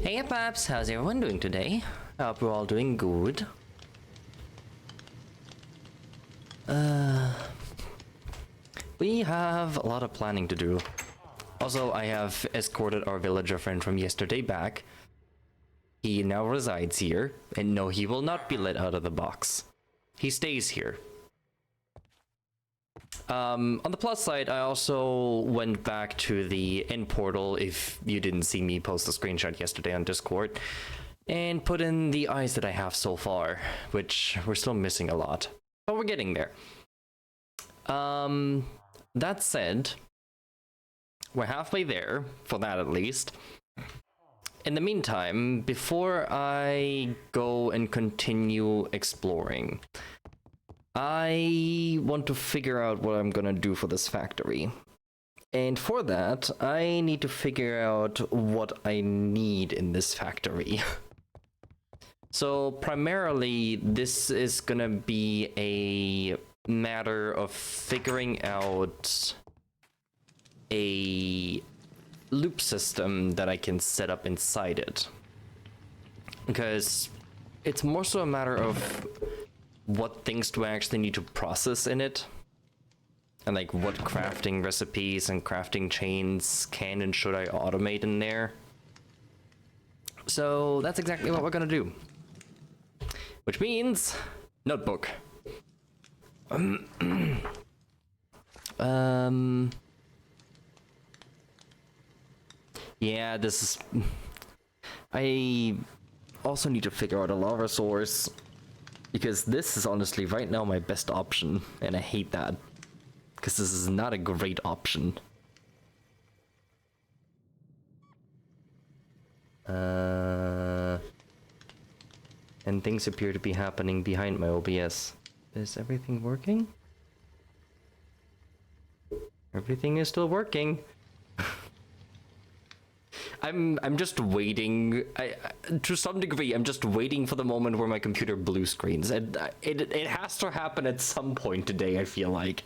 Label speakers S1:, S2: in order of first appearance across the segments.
S1: Hey Paps, how's everyone doing today? I hope we're all doing good. We have a lot of planning to do. Also, I have escorted our villager friend from yesterday back. He now resides here, and no, he will not be let out of the box. He stays here. On the plus side, I also went back to the end portal, if you didn't see me post a screenshot yesterday on Discord, and put in the eyes that I have so far, which we're still missing a lot, but we're getting there. That said, we're halfway there, for that at least. In the meantime, before I go and continue exploring, I want to figure out what I'm gonna do for this factory. And for that, I need to figure out what I need in this factory. So primarily, this is gonna be a matter of figuring out a loop system that I can set up inside it. Because it's more so a matter of what things do I actually need to process in it, and like what crafting recipes and crafting chains can and should I automate in there. So that's exactly what we're gonna do, which means notebook. Yeah, this is, I also need to figure out a lava source, because this is honestly right now my best option, and I hate that, because this is not a great option. And things appear to be happening behind my OBS. Is everything working? Everything is still working. I'm just waiting. To some degree, I'm just waiting for the moment where my computer blue screens. And it has to happen at some point today, I feel like.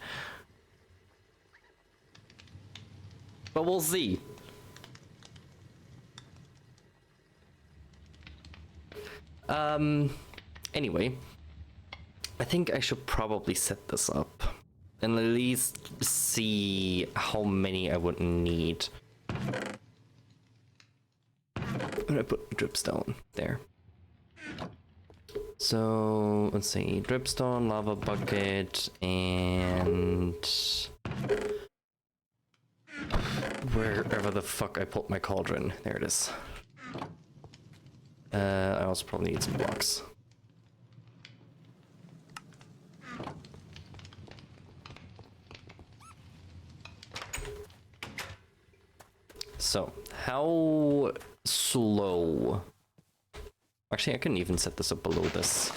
S1: But we'll see. Anyway, I think I should probably set this up and at least see how many I would need. I'm gonna put dripstone there. So let's see, dripstone, lava bucket, and wherever the fuck I put my cauldron. There it is. I also probably need some blocks. So, how slow? Actually, I couldn't even set this up below this.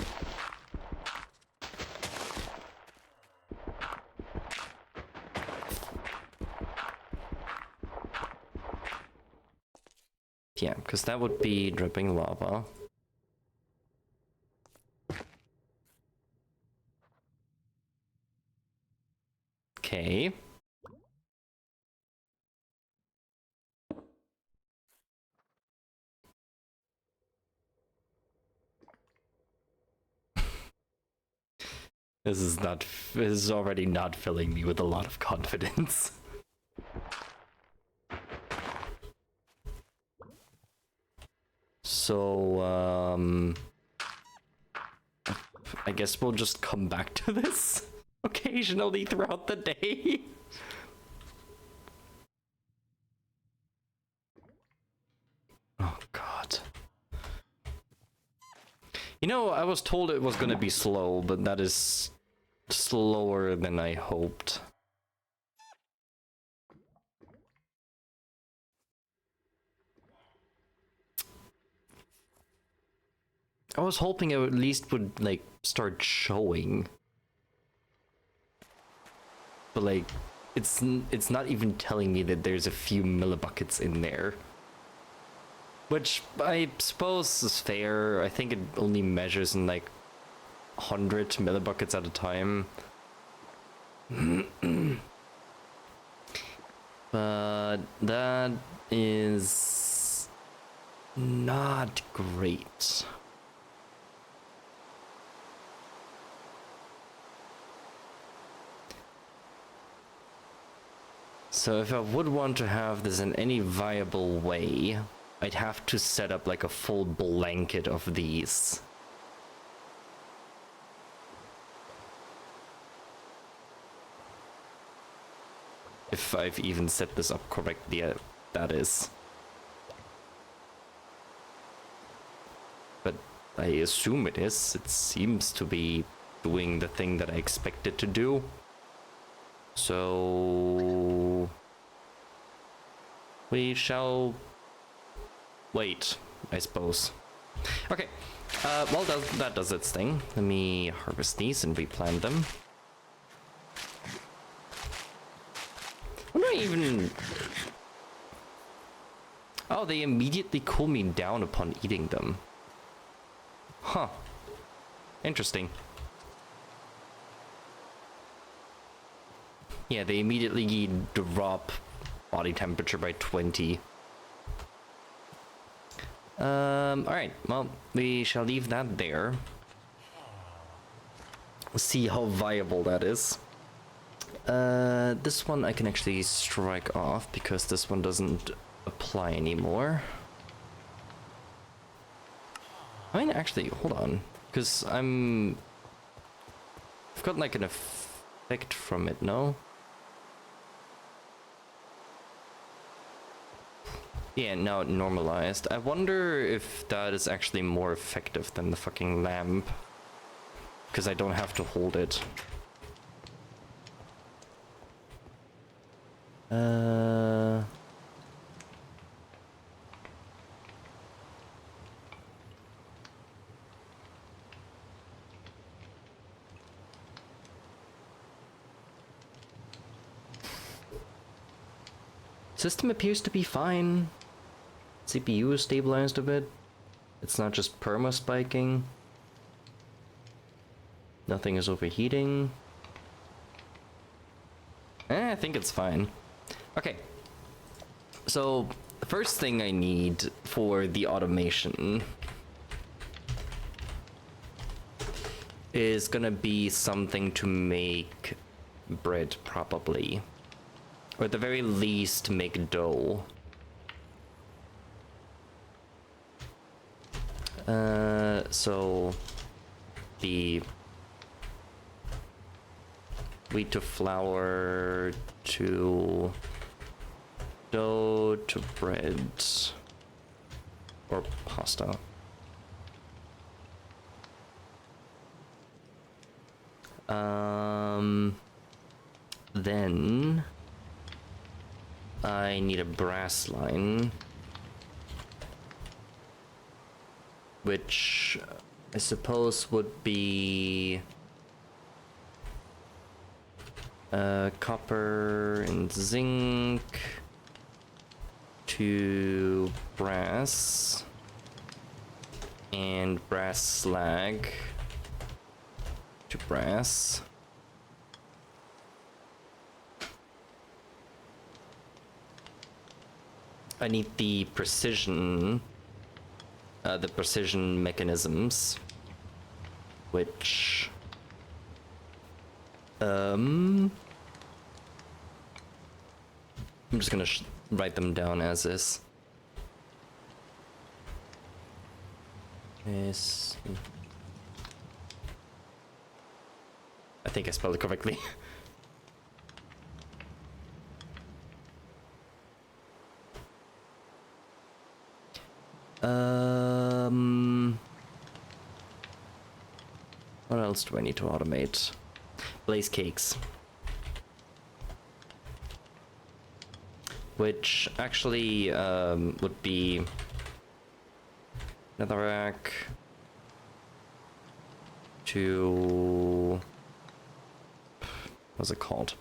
S1: Yeah, because that would be dripping lava. Okay. This is already not filling me with a lot of confidence. So, I guess we'll just come back to this occasionally throughout the day. Oh, God. You know, I was told it was gonna be slow, but that is slower than I hoped. I was hoping it at least would, like, start showing. But, like, it's not even telling me that there's a few millibuckets in there. Which I suppose is fair. I think it only measures in like 100 millibuckets at a time. But that is not great. So if I would want to have this in any viable way, I'd have to set up like a full blanket of these. If I've even set this up correctly, that is. But I assume it is. It seems to be doing the thing that I expect it to do. So we shall wait, I suppose. Okay, well, that does its thing. Let me harvest these and replant them. I'm not even... Oh, they immediately cool me down upon eating them. Huh. Interesting. Yeah, they immediately drop body temperature by 20. Alright, well, we shall leave that there. See how viable that is. This one I can actually strike off because this one doesn't apply anymore. I mean, actually, hold on, because I've got like an effect from it, no? Yeah, now it normalized. I wonder if that is actually more effective than the fucking lamp. Because I don't have to hold it. System appears to be fine. CPU is stabilized a bit. It's not just perma spiking. Nothing is overheating. I think it's fine. Okay. So, the first thing I need for the automation is gonna be something to make bread, probably. Or at the very least, make dough. So the wheat to flour to dough to bread or pasta. Then I need a brass line, which I suppose would be copper and zinc to brass and brass slag to brass. I need the precision mechanisms, which I'm just gonna write them down as is. Yes. I think I spelled it correctly. What else do I need to automate? Blaze cakes. Which actually would be netherrack to... what's it called?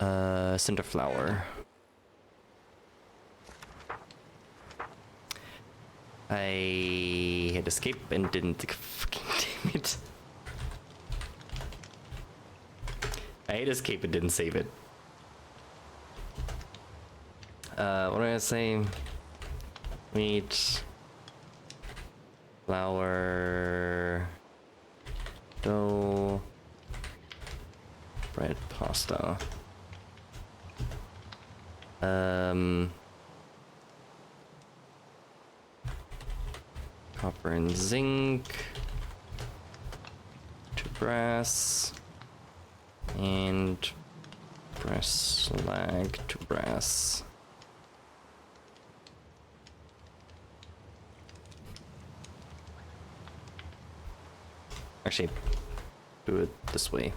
S1: Cinder flour. I hit escape and didn't... fucking damn it. I hit escape and didn't save it. What did I say? Wheat, flour, dough, bread, pasta. Copper and zinc, to brass, and brass slag to brass. Actually, do it this way.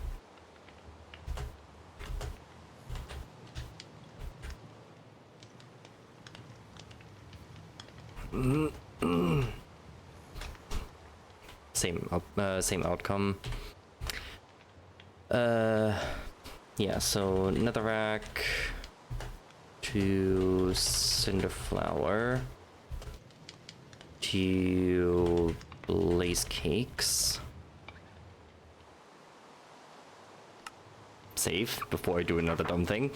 S1: Same outcome. Yeah, so netherrack to cinder flour to blaze cakes. Save before I do another dumb thing.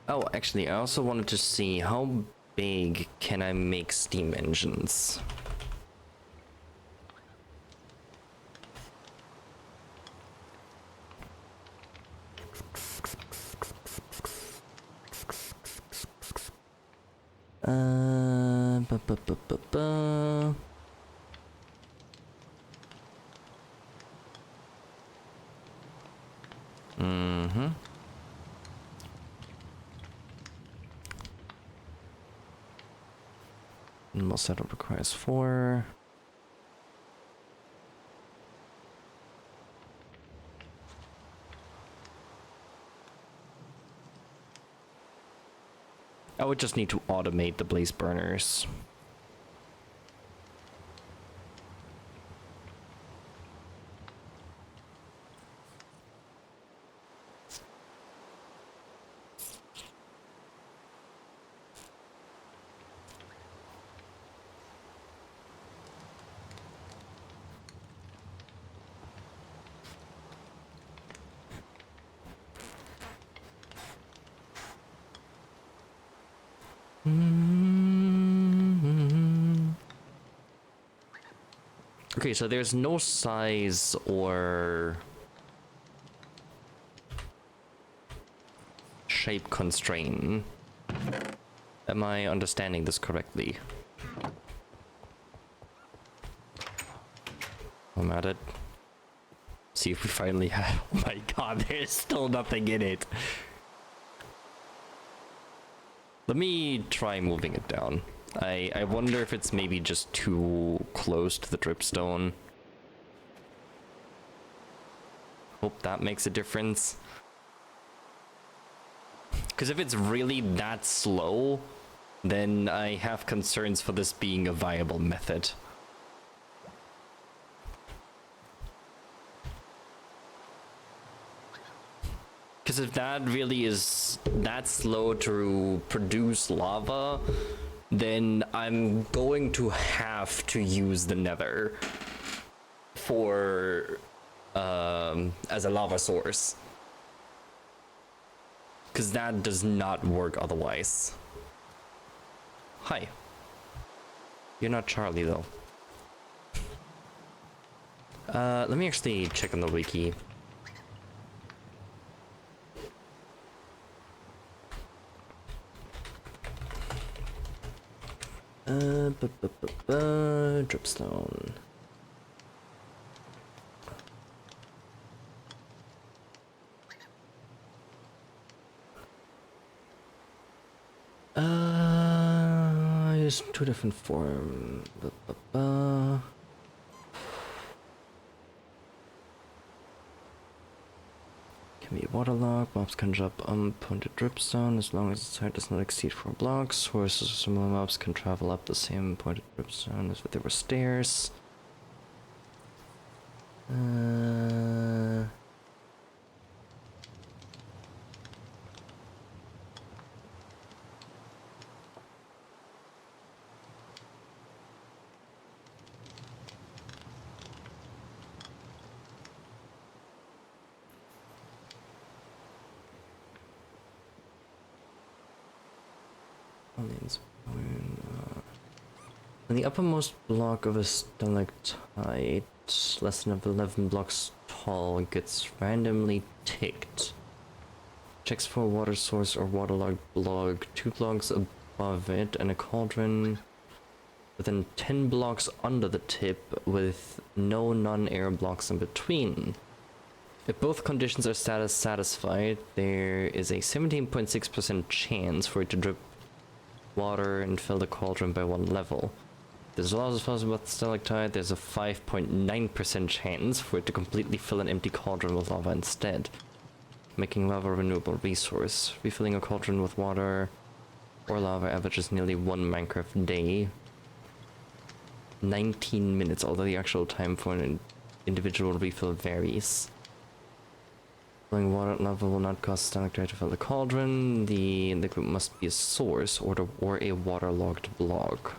S1: Oh, actually, I also wanted to see how big can I make steam engines? Most setup requires 4. I would just need to automate the blaze burners. Okay, so there's no size or shape constraint. Am I understanding this correctly? I'm at it. See if we finally have. Oh my god, there's still nothing in it. Let me try moving it down. I wonder if it's maybe just too close to the dripstone. Hope that makes a difference. Because if it's really that slow, then I have concerns for this being a viable method. Because if that really is that slow to produce lava, then I'm going to have to use the nether for as a lava source, because that does not work otherwise. Hi. You're not Charlie though. Let me actually check on the wiki. Dripstone. Use 2 different forms. Can be waterlogged. Mobs can drop unpointed dripstone as long as its height does not exceed 4 blocks. Horses or similar mobs can travel up the same pointed dripstone as if they were stairs. On the uppermost block of a stalactite, less than 11 blocks tall, gets randomly ticked. Checks for a water source or waterlogged block 2 blocks above it, and a cauldron within 10 blocks under the tip with no non-air blocks in between. If both conditions are satisfied, there is a 17.6% chance for it to drip water and fill the cauldron by 1 level. There's a lot of possible about the stalactite. There's a 5.9% chance for it to completely fill an empty cauldron with lava instead, making lava a renewable resource. Refilling a cauldron with water or lava averages nearly 1 Minecraft day. 19 minutes, although the actual time for an individual refill varies. Filling water and lava will not cause stalactite to fill the cauldron. The liquid must be a source or a waterlogged block.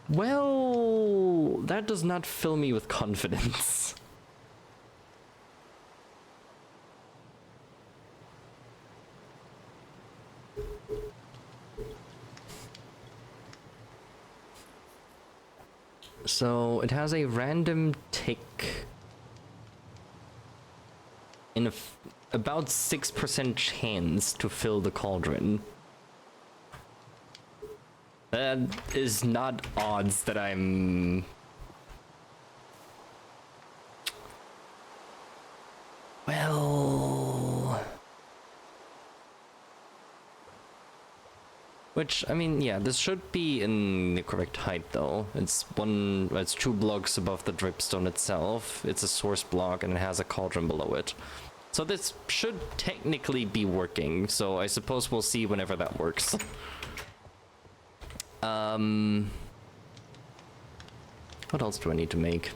S1: Well, that does not fill me with confidence. So it has a random tick in about 6% chance to fill the cauldron. That is not odds that I'm... Well... Which, I mean, yeah, this should be in the correct height though. It's 2 blocks above the dripstone itself. It's a source block and it has a cauldron below it. So this should technically be working, so I suppose we'll see whenever that works. What else do I need to make?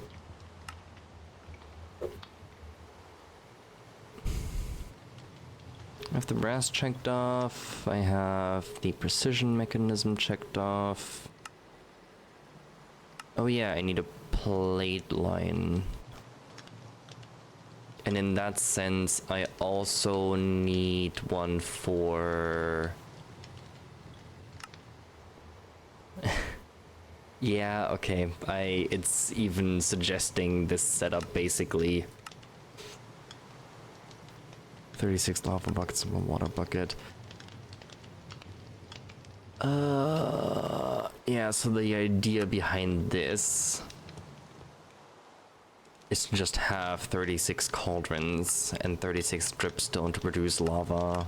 S1: I have the brass checked off. I have the precision mechanism checked off. Oh yeah, I need a plate line. And in that sense, I also need one for... Yeah, okay. It's even suggesting this setup basically. 36 lava buckets and 1 water bucket. Yeah, so the idea behind this is to just have 36 cauldrons and 36 dripstone to produce lava.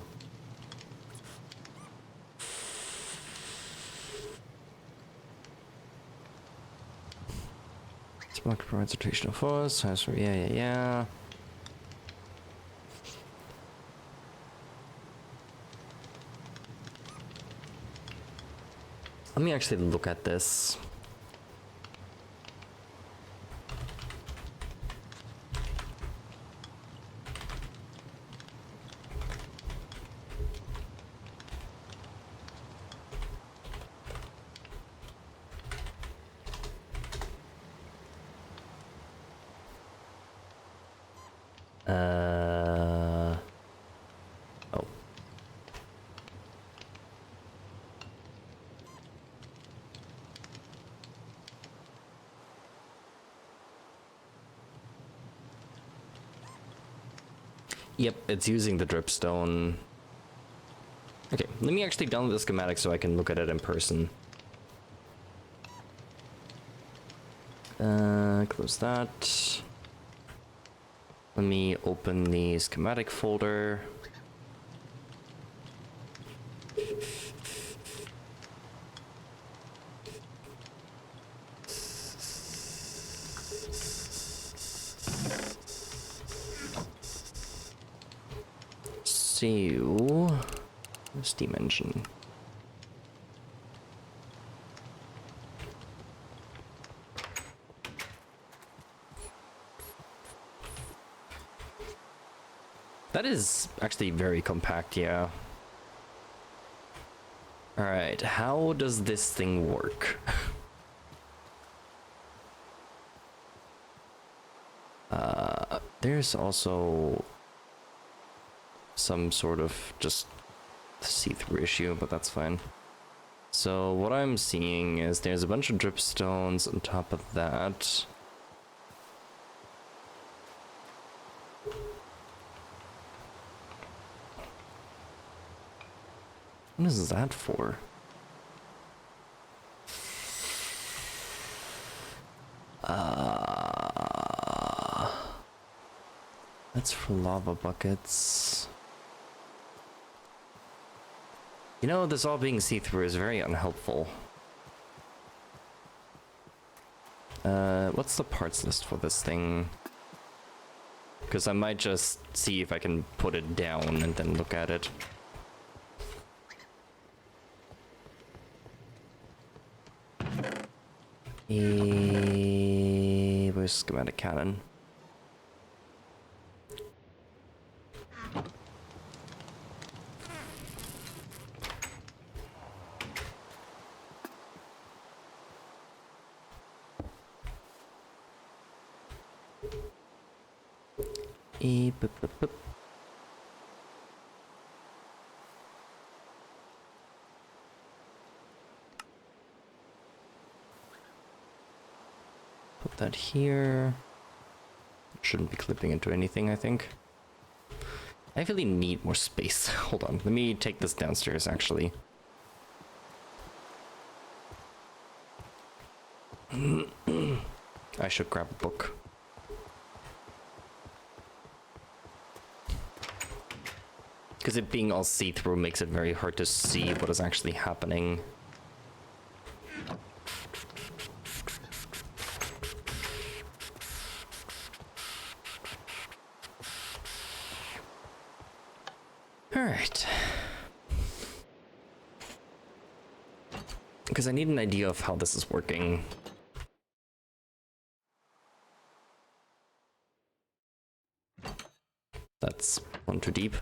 S1: Block provides rotational force. Yeah. Let me actually look at this. Oh. Yep, it's using the dripstone. Okay, let me actually download the schematic so I can look at it in person. Close that. Let me open the schematic folder. So, Steam engine. That is actually very compact, yeah. Alright, how does this thing work? There's also some sort of just see-through issue, but that's fine. So what I'm seeing is there's a bunch of dripstones on top of that. What is that for? That's for lava buckets. You know, this all being see-through is very unhelpful. What's the parts list for this thing? Because I might just see if I can put it down and then look at it. Where's schematic cannon? Boop, boop, boop. Put that here. Shouldn't be clipping into anything, I think. I really need more space. Hold on, let me take this downstairs, actually. I should grab a book. Because it being all see-through makes it very hard to see what is actually happening. Alright. Because I need an idea of how this is working. That's one too deep.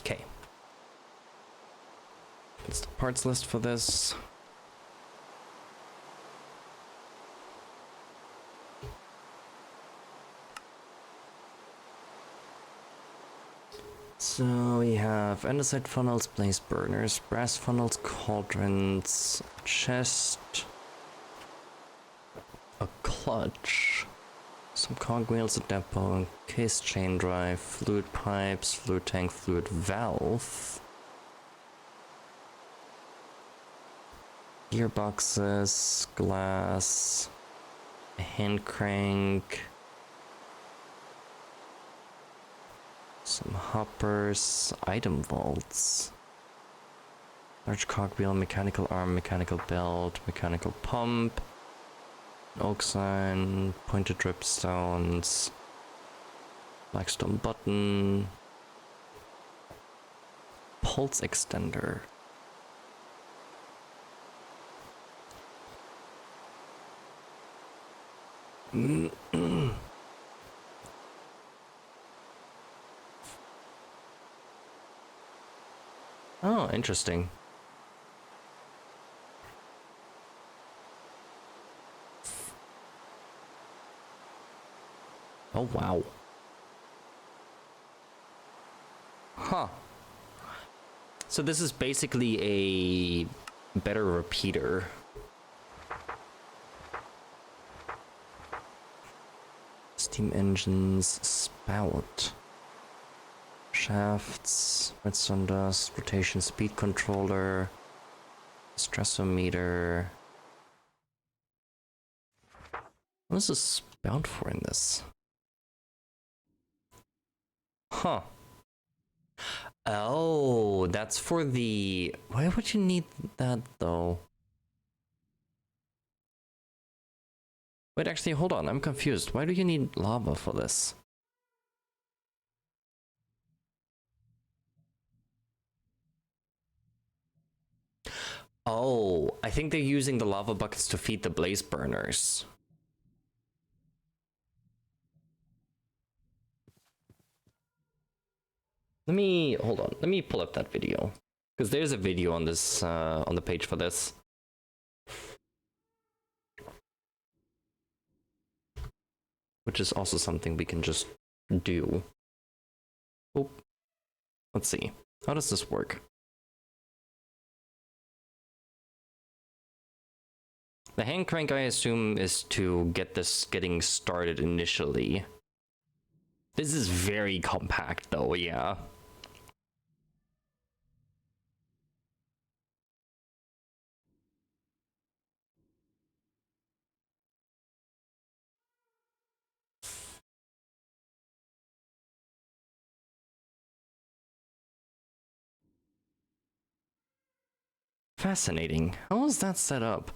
S1: Okay. What's the parts list for this? So we have andesite funnels, blaze burners, brass funnels, cauldrons, chest, a clutch, some cogwheels, a depot, case chain drive, fluid pipes, fluid tank, fluid valve, gearboxes, glass, a hand crank, some hoppers, item vaults, large cogwheel, mechanical arm, mechanical belt, mechanical pump, an oak sign, pointed dripstones, blackstone button, pulse extender. Oh, interesting. Oh, wow. Huh. So this is basically a better repeater. Steam engines, spout. Shafts, redstone dust, rotation speed controller, stressometer. What is this spout for in this? Huh. Oh, that's for the... Why would you need that, though? Wait, actually, hold on. I'm confused. Why do you need lava for this? Oh, I think they're using the lava buckets to feed the blaze burners. Hold on. Let me pull up that video. Because there's a video on this on the page for this. Which is also something we can just do. Oh, let's see. How does this work? The hand crank, I assume, is to get this getting started initially. This is very compact, though, yeah. Fascinating. How is that set up?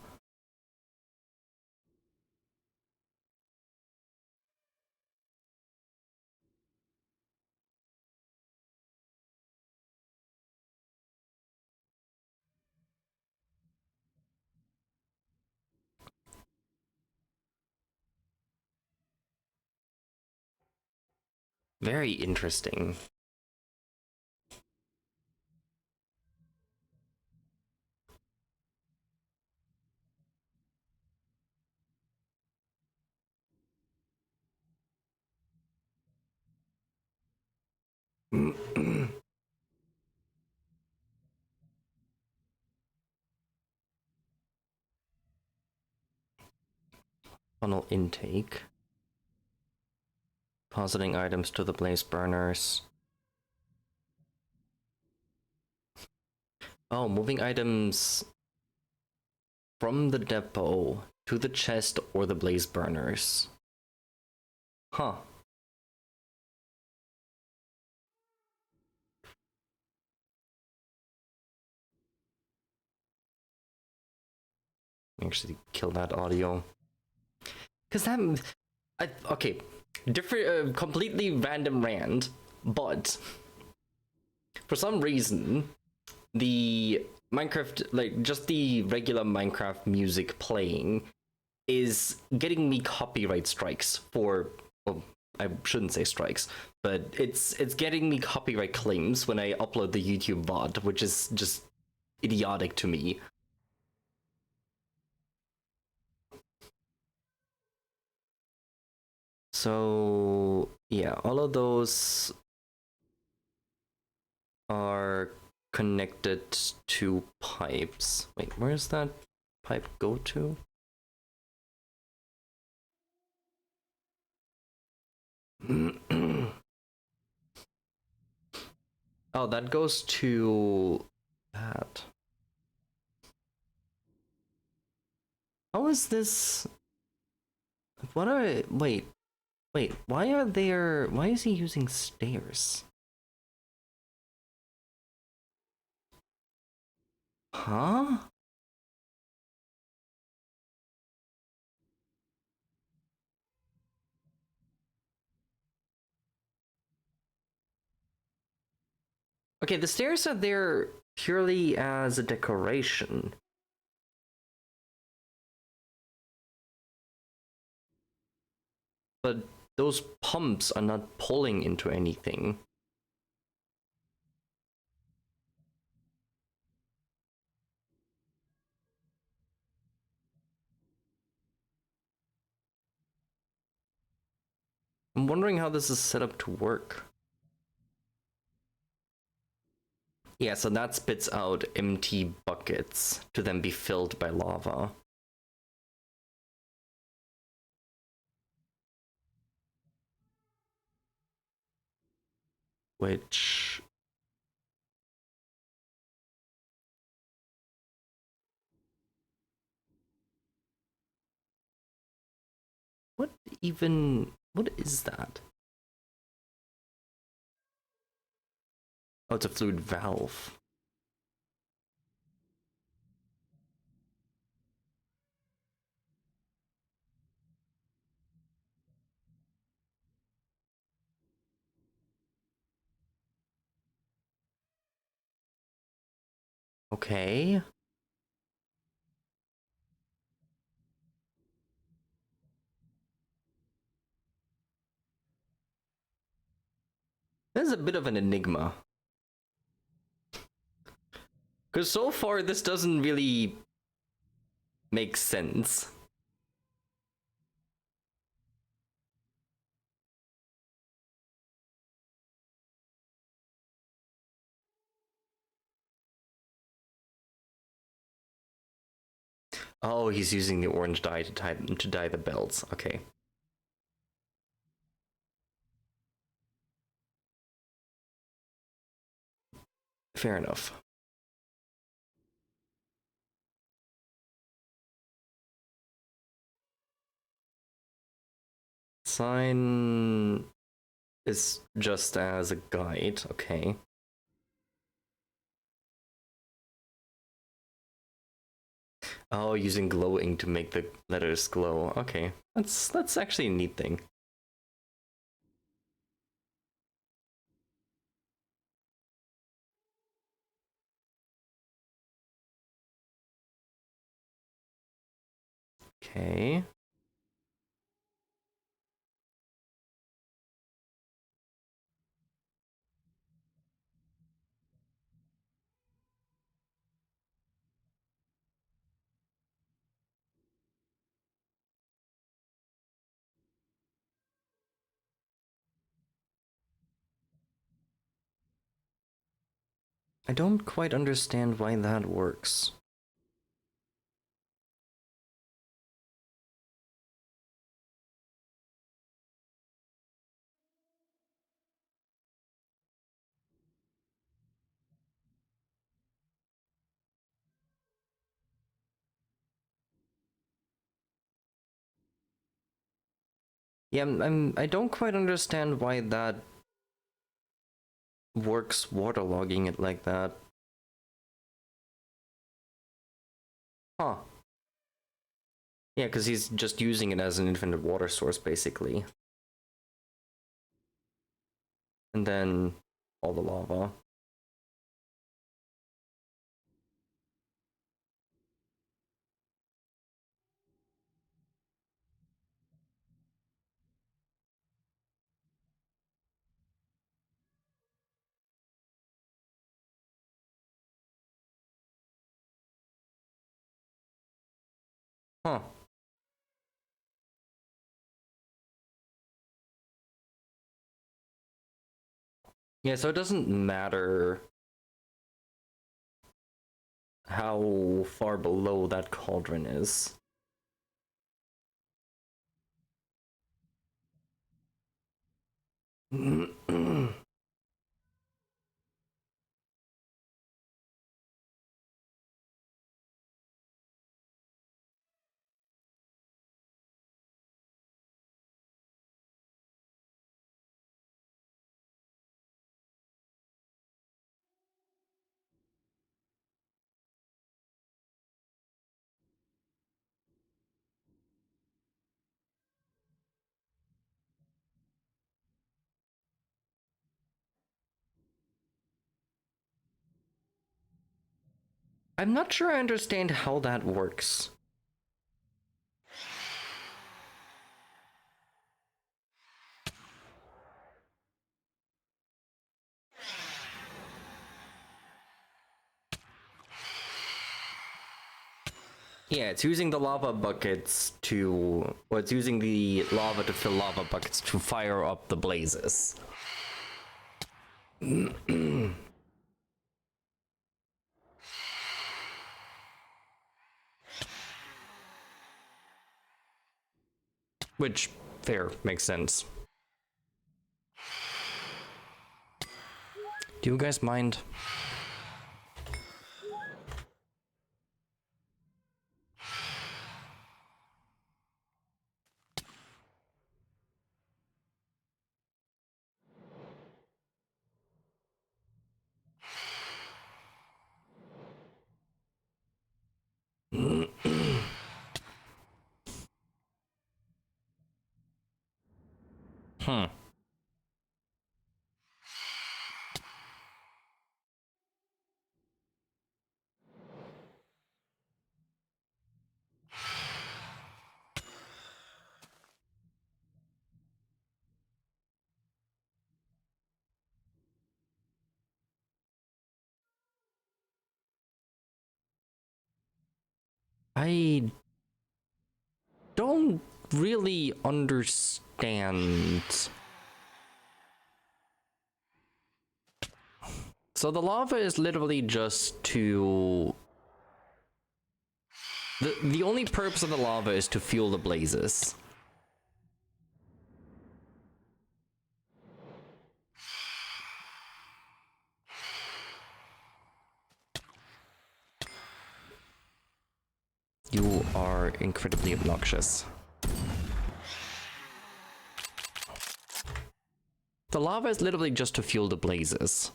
S1: Very interesting. Funnel intake. Depositing items to the blaze burners. Oh, moving items from the depot to the chest or the blaze burners. Huh. Actually, kill that audio. Cause that, okay, different, completely random rant, but for some reason, the Minecraft, like just the regular Minecraft music playing, is getting me copyright strikes for. Well, I shouldn't say strikes, but it's getting me copyright claims when I upload the YouTube VOD, which is just idiotic to me. So yeah, all of those are connected to pipes. Wait, where's that pipe go to? Oh, that goes to that. How is this? What are? Wait, why are there? Why is he using stairs? Huh? Okay, the stairs are there purely as a decoration. But those pumps are not pulling into anything. I'm wondering how this is set up to work. Yeah, so that spits out empty buckets to then be filled by lava. Which... What even... What is that? Oh, it's a fluid valve. Okay. This is a bit of an enigma. Because so far, this doesn't really make sense. Oh, he's using the orange dye to dye the belts. Okay. Fair enough. Sign is just as a guide. Okay. Oh, using glow ink to make the letters glow. Okay, that's actually a neat thing. Okay. I don't quite understand why that works. Yeah, I don't quite understand why that works waterlogging it like that. Huh. Yeah, because he's just using it as an infinite water source, basically. And then all the lava. Huh. Yeah, so it doesn't matter how far below that cauldron is. I'm not sure I understand how that works. Yeah, it's using the lava buckets to... Well, it's using the lava to fill lava buckets to fire up the blazes. Which, fair, makes sense. Do you guys mind? Hmm. I don't really understand. So the lava is literally just to... The only purpose of the lava is to fuel the blazes. You are incredibly obnoxious. The lava is literally just to fuel the blazes.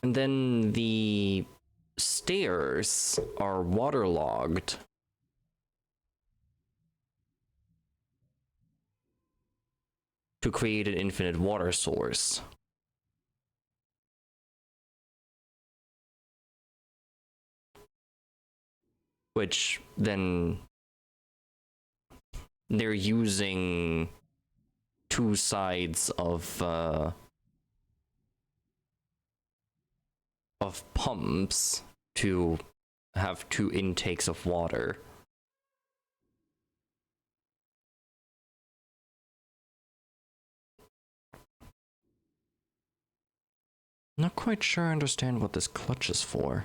S1: And then the stairs are waterlogged. To create an infinite water source. Which then they're using two sides of pumps to have two intakes of water. Not quite sure I understand what this clutch is for.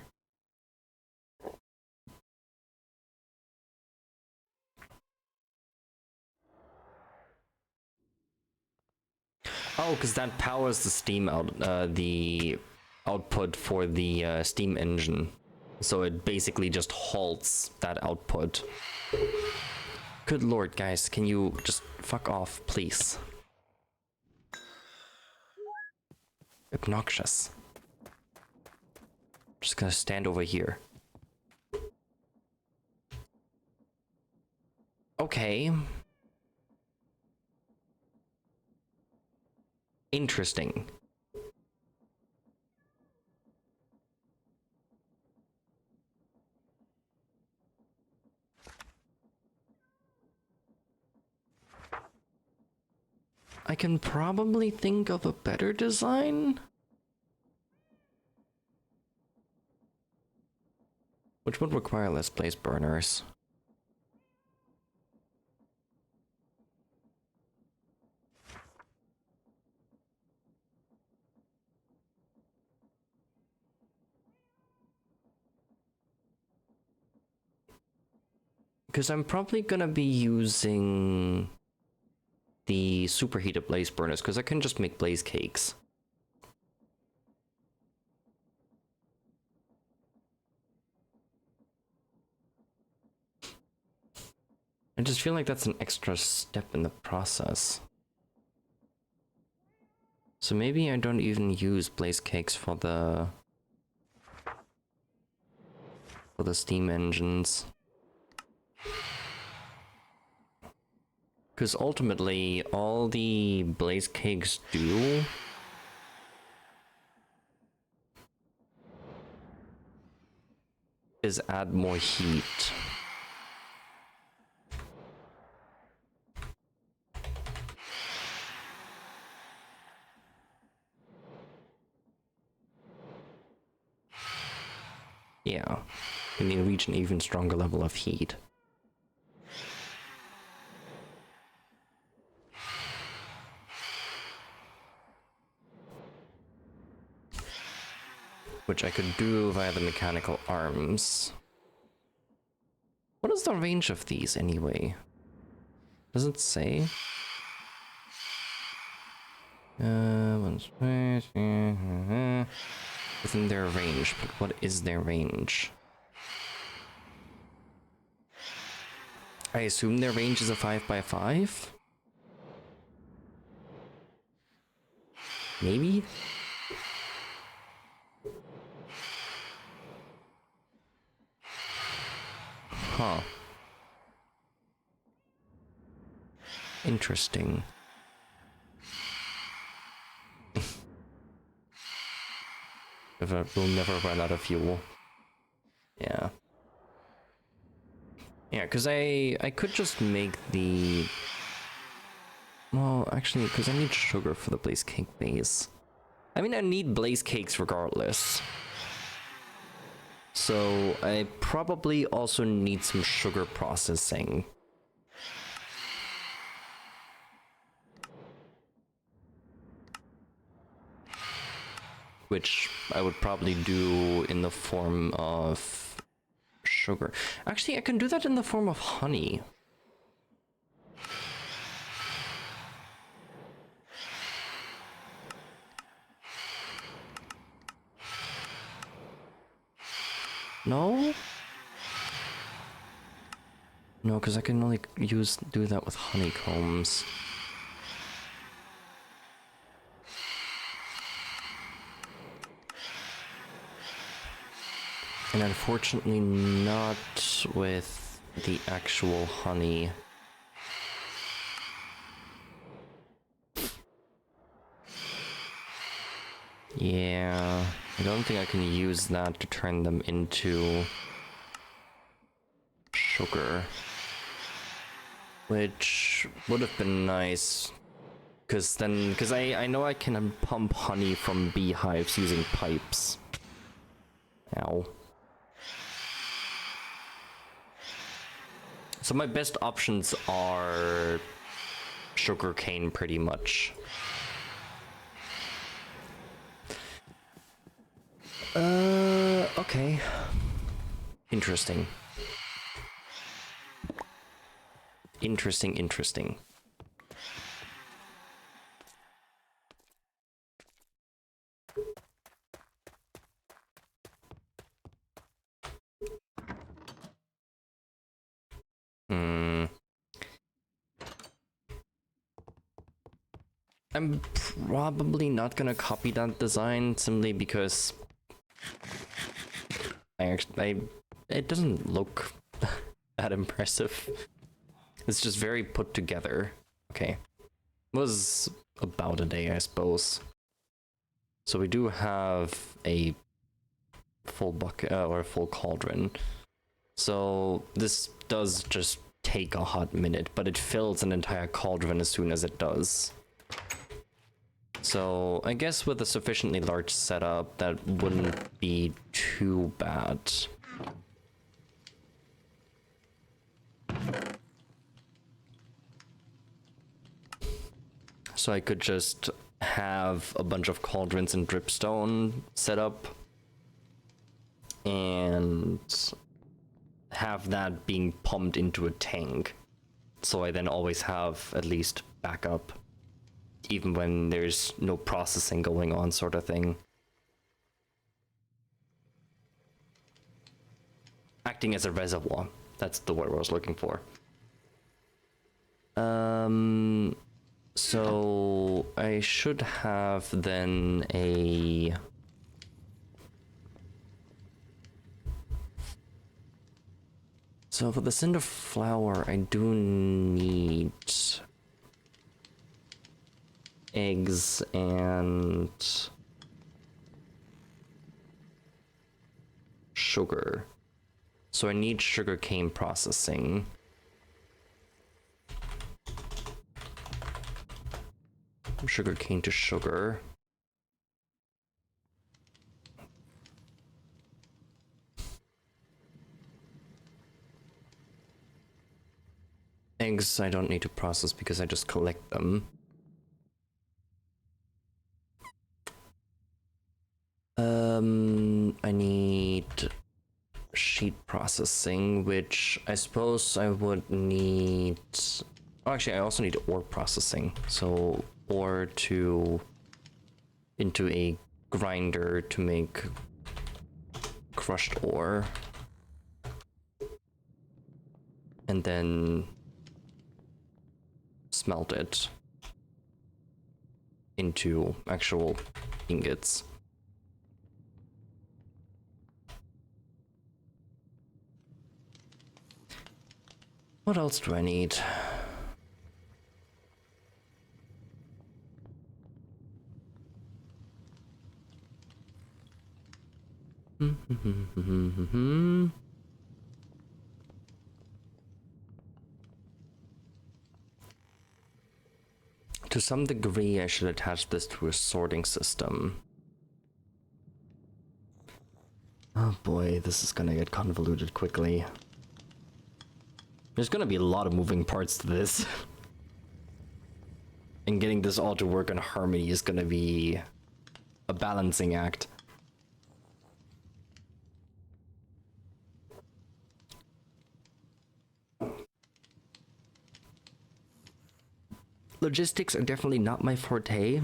S1: Oh, because that powers the steam the output for the steam engine. So it basically just halts that output. Good lord, guys, can you just fuck off, please? Obnoxious. Just gonna stand over here. Okay. Interesting. I can probably think of a better design. Which would require less blaze burners. Because I'm probably gonna be using the superheated blaze burners, because I can just make blaze cakes. I just feel like that's an extra step in the process. So maybe I don't even use blaze cakes for the steam engines. Because ultimately, all the blaze cakes do is add more heat. Yeah, and they reach an even stronger level of heat. Which I could do via the mechanical arms. What is the range of these anyway? Does it say? Within their range, but what is their range? I assume their range is a 5x5? Maybe? Huh. Interesting. We'll never run out of fuel. Yeah. Yeah, because I could just make the Well, actually, because I need sugar for the blaze cake base. I mean, I need blaze cakes regardless. So I probably also need some sugar processing. Which I would probably do in the form of sugar. Actually, I can do that in the form of honey. No? No, because I can only do that with honeycombs. And unfortunately not with the actual honey. Yeah, I don't think I can use that to turn them into sugar. Which would have been nice. Because I know I can pump honey from beehives using pipes. Ow. So my best options are sugarcane, pretty much. Okay. Interesting. Interesting. I'm probably not gonna copy that design simply because it doesn't look that impressive. It's just very put together. Okay. Was about a day, I suppose. So we do have a full bucket or a full cauldron. So this does just take a hot minute, but it fills an entire cauldron as soon as it does. So I guess with a sufficiently large setup, that wouldn't be too bad. So I could just have a bunch of cauldrons and dripstone set up and have that being pumped into a tank. So I then always have at least backup, even when there's no processing going on, sort of thing. Acting as a reservoir. That's the word I was looking for. So I should have then a... So for the cinder flour, I do need eggs and sugar. So I need sugarcane processing. Sugarcane to sugar. Eggs I don't need to process because I just collect them. I need sheet processing, which I suppose I would need... Oh, actually, I also need ore processing. So ore into a grinder to make crushed ore. And then smelt it into actual ingots. What else do I need? To some degree, I should attach this to a sorting system. Oh boy, this is gonna get convoluted quickly. There's gonna be a lot of moving parts to this. And getting this all to work in harmony is gonna be a balancing act. Logistics are definitely not my forte,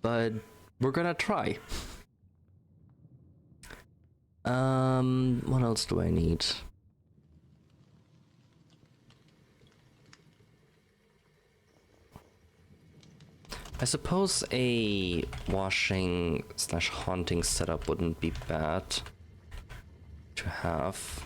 S1: but we're gonna try. What else do I need? I suppose a washing / haunting setup wouldn't be bad to have.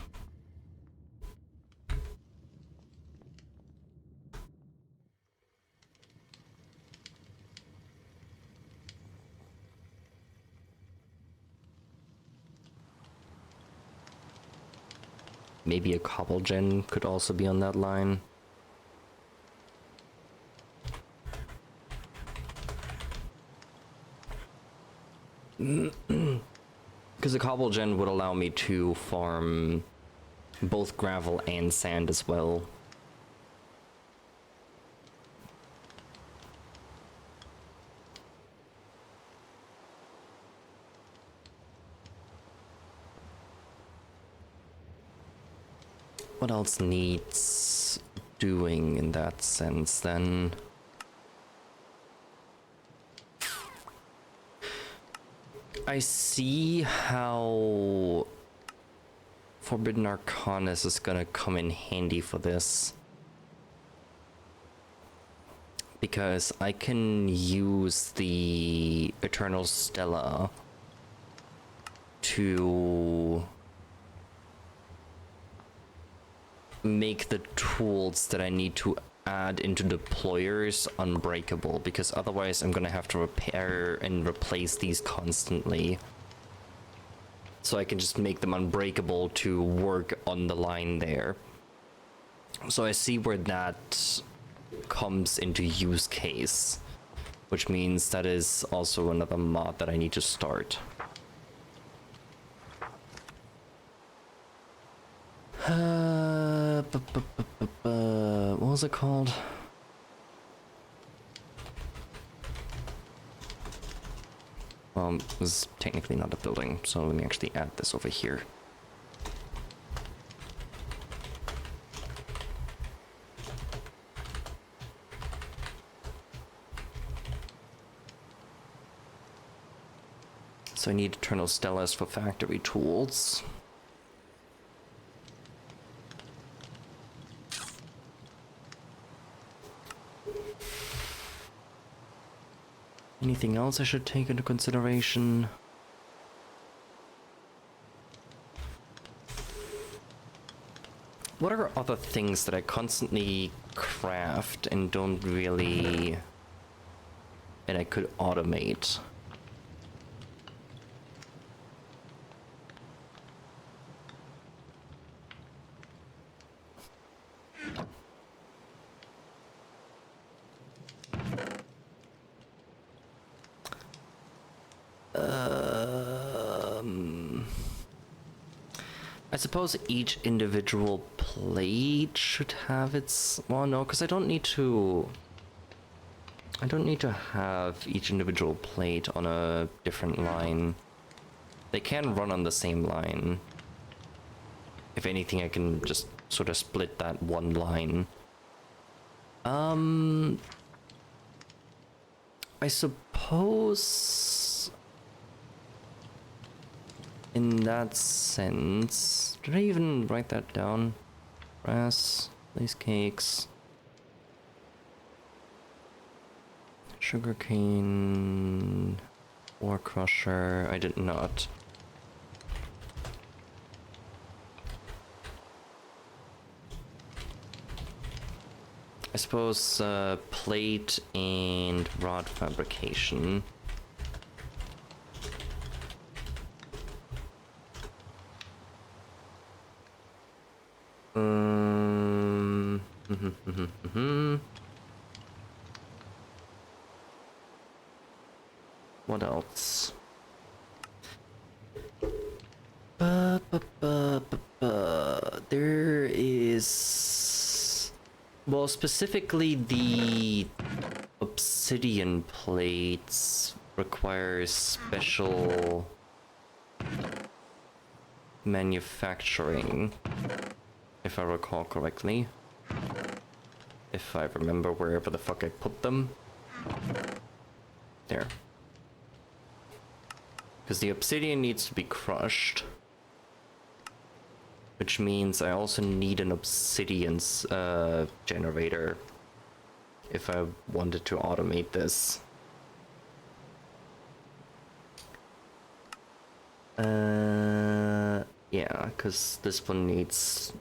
S1: Maybe a cobble gen could also be on that line. Because a cobble gen would allow me to farm both gravel and sand as well. What else needs doing in that sense then? I see how Forbidden Arcanus is gonna come in handy for this. Because I can use the Eternal Stella to make the tools that I need to add into deployers unbreakable, because otherwise I'm gonna have to repair and replace these constantly. So I can just make them unbreakable to work on the line there. So I see where that comes into use case, which means that is also another mod that I need to start. What was it called? It was technically not a building, so let me actually add this over here. So I need Eternal Stellas for factory tools. Anything else I should take into consideration? What are other things that I constantly craft and don't really... and I could automate? I suppose each individual plate should have its... well, no, because I don't need to have each individual plate on a different line. They can run on the same line. If anything, I can just sort of split that one line. I suppose... in that sense... did I even write that down? Brass, lace cakes... sugarcane... ore crusher... I did not. I suppose plate and rod fabrication. What else? There is... Well, specifically the obsidian plates require special manufacturing, if I recall correctly. If I remember wherever the fuck I put them. There. Because the obsidian needs to be crushed. Which means I also need an obsidian generator if I wanted to automate this. Yeah, because this one needs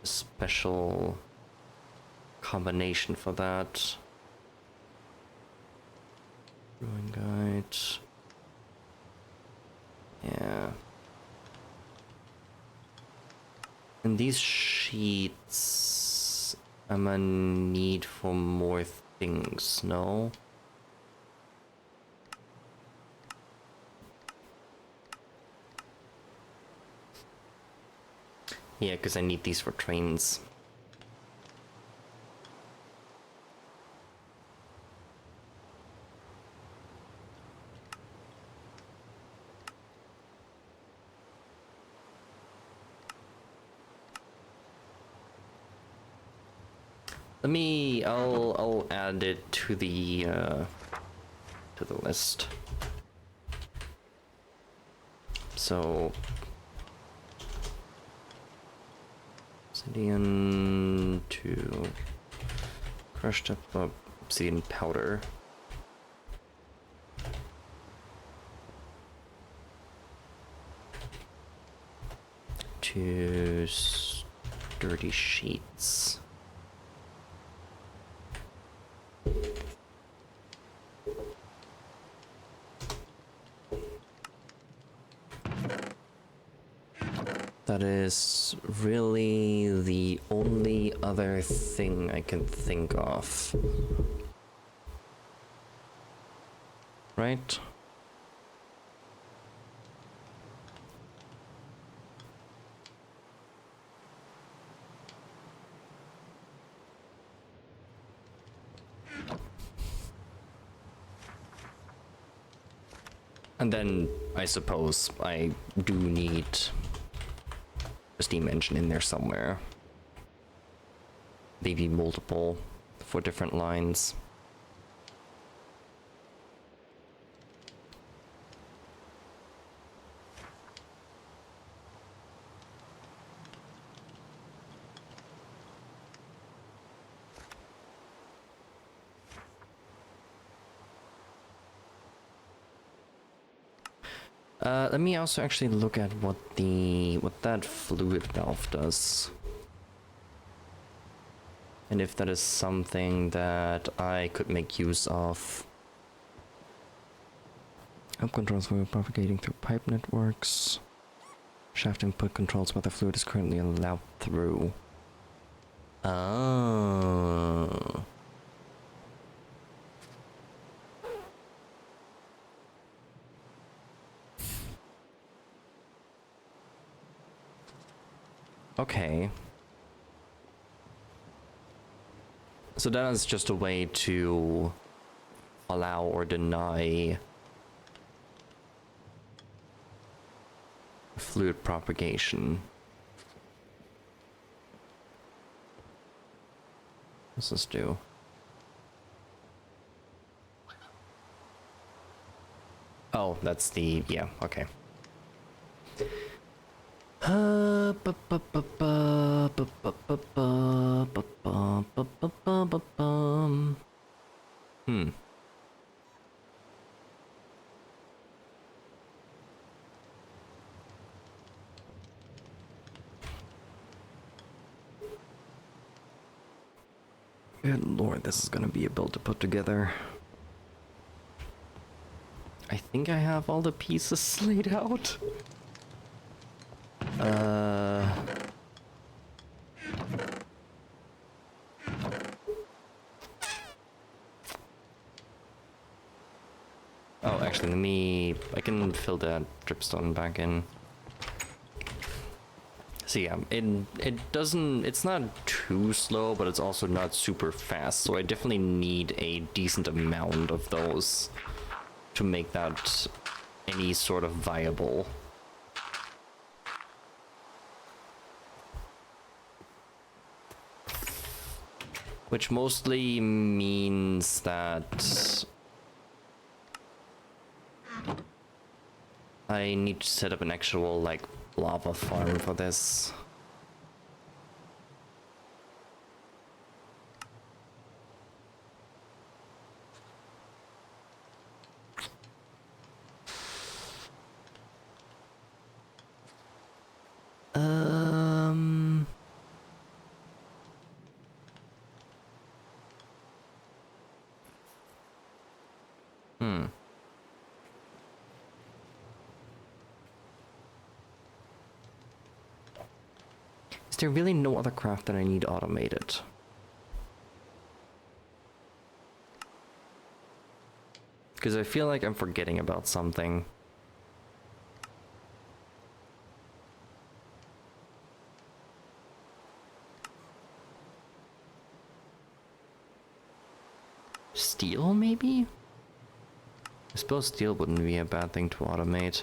S1: a special combination for that. Drawing guide. Yeah. And these sheets, I'm gonna need for more things, no? Yeah, because I need these for trains. I'll add it to the list. So obsidian to crushed up obsidian powder. To sturdy sheets. That is really the only other thing I can think of. Right? And then I suppose I do need a steam engine in there somewhere. Maybe multiple for different lines. Let me also actually look at what that fluid valve does. And if that is something that I could make use of. Help controls fluid propagating through pipe networks. Shaft input controls what the fluid is currently allowed through. Oh. Okay. So that is just a way to allow or deny fluid propagation. What's this do? Oh, that's the, yeah, okay. Good lord, this is gonna be a build to put together. I think I have all the pieces laid out. actually, I can fill that dripstone back in. So yeah, it's not too slow, but it's also not super fast. So I definitely need a decent amount of those to make that any sort of viable. Which mostly means that I need to set up an actual, like, lava farm for this. Is there really no other craft that I need automated? Because I feel like I'm forgetting about something. Steel, maybe? I suppose steel wouldn't be a bad thing to automate.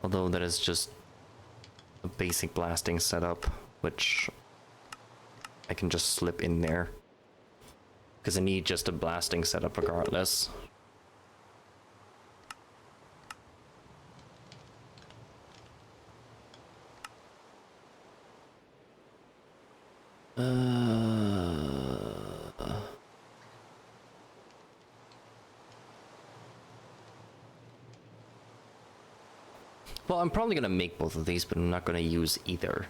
S1: Although that is just a basic blasting setup, which I can just slip in there. Because I need just a blasting setup regardless. Well, I'm probably gonna make both of these, but I'm not gonna use either.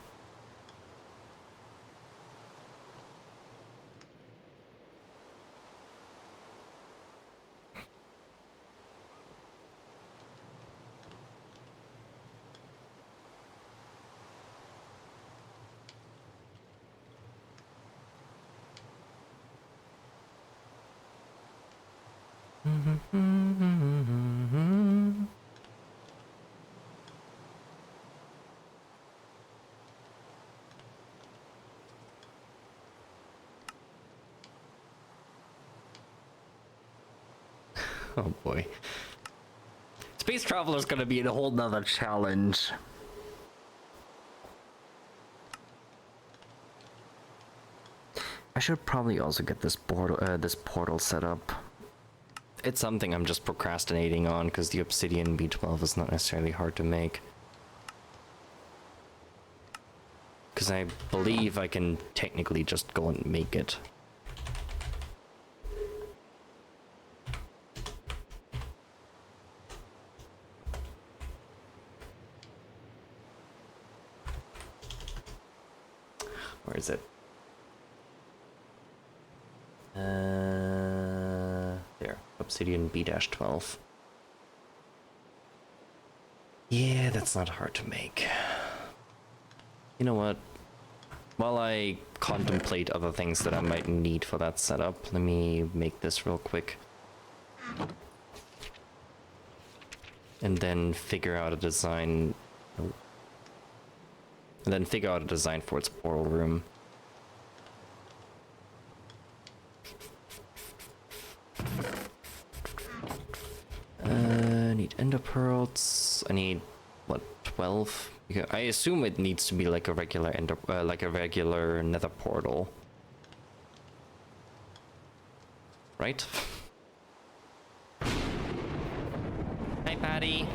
S1: Oh boy. Space travel is gonna be a whole nother challenge. I should probably also get this portal set up. It's something I'm just procrastinating on because the obsidian B12 is not necessarily hard to make. Because I believe I can technically just go and make it. Where is it? There. Obsidian B-12. Yeah, that's not hard to make. You know what? While I contemplate other things that I might need for that setup, let me make this real quick. And then figure out a design... And then figure out a design for its portal room. I need ender pearls. I need, what, 12? Yeah, I assume it needs to be like a regular regular nether portal. Right? Hi, Patty.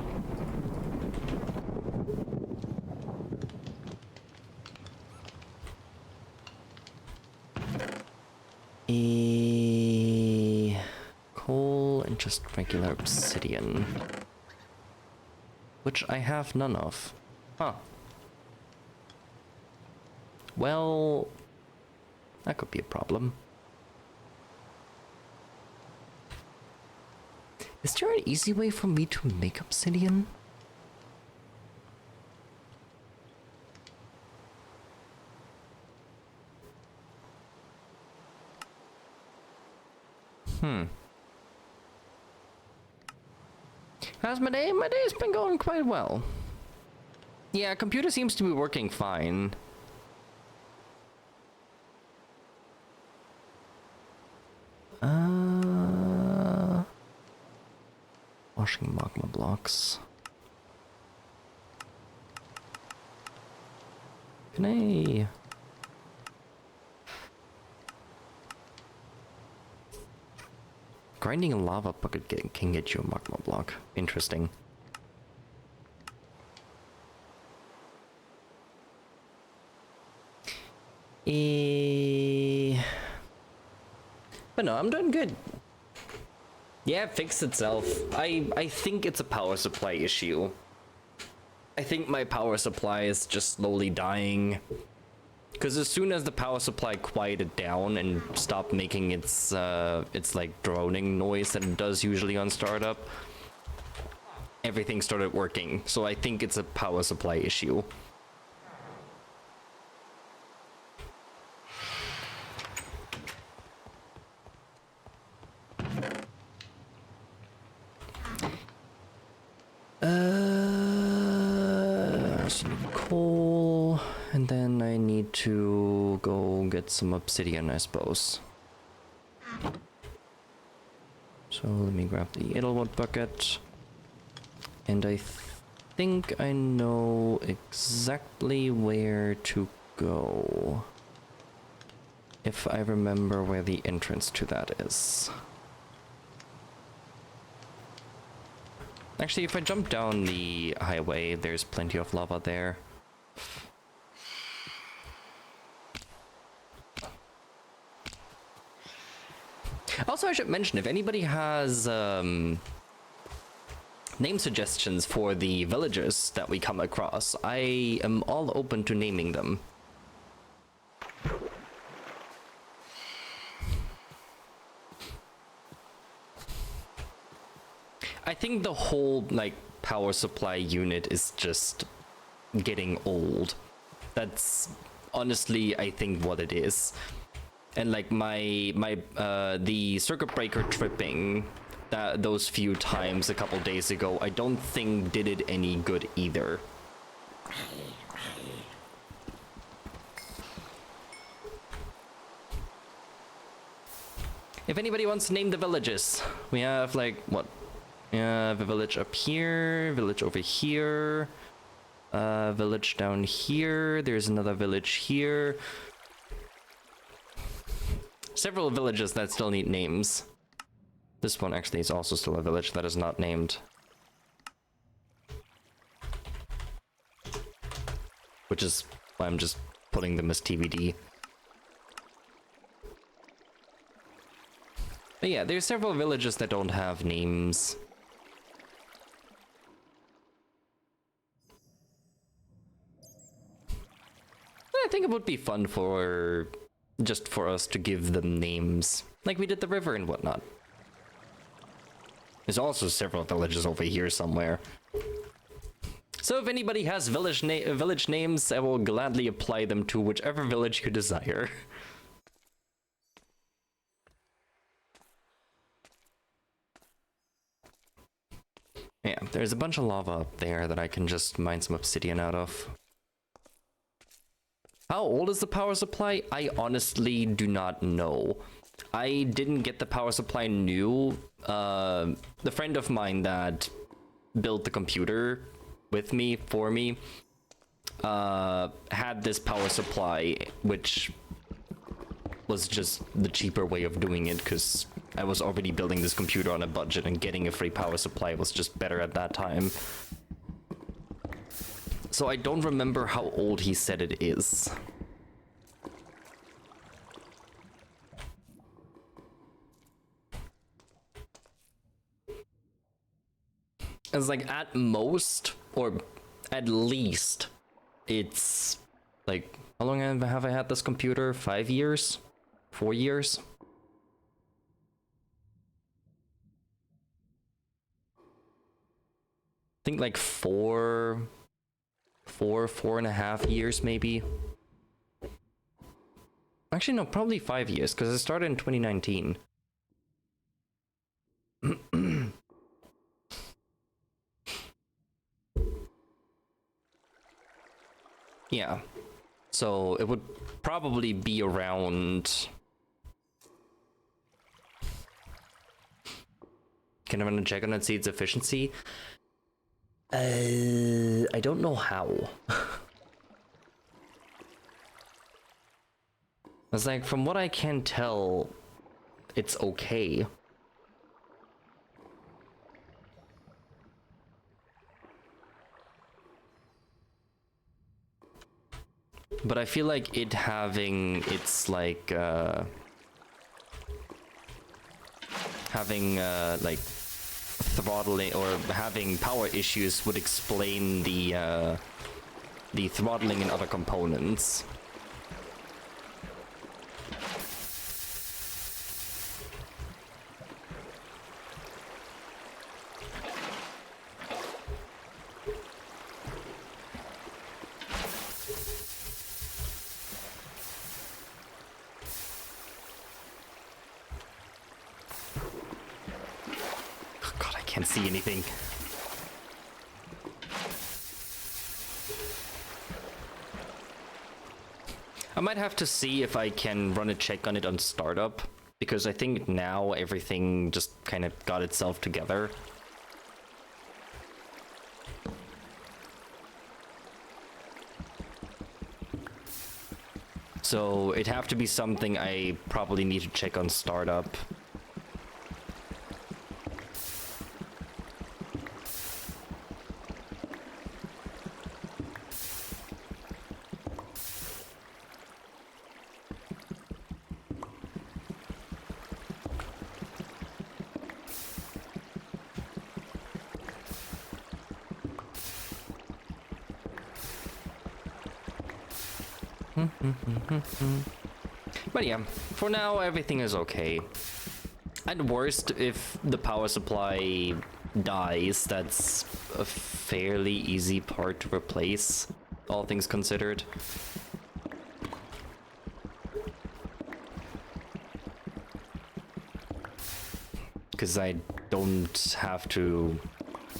S1: Coal and just regular obsidian. Which I have none of. Huh. Well, that could be a problem. Is there an easy way for me to make obsidian? How's my day? My day's been going quite well. Yeah, computer seems to be working fine. Washing magma blocks. Can I... Grinding a lava bucket can get you a magma block. Interesting. But no, I'm doing good. Yeah, it fixed itself. I think it's a power supply issue. I think my power supply is just slowly dying. Because as soon as the power supply quieted down and stopped making its like droning noise that it does usually on startup, everything started working. So I think it's a power supply issue. Coal, and then I need to go get some obsidian, I suppose. So let me grab the Edelwood bucket, and I think I know exactly where to go, if I remember where the entrance to that is. Actually, if I jump down the highway, there's plenty of lava there. Also, I should mention, if anybody has name suggestions for the villagers that we come across, I am all open to naming them. I think the whole, like, power supply unit is just getting old. That's honestly, I think, what it is. And like the circuit breaker tripping those few times a couple days ago, I don't think did it any good either. If anybody wants to name the villages, we have like what? We have a village up here, village over here, village down here, there's another village here. Several villages that still need names. This one actually is also still a village that is not named. Which is why I'm just putting them as TBD. But yeah, there's several villages that don't have names. I think it would be fun for just for us to give them names, like we did the river and whatnot. There's also several villages over here somewhere. So if anybody has village names, I will gladly apply them to whichever village you desire. Yeah, there's a bunch of lava up there that I can just mine some obsidian out of. How old is the power supply? I honestly do not know. I didn't get the power supply new. The friend of mine that built the computer with me, for me, had this power supply, which was just the cheaper way of doing it, because I was already building this computer on a budget, and getting a free power supply was just better at that time. So I don't remember how old he said it is. It's like at most, or at least, it's like, how long have I had this computer? 5 years? 4 years? I think like four and a half years maybe. Actually no, probably 5 years, because it started in 2019. Yeah. So it would probably be around... Can I run a check on it, see its efficiency? I don't know how. It's like, from what I can tell, it's okay. But I feel like it having its like like throttling or having power issues would explain the throttling in other components. Can't see anything. I might have to see if I can run a check on it on startup, because I think now everything just kind of got itself together. So it'd have to be something I probably need to check on startup. But yeah, for now everything is okay. At worst, if the power supply dies, that's a fairly easy part to replace, all things considered. Because I don't have to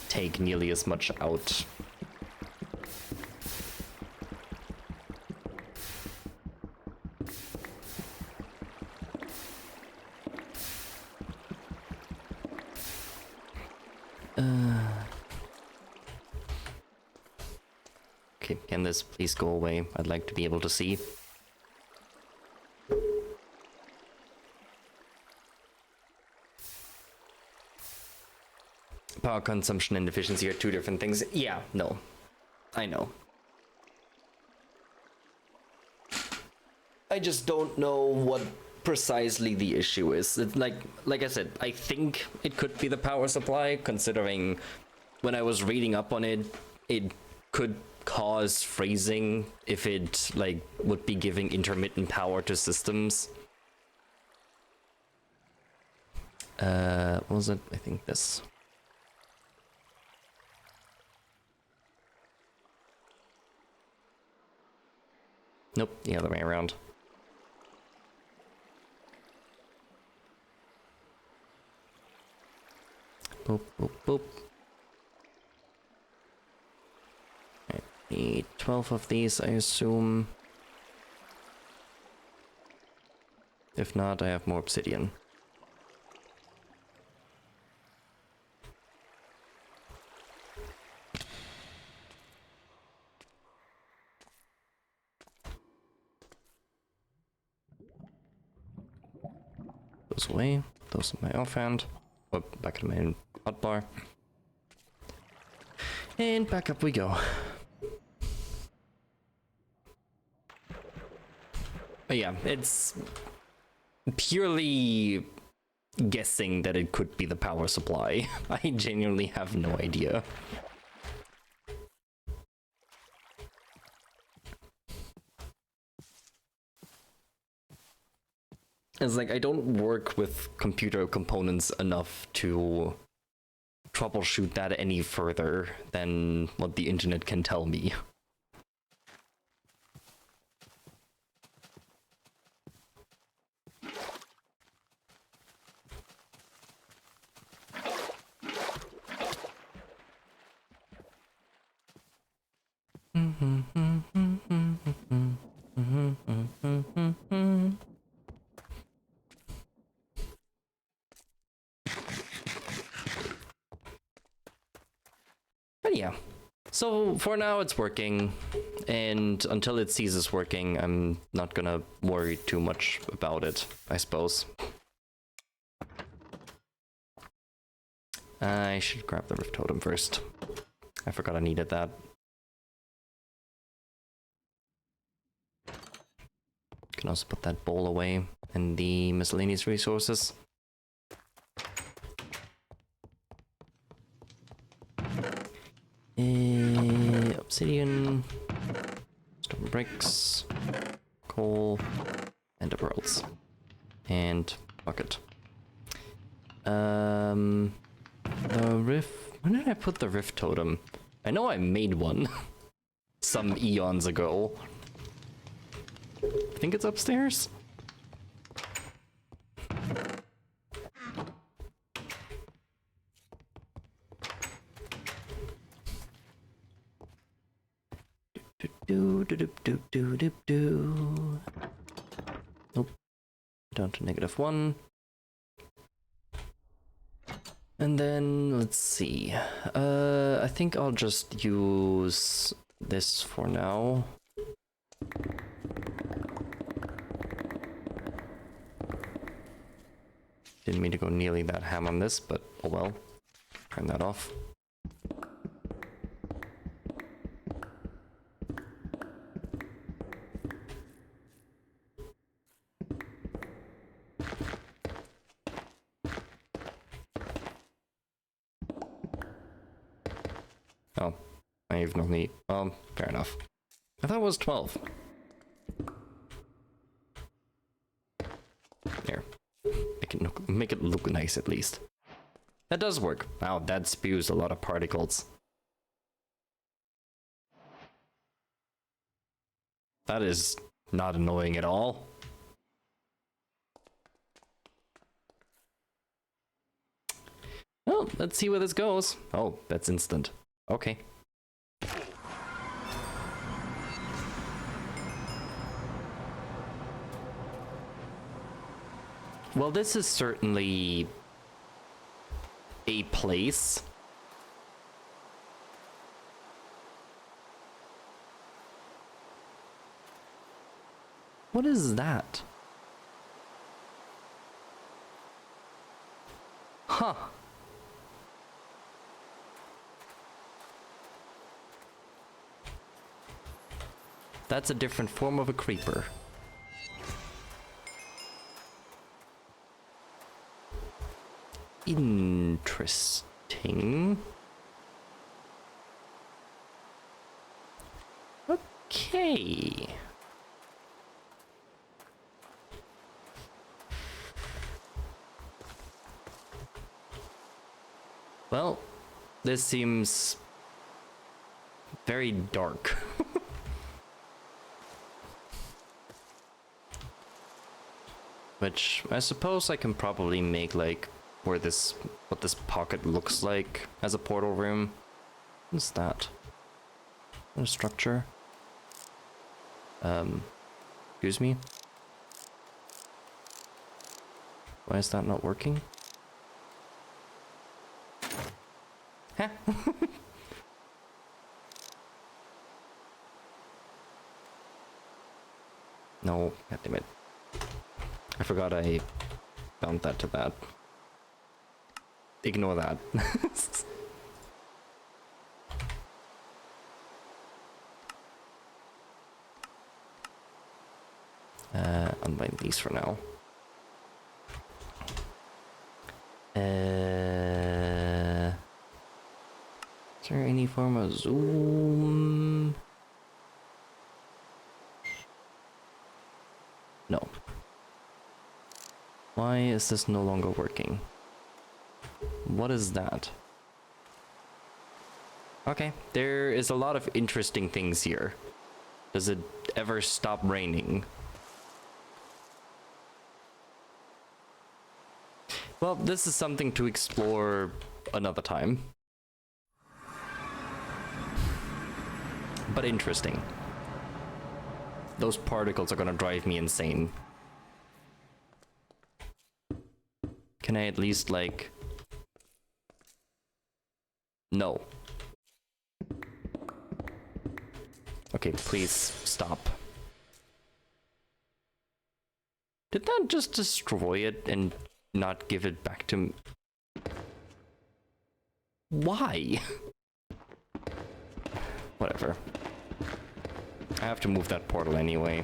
S1: take nearly as much out. Okay, can this please go away? I'd like to be able to see. Power consumption and efficiency are two different things. Yeah, no. I know. I just don't know what precisely the issue is. It's like I said, I think it could be the power supply, considering when I was reading up on it, it could cause freezing if it like would be giving intermittent power to systems. What was it? I think this. Nope, the other way around. Boop, boop, boop. I need 12 of these, I assume. If not, I have more obsidian. Those away. Those in my offhand. Oh, back in my hotbar. And back up we go. But yeah, it's purely guessing that it could be the power supply. I genuinely have no idea. It's like I don't work with computer components enough to troubleshoot that any further than what the internet can tell me. yeah. So for now it's working, and until it ceases working, I'm not gonna worry too much about it, I suppose. I should grab the Rift Totem first. I forgot I needed that. Can also put that bowl away and the miscellaneous resources. Obsidian, stone bricks, coal, and emeralds, and bucket. The rift. When did I put the Rift Totem? I know I made one some eons ago. I think it's upstairs. Nope. Down to -1. And then let's see. I think I'll just use this for now. Didn't mean to go nearly that ham on this, but oh well. Turn that off. Oh, I've only... fair enough. I thought it was 12. There. Make it look nice at least. That does work. Wow, that spews a lot of particles. That is not annoying at all. Well, let's see where this goes. Oh, that's instant. Okay. Well, this is certainly a place. What is that? Huh. That's a different form of a creeper. Interesting. Okay. Well, this seems very dark. Which I suppose I can probably make like what this pocket looks like as a portal room. What's that? What a structure? Excuse me? Why is that not working? Huh? No, god damn it. I forgot I bound that to that. Ignore that. Unbind these for now. Is there any form of zoom? No. Why is this no longer working? What is that? Okay, there is a lot of interesting things here. Does it ever stop raining? Well, this is something to explore another time. But interesting. Those particles are gonna drive me insane. Can I at least, like... No. Okay, please stop. Did that just destroy it and not give it back to me? Why? Whatever. I have to move that portal anyway.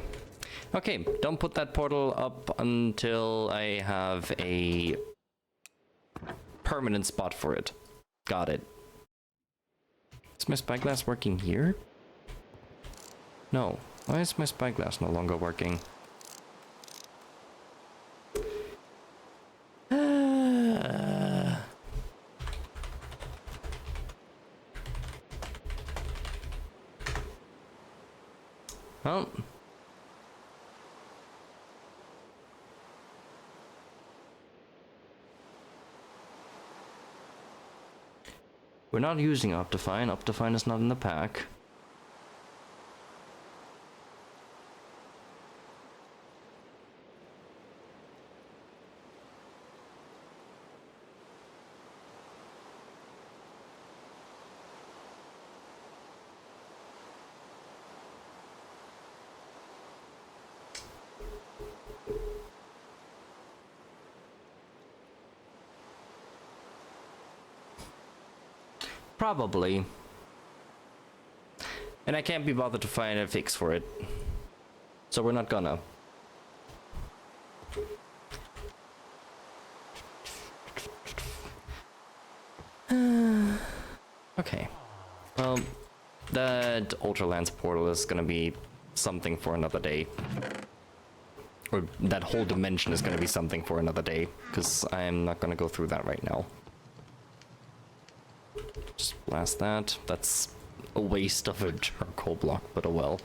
S1: Okay, don't put that portal up until I have a permanent spot for it. Got it. Is my spyglass working here? No. Why is my spyglass no longer working? Well. We're not using Optifine. Optifine is not in the pack. Probably. And I can't be bothered to find a fix for it. So we're not gonna. Okay. Well, that Ultralance portal is gonna be something for another day. Or that whole dimension is gonna be something for another day, because I'm not gonna go through that right now. Just blast that. That's a waste of a charcoal block, but oh well.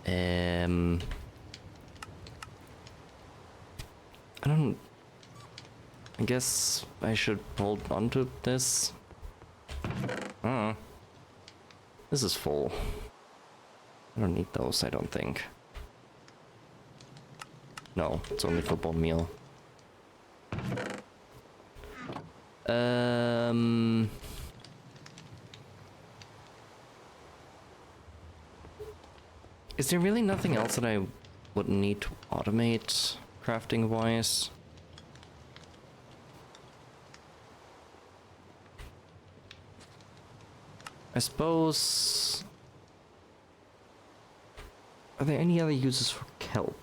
S1: I guess I should hold on to this. This is full. I don't need those, I don't think. No, it's only for bone meal. Is there really nothing else that I would need to automate crafting wise? I suppose... Are there any other uses for kelp?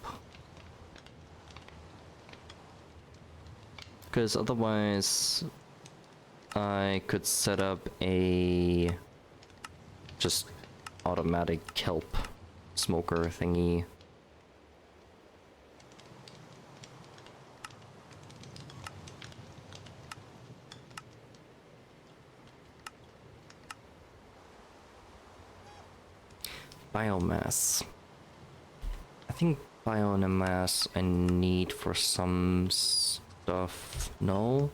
S1: Because otherwise... I could set up a... just automatic kelp smoker thingy. Biomass. I think biomass I need for some stuff. No?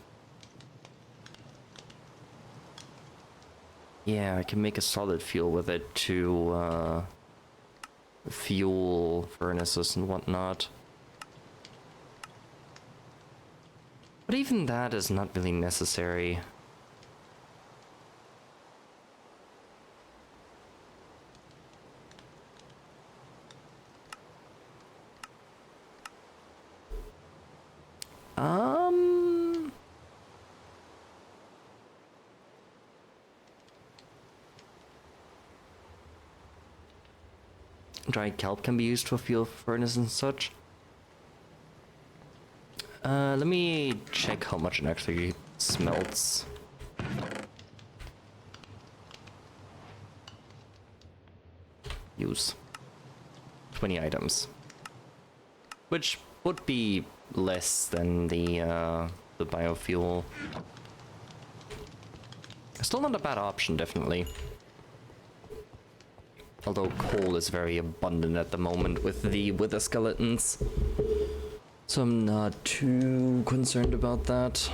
S1: Yeah, I can make a solid fuel with it to fuel furnaces and whatnot. But even that is not really necessary. Dried kelp can be used for fuel furnace and such. Let me check how much it actually smelts. Use 20 items, which would be less than the biofuel. Still not a bad option, definitely. Although coal is very abundant at the moment with the wither skeletons. So I'm not too concerned about that.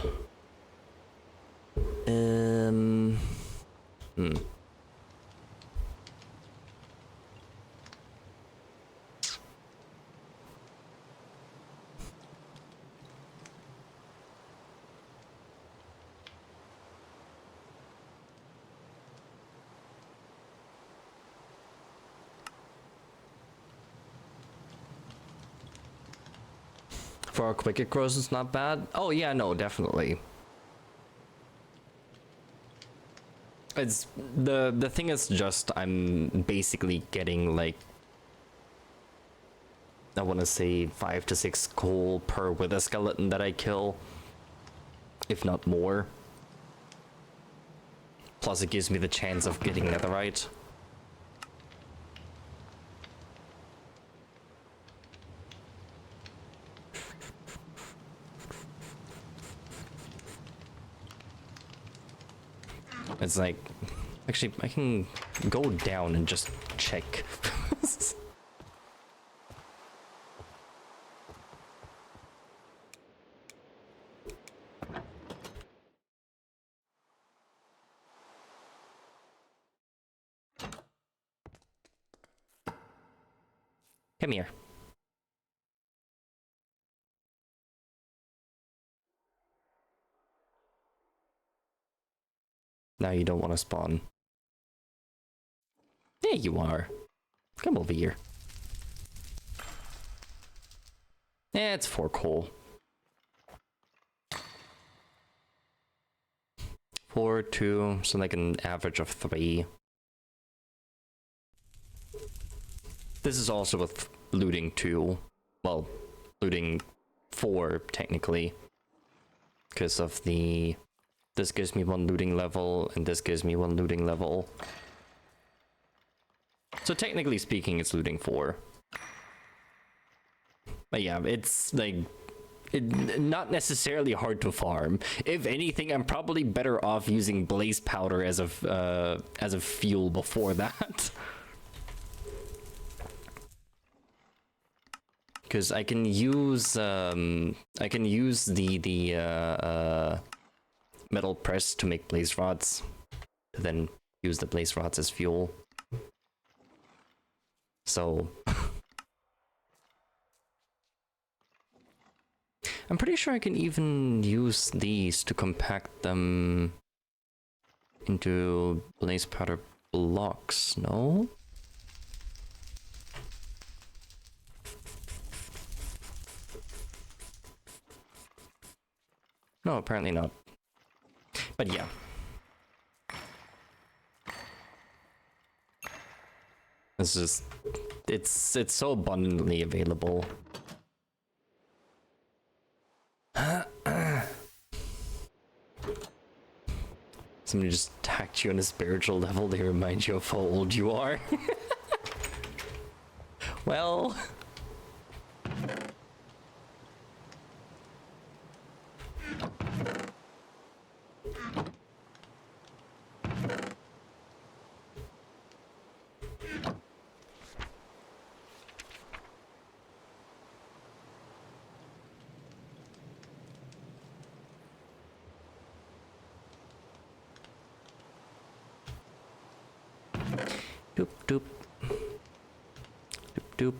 S1: For how quick it grows, it's not bad. Oh yeah, no, definitely. It's the thing is just I'm basically getting like, I want to say 5 to 6 coal per wither skeleton that I kill, if not more. Plus it gives me the chance of getting netherite. It's like, actually, I can go down and just check. Come here. Now you don't want to spawn. There you are. Come over here. Yeah, it's 4 coal. 4, 2, so like an average of 3. This is also with looting 2. Well, looting 4, technically. Because of the... This gives me 1 looting level, and this gives me 1 looting level. So technically speaking, it's looting 4. But yeah, it's like... not necessarily hard to farm. If anything, I'm probably better off using blaze powder as a fuel before that. Because I can use the metal press to make blaze rods, to then use the blaze rods as fuel. So I'm pretty sure I can even use these to compact them into blaze powder blocks, no? No, apparently not. But yeah. It's just, it's so abundantly available. Somebody just attacked you on a spiritual level to remind you of how old you are. Well... Doop doop. Doop doop.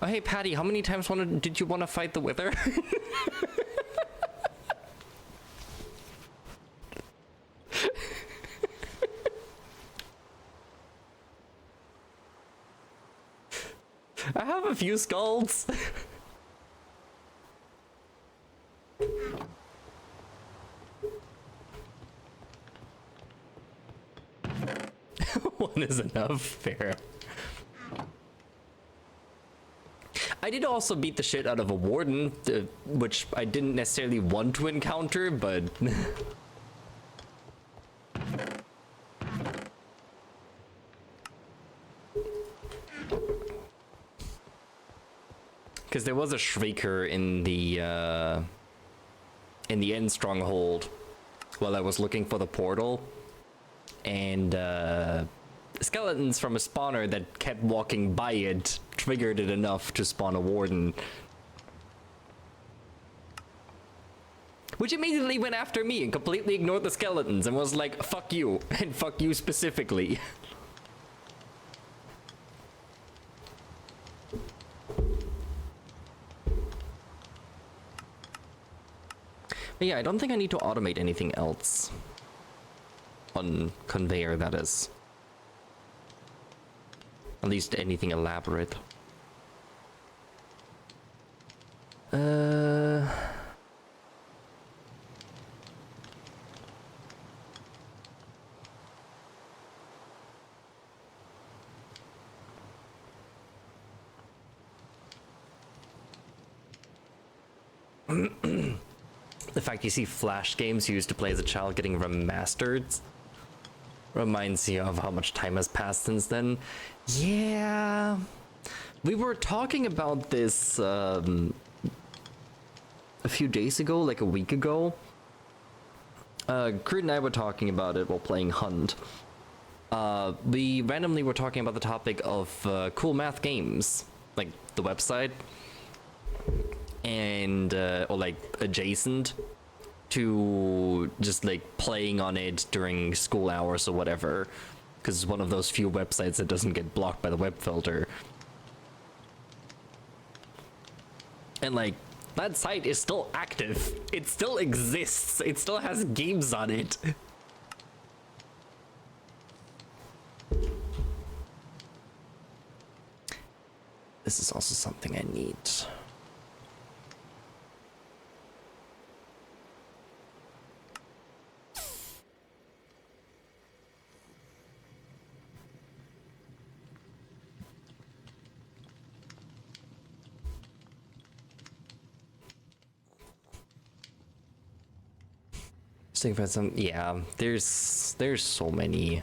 S1: Oh hey Patty, how many times did you want to fight the Wither? I have a few skulls. One is enough, fair. I did also beat the shit out of a warden, which I didn't necessarily want to encounter, but... Because there was a Shrieker in the end stronghold while I was looking for the portal, and skeletons from a spawner that kept walking by it triggered it enough to spawn a warden, which immediately went after me and completely ignored the skeletons and was like, fuck you, and fuck you specifically. But yeah, I don't think I need to automate anything else. On conveyor, that is. At least anything elaborate. The fact you see Flash games you used to play as a child getting remastered reminds you of how much time has passed since then. Yeah, we were talking about this a few days ago, like a week ago. Crude and I were talking about it while playing Hunt. We randomly were talking about the topic of cool math games, like the website, and or like adjacent to just like playing on it during school hours or whatever, because it's one of those few websites that doesn't get blocked by the web filter. And like, that site is still active. It still exists. It still has games on it. This is also something I need. Think about some, yeah, there's so many.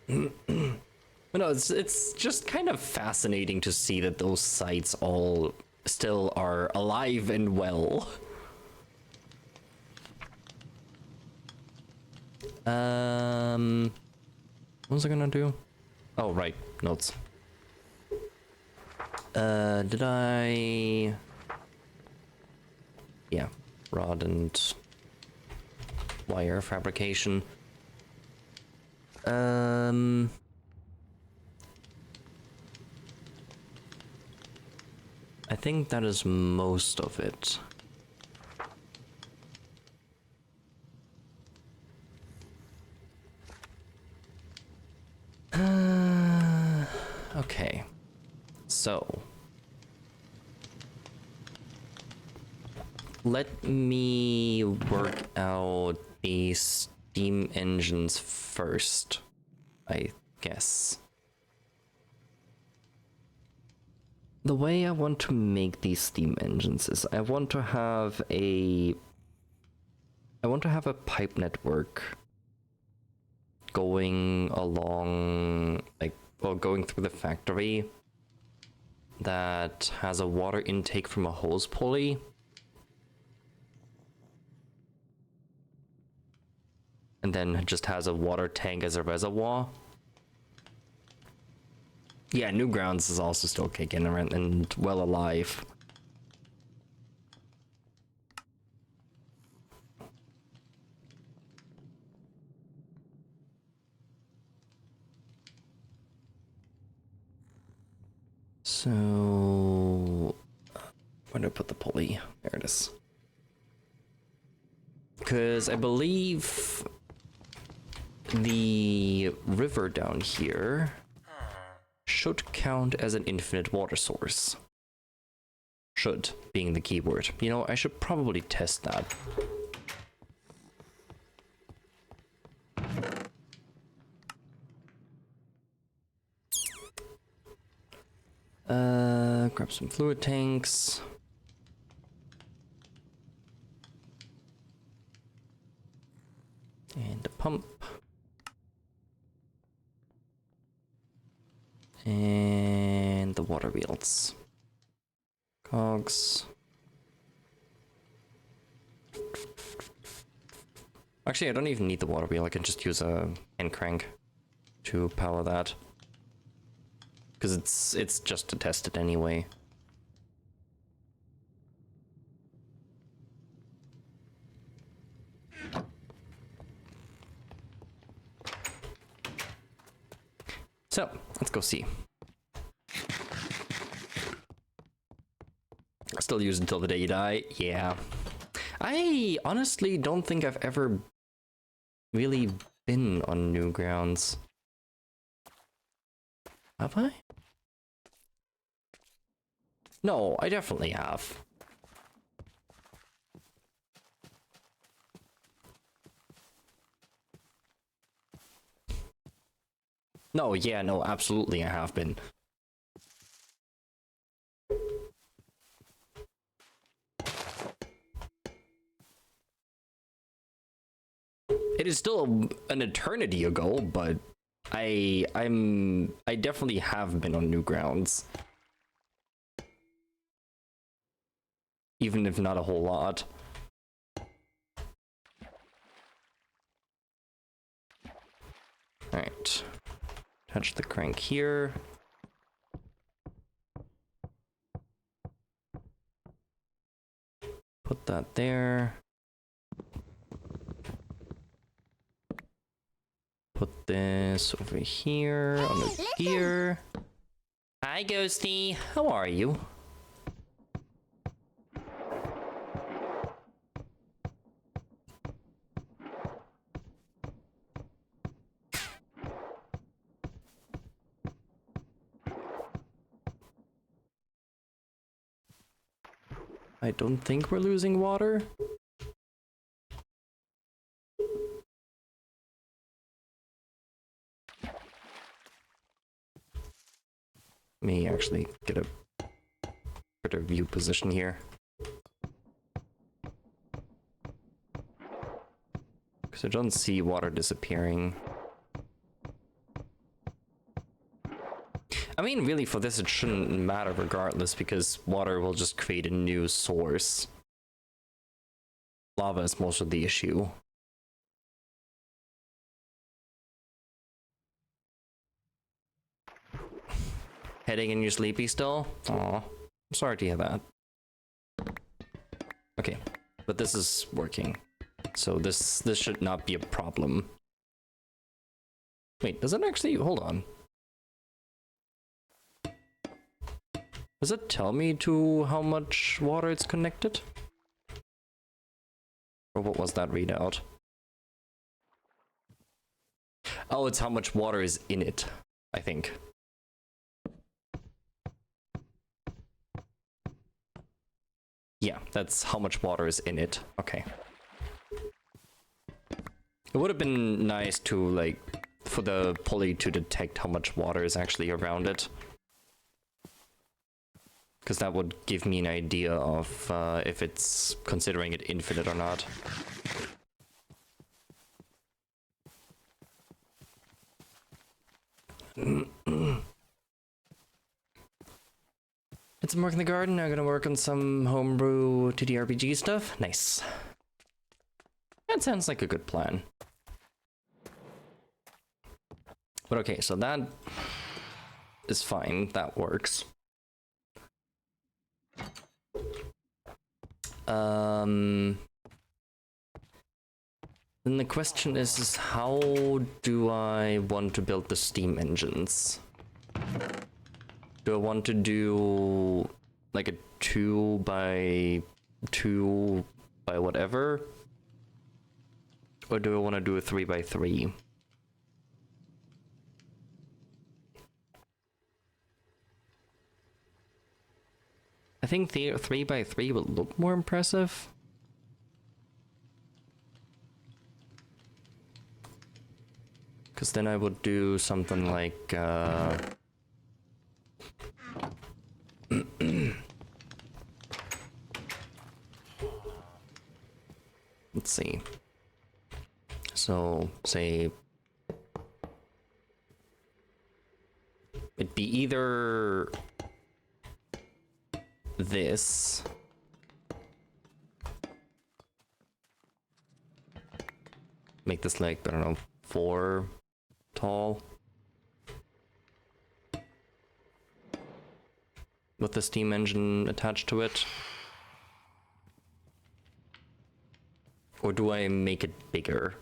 S1: But no, it's just kind of fascinating to see that those sites all still are alive and well. What was I gonna do? Oh, right, notes. Did I? Yeah, rod and wire fabrication. I think that is most of it. Okay, so let me work out the steam engines first, I guess. The way I want to make these steam engines is I want to have a pipe network going along, like, well, going through the factory that has a water intake from a hose pulley. And then just has a water tank as a reservoir. Yeah, Newgrounds is also still kicking around and well alive. So, where did I put the pulley? There it is. Because I believe the river down here should count as an infinite water source. Should being the keyword. You know, I should probably test that. Grab some fluid tanks. And a pump. And the water wheels. Cogs. Actually, I don't even need the water wheel. I can just use a hand crank to power that. Because it's just to test it anyway. So, let's go see. Still use until the day you die? Yeah. I honestly don't think I've ever really been on Newgrounds. Have I? No, I definitely have. No, yeah, no, absolutely I have been. It is still an eternity ago, but I definitely have been on Newgrounds. Even if not a whole lot. Alright. Touch the crank here. Put that there. Put this over here, on the gear. Hi, Ghosty. How are you? I don't think we're losing water. Me actually get a better view position here. Because I don't see water disappearing. I mean, really, for this it shouldn't matter regardless, because water will just create a new source. Lava is most of the issue. Heading in your sleepy still? Aw, I'm sorry to hear that. Okay, but this is working. So this should not be a problem. Wait, does it actually... Hold on. Does it tell me to how much water it's connected? Or what was that readout? Oh, it's how much water is in it, I think. Yeah, that's how much water is in it. Okay. It would have been nice to, like, for the pulley to detect how much water is actually around it. Because that would give me an idea of if it's considering it infinite or not. Did some work in the garden, now gonna work on some homebrew 2D RPG stuff. Nice. That sounds like a good plan. But okay, so that is fine, that works. Then the question is how do I want to build the steam engines? Do I want to do like a 2 by 2 by whatever? Or do I want to do a 3 by 3? I think the 3 by 3 would look more impressive. Because then I would do something like let's see. So say it'd be either this make this like, I don't know, 4 tall with the steam engine attached to it, or do I make it bigger?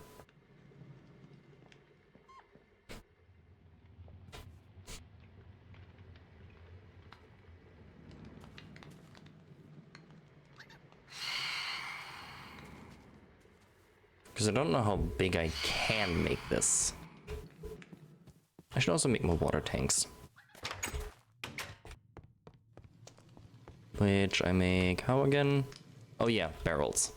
S1: Because I don't know how big I can make this. I should also make more water tanks. Which I make how again? Oh yeah, barrels.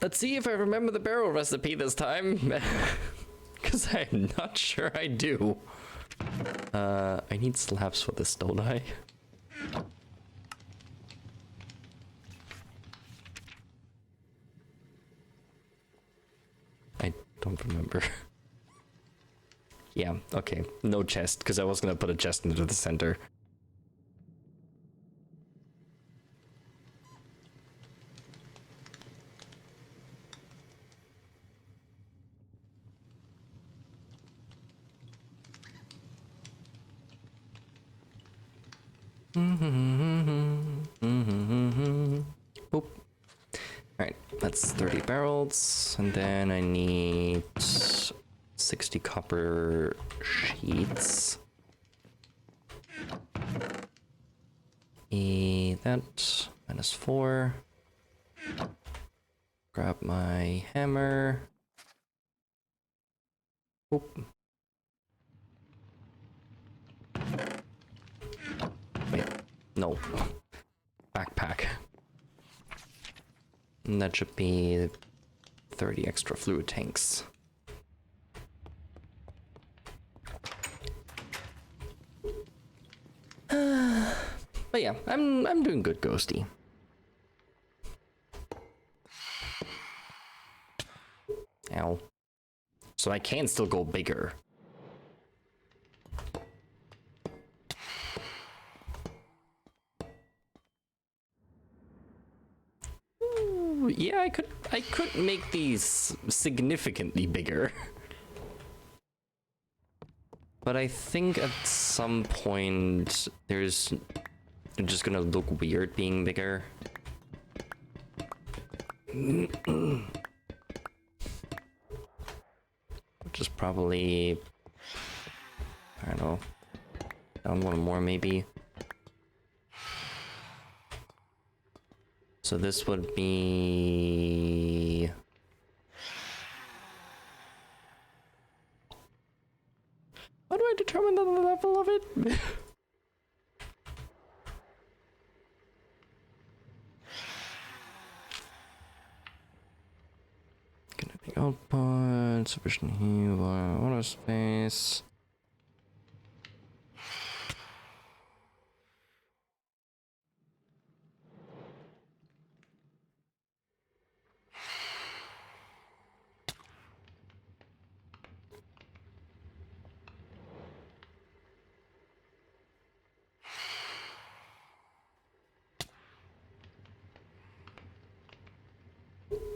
S1: Let's see if I remember the barrel recipe this time. Because I'm not sure I do. I need slabs for this, don't I? I don't remember. Yeah, okay. No chest, because I was gonna put a chest into the center. Boop. Alright, that's 30 barrels, and then I need 60 copper sheets. That -4. Grab my hammer. Boop. Wait, no. Backpack. And that should be 30 extra fluid tanks. But yeah, I'm doing good, Ghosty. Ow. So I can still go bigger. Ooh, yeah, I could make these significantly bigger. But I think at some point there's just gonna look weird being bigger. Which is probably, I don't know, down one more maybe. So this would be... How do I determine the level of it? Connecting output, sufficient heat, water space.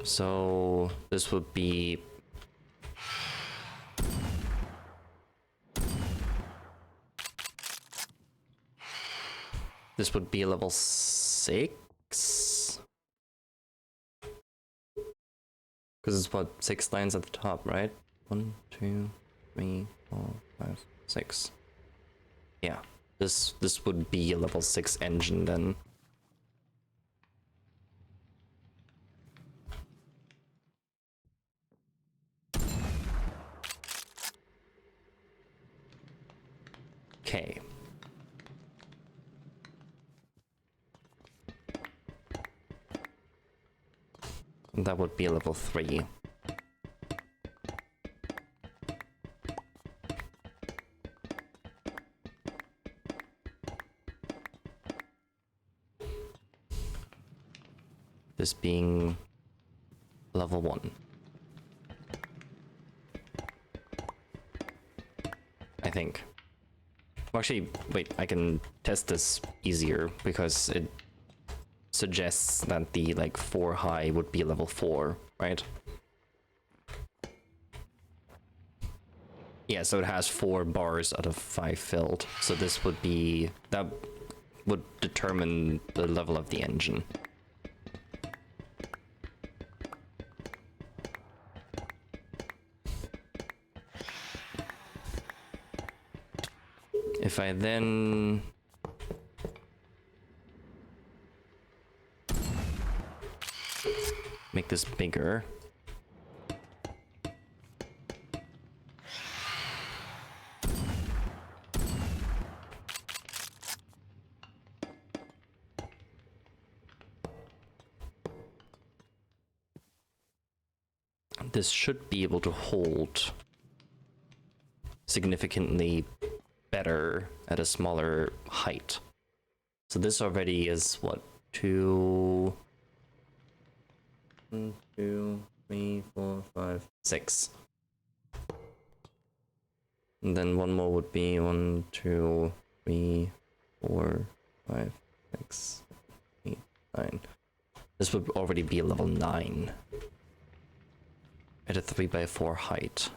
S1: So this would be a level 6 because it's what 6 lines at the top, right? 1, 2, 3, 4, 5, 6. Yeah, this would be a level 6 engine then. Okay. That would be a level 3. This being level 1. I think. Well, actually, wait, I can test this easier because it suggests that the like 4 high would be level 4, right? Yeah, so it has 4 bars out of 5 filled. So this would be, that would determine the level of the engine. If I then make this bigger, this should be able to hold significantly better at a smaller height. So this already is what, 2, 1, 2, 3, 4, 5, 6. And then one more would be 1, 2, 3, 4, 5, 6, 8, 9. This would already be level 9 at a 3x4 height.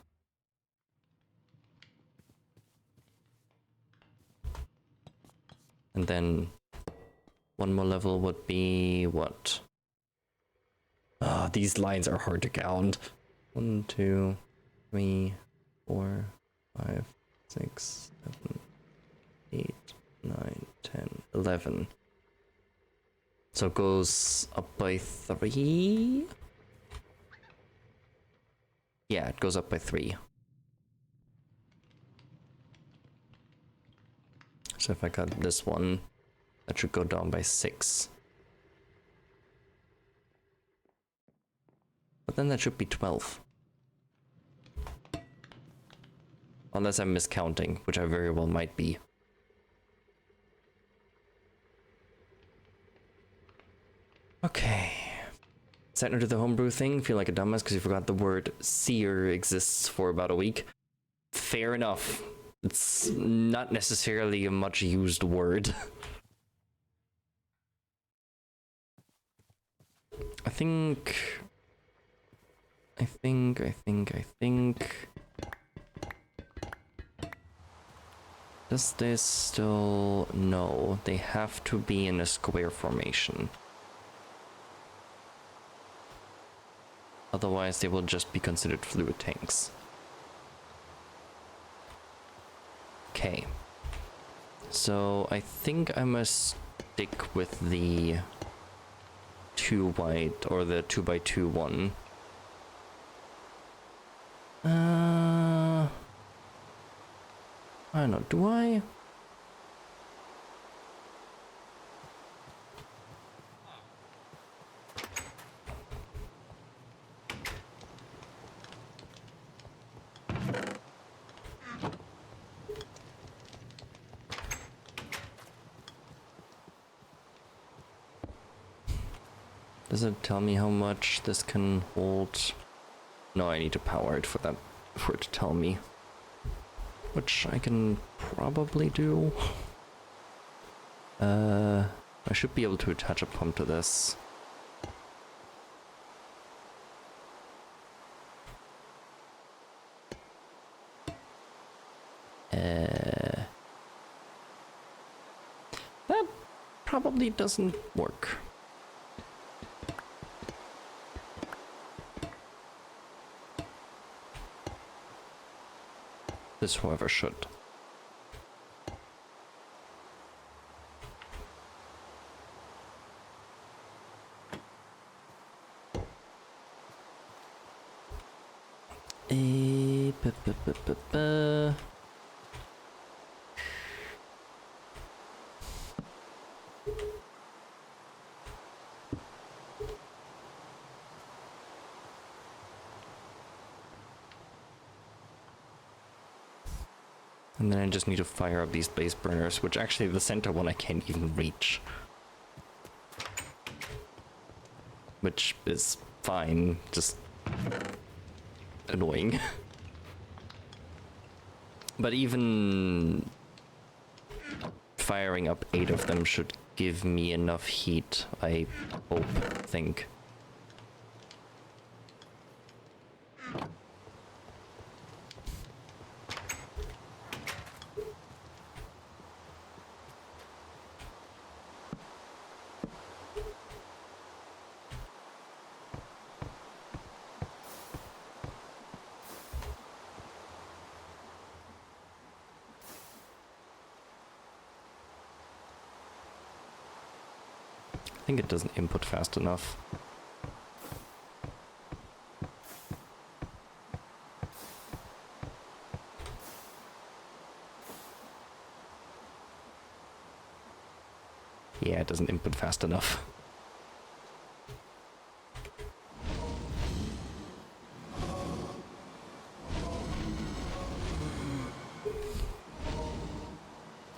S1: And then one more level would be what? These lines are hard to count. 1, 2, 3, 4, 5, 6, 7, 8, 9, 10, 11. So it goes up by 3? Yeah, it goes up by 3. So if I cut this one, that should go down by 6. But then that should be 12. Unless I'm miscounting, which I very well might be. Okay. Starting to do the homebrew thing, feel like a dumbass because you forgot the word seer exists for about a week. Fair enough. It's not necessarily a much used word. I think. Does this still... No, they have to be in a square formation. Otherwise they will just be considered fluid tanks. Okay. So I think I must stick with the 2 white or the 2x2 one. I don't know, do I? Does it tell me how much this can hold? No, I need to power it for it to tell me. Which I can probably do. I should be able to attach a pump to this. That probably doesn't work. This, however, should. And then I just need to fire up these blaze burners, which actually the center one I can't even reach. Which is fine, just annoying. But even firing up 8 of them should give me enough heat, I think. I think it doesn't input fast enough. Yeah, it doesn't input fast enough.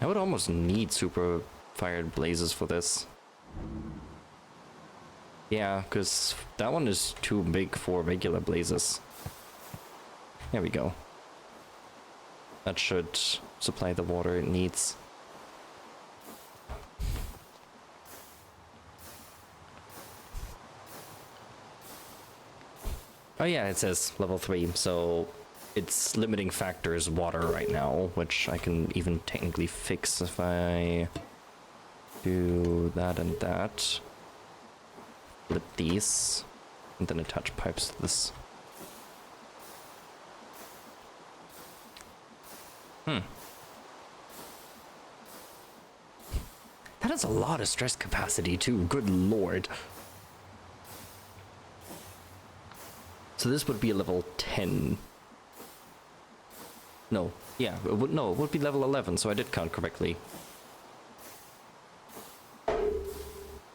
S1: I would almost need super fired blazes for this. Yeah, because that one is too big for regular blazes. There we go. That should supply the water it needs. Oh yeah, it says level 3, so its limiting factor is water right now, which I can even technically fix if I do that and that. Flip these, and then attach pipes to this. That is a lot of stress capacity too, good lord. So this would be a level 10. No, yeah, it would be level 11, so I did count correctly.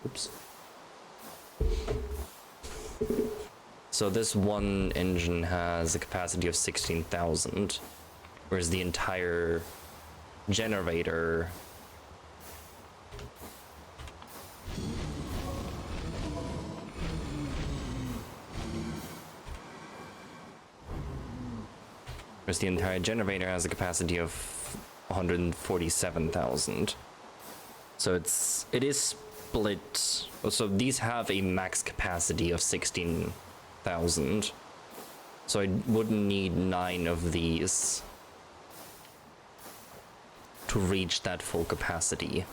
S1: Oops. So this one engine has a capacity of 16,000, whereas the entire generator has a capacity of 147,000. So it is split. So these have a max capacity of 16,000. So I wouldn't need 9 of these to reach that full capacity.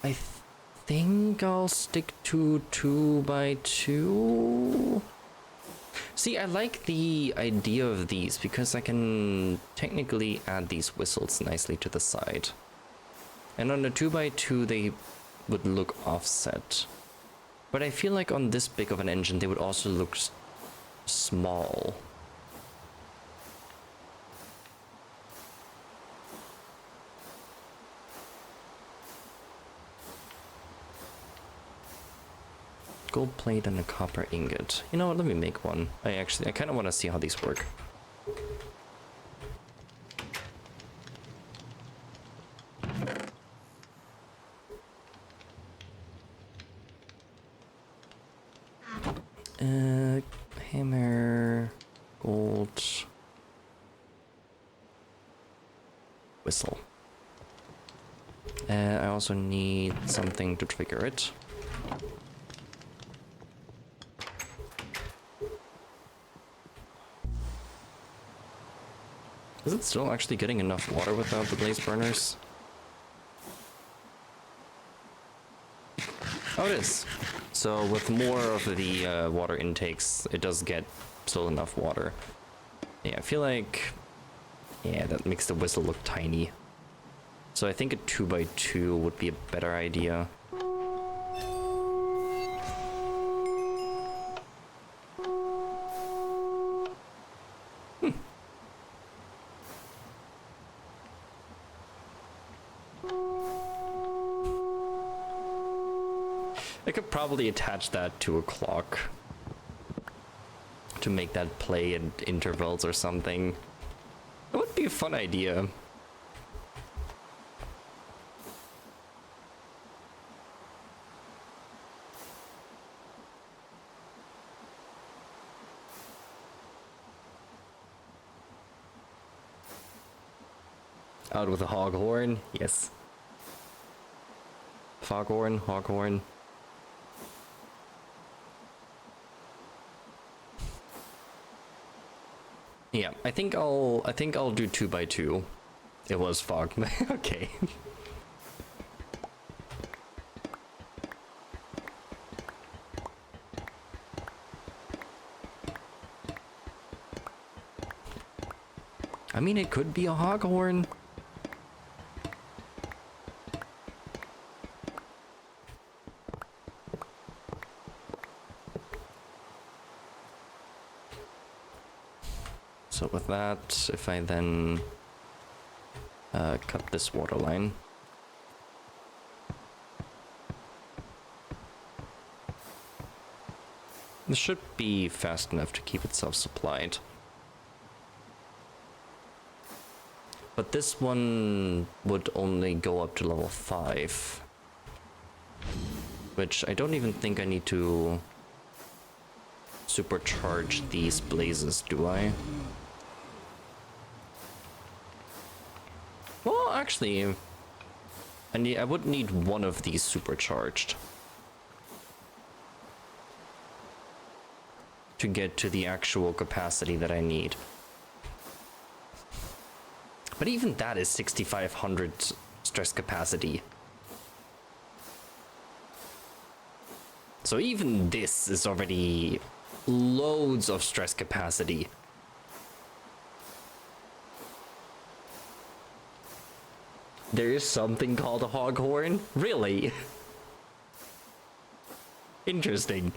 S1: I think I'll stick to 2x2. See, I like the idea of these because I can technically add these whistles nicely to the side. And on a 2x2 they would look offset. But I feel like on this big of an engine they would also look small. Gold plate and a copper ingot. You know what, let me make one. I kind of want to see how these work. Hammer, gold, whistle. I also need something to trigger it. Is it still actually getting enough water without the blaze burners? Oh, it is. So with more of the water intakes, it does get still enough water. Yeah, I feel like... yeah, that makes the whistle look tiny. So I think a 2x2 would be a better idea. I could probably attach that to a clock to make that play at intervals or something. It would be a fun idea. Out with a hoghorn, yes. Foghorn, hoghorn. Yeah, I think I'll do 2x2. It was fog. Okay. I mean, it could be a hoghorn. So with that, if I then cut this water line. This should be fast enough to keep itself supplied. But this one would only go up to level 5. Which I don't even think I need to supercharge these blazes, do I? Well, actually, I would need one of these supercharged to get to the actual capacity that I need. But even that is 6,500 stress capacity. So even this is already loads of stress capacity. There is something called a hoghorn? Really? Interesting.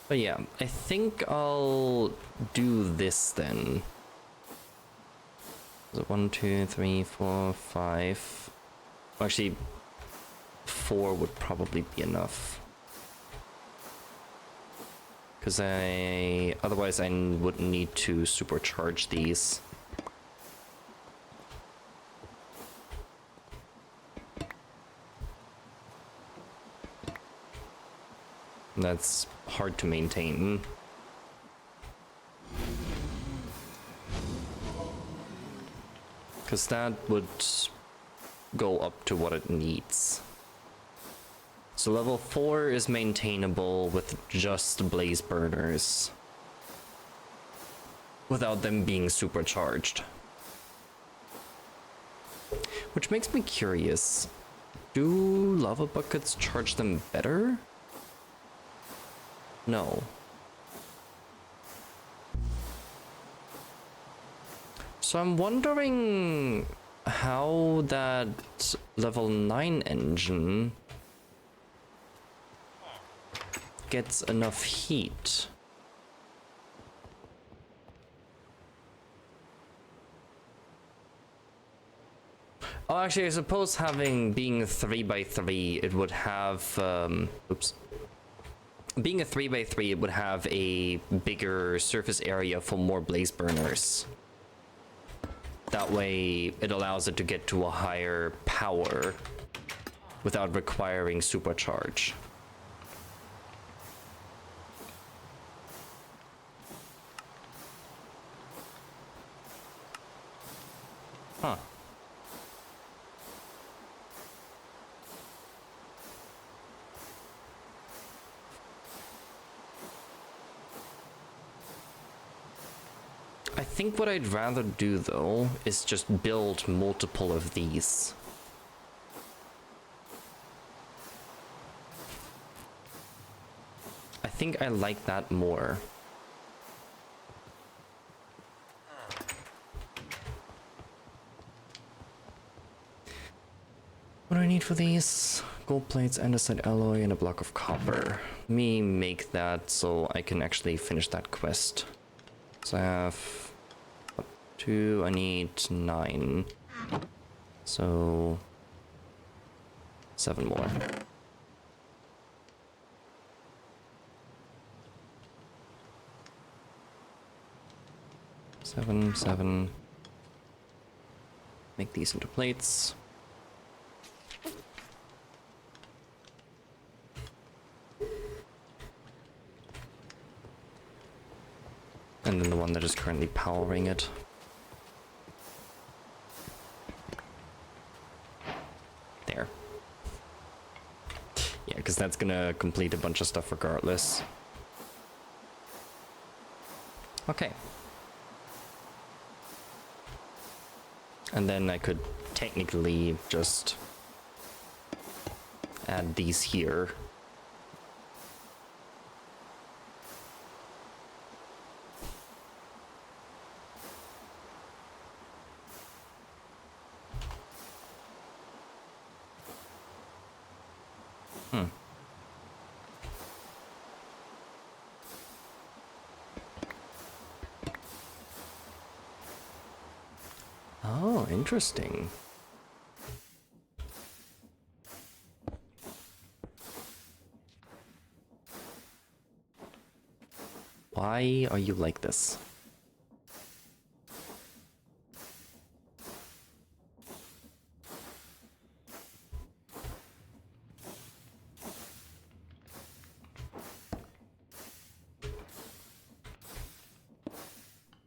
S1: But yeah, I think I'll do this then. Is it 1, 2, 3, 4, 5? Actually, 4 would probably be enough. Because otherwise I would need to supercharge these. That's hard to maintain. Because that would go up to what it needs. So level 4 is maintainable with just blaze burners, without them being supercharged. Which makes me curious. Do lava buckets charge them better? No. So I'm wondering how that level 9 engine gets enough heat. Oh, actually, I suppose being 3x3, it would have, oops. Being a 3x3, it would have a bigger surface area for more blaze burners. That way, it allows it to get to a higher power without requiring supercharge. Huh. I think what I'd rather do, though, is just build multiple of these. I think I like that more. What do I need for these? Gold plates, andesite alloy, and a block of copper. Let me make that so I can actually finish that quest. So I have 2, I need 9. So 7 more. Seven. Make these into plates. And then the one that is currently powering it. There. Yeah, because that's gonna complete a bunch of stuff regardless. Okay. And then I could technically just add these here. Interesting. Why are you like this?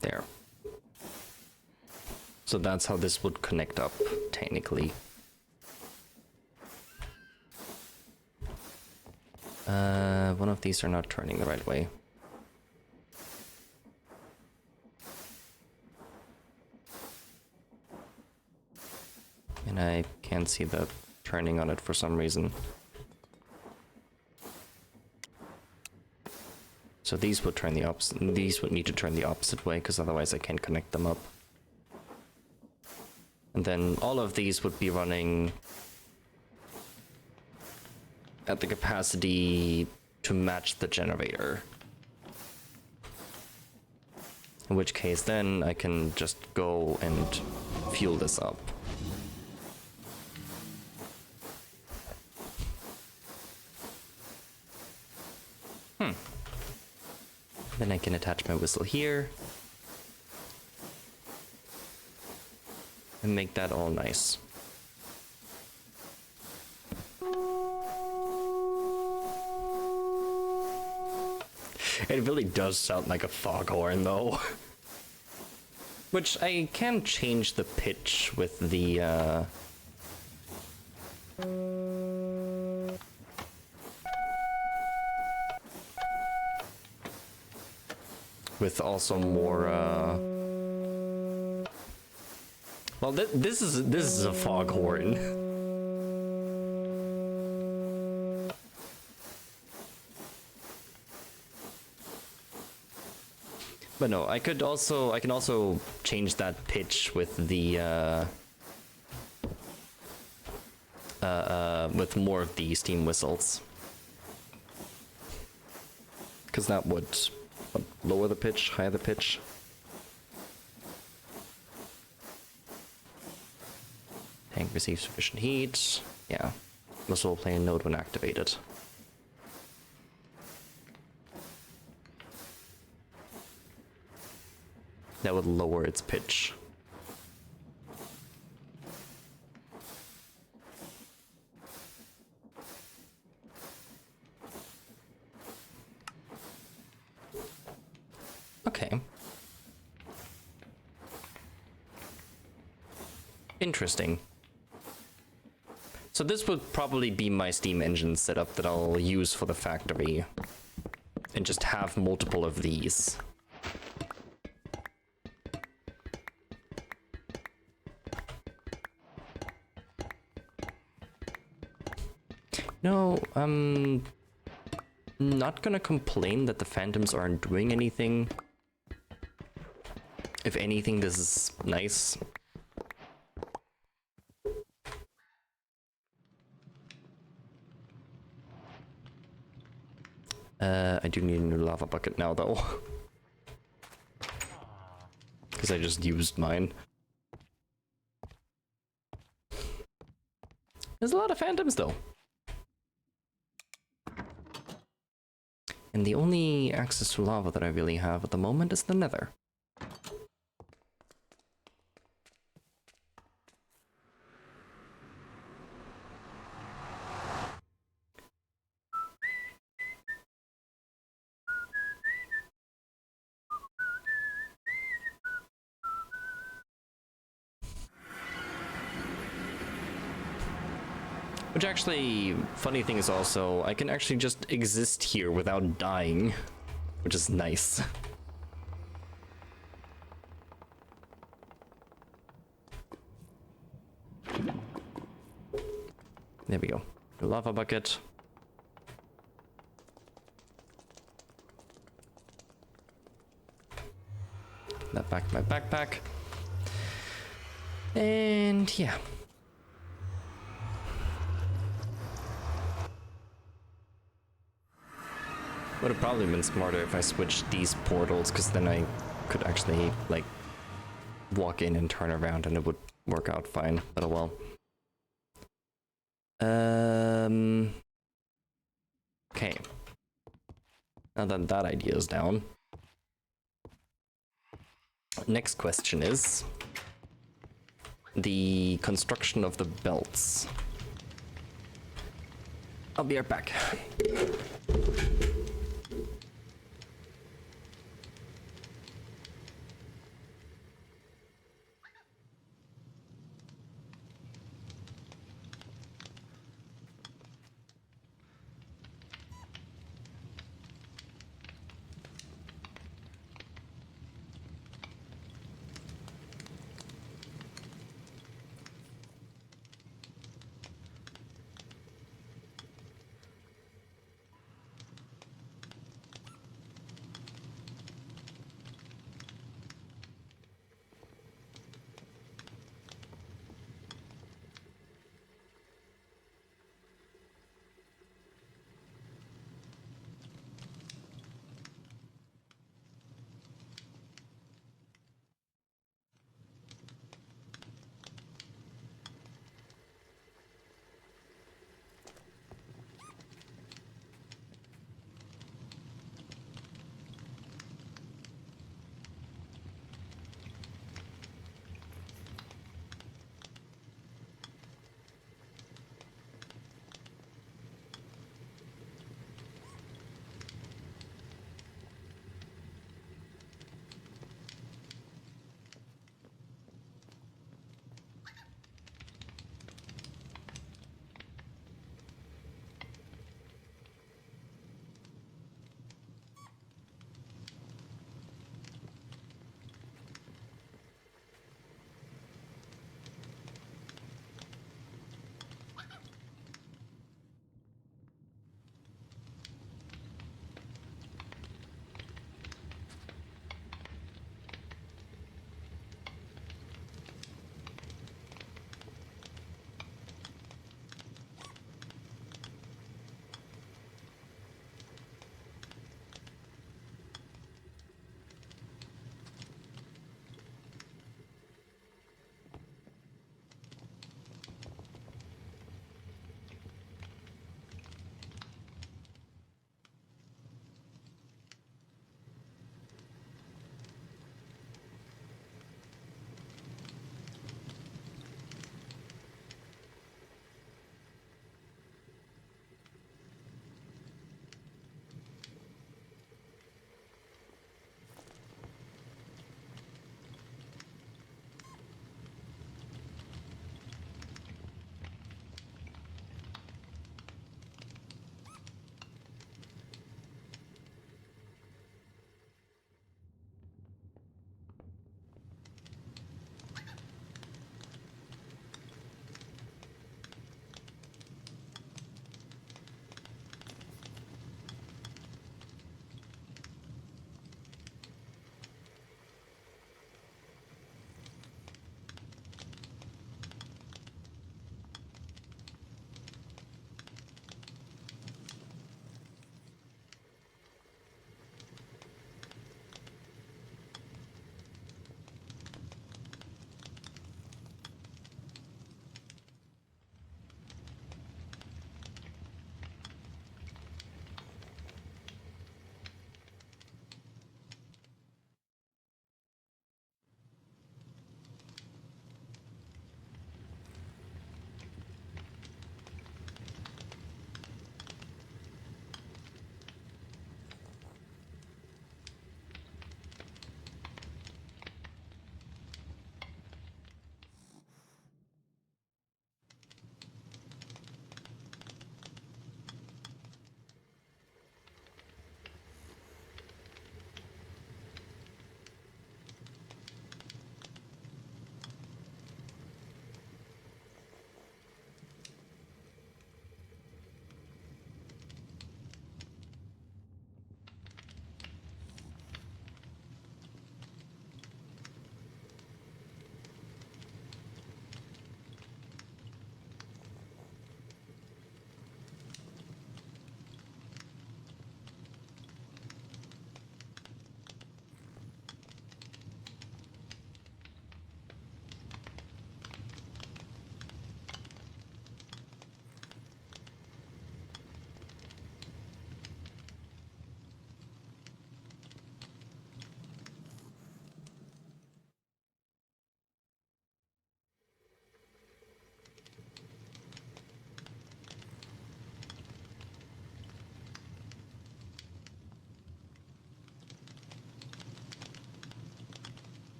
S1: There. So that's how this would connect up, technically. One of these are not turning the right way. And I can't see the turning on it for some reason. So these would turn the opposite. These would need to turn the opposite way, because otherwise I can't connect them up. And then all of these would be running at the capacity to match the generator. In which case then I can just go and fuel this up. Then I can attach my whistle here. And make that all nice. It really does sound like a foghorn though. Which I can change the pitch with the with also more well, this is a foghorn. But no, I can also change that pitch with the with more of the steam whistles, because that would lower the pitch, higher the pitch. Tank receives sufficient heat. Yeah, whistle will play a note when activated. That would lower its pitch. Okay. Interesting. So this would probably be my steam engine setup that I'll use for the factory. And just have multiple of these. No, I'm not gonna complain that the phantoms aren't doing anything. If anything, this is nice. I do need a new lava bucket now, though. Because I just used mine. There's a lot of phantoms, though. And the only access to lava that I really have at the moment is the Nether. Which actually, funny thing is also, I can actually just exist here without dying, which is nice. There we go. The lava bucket. That back to my backpack. And yeah. Would have probably been smarter if I switched these portals, because then I could actually, like, walk in and turn around and it would work out fine, but oh well. Okay. Now that that idea is down. Next question is the construction of the belts. I'll be right back.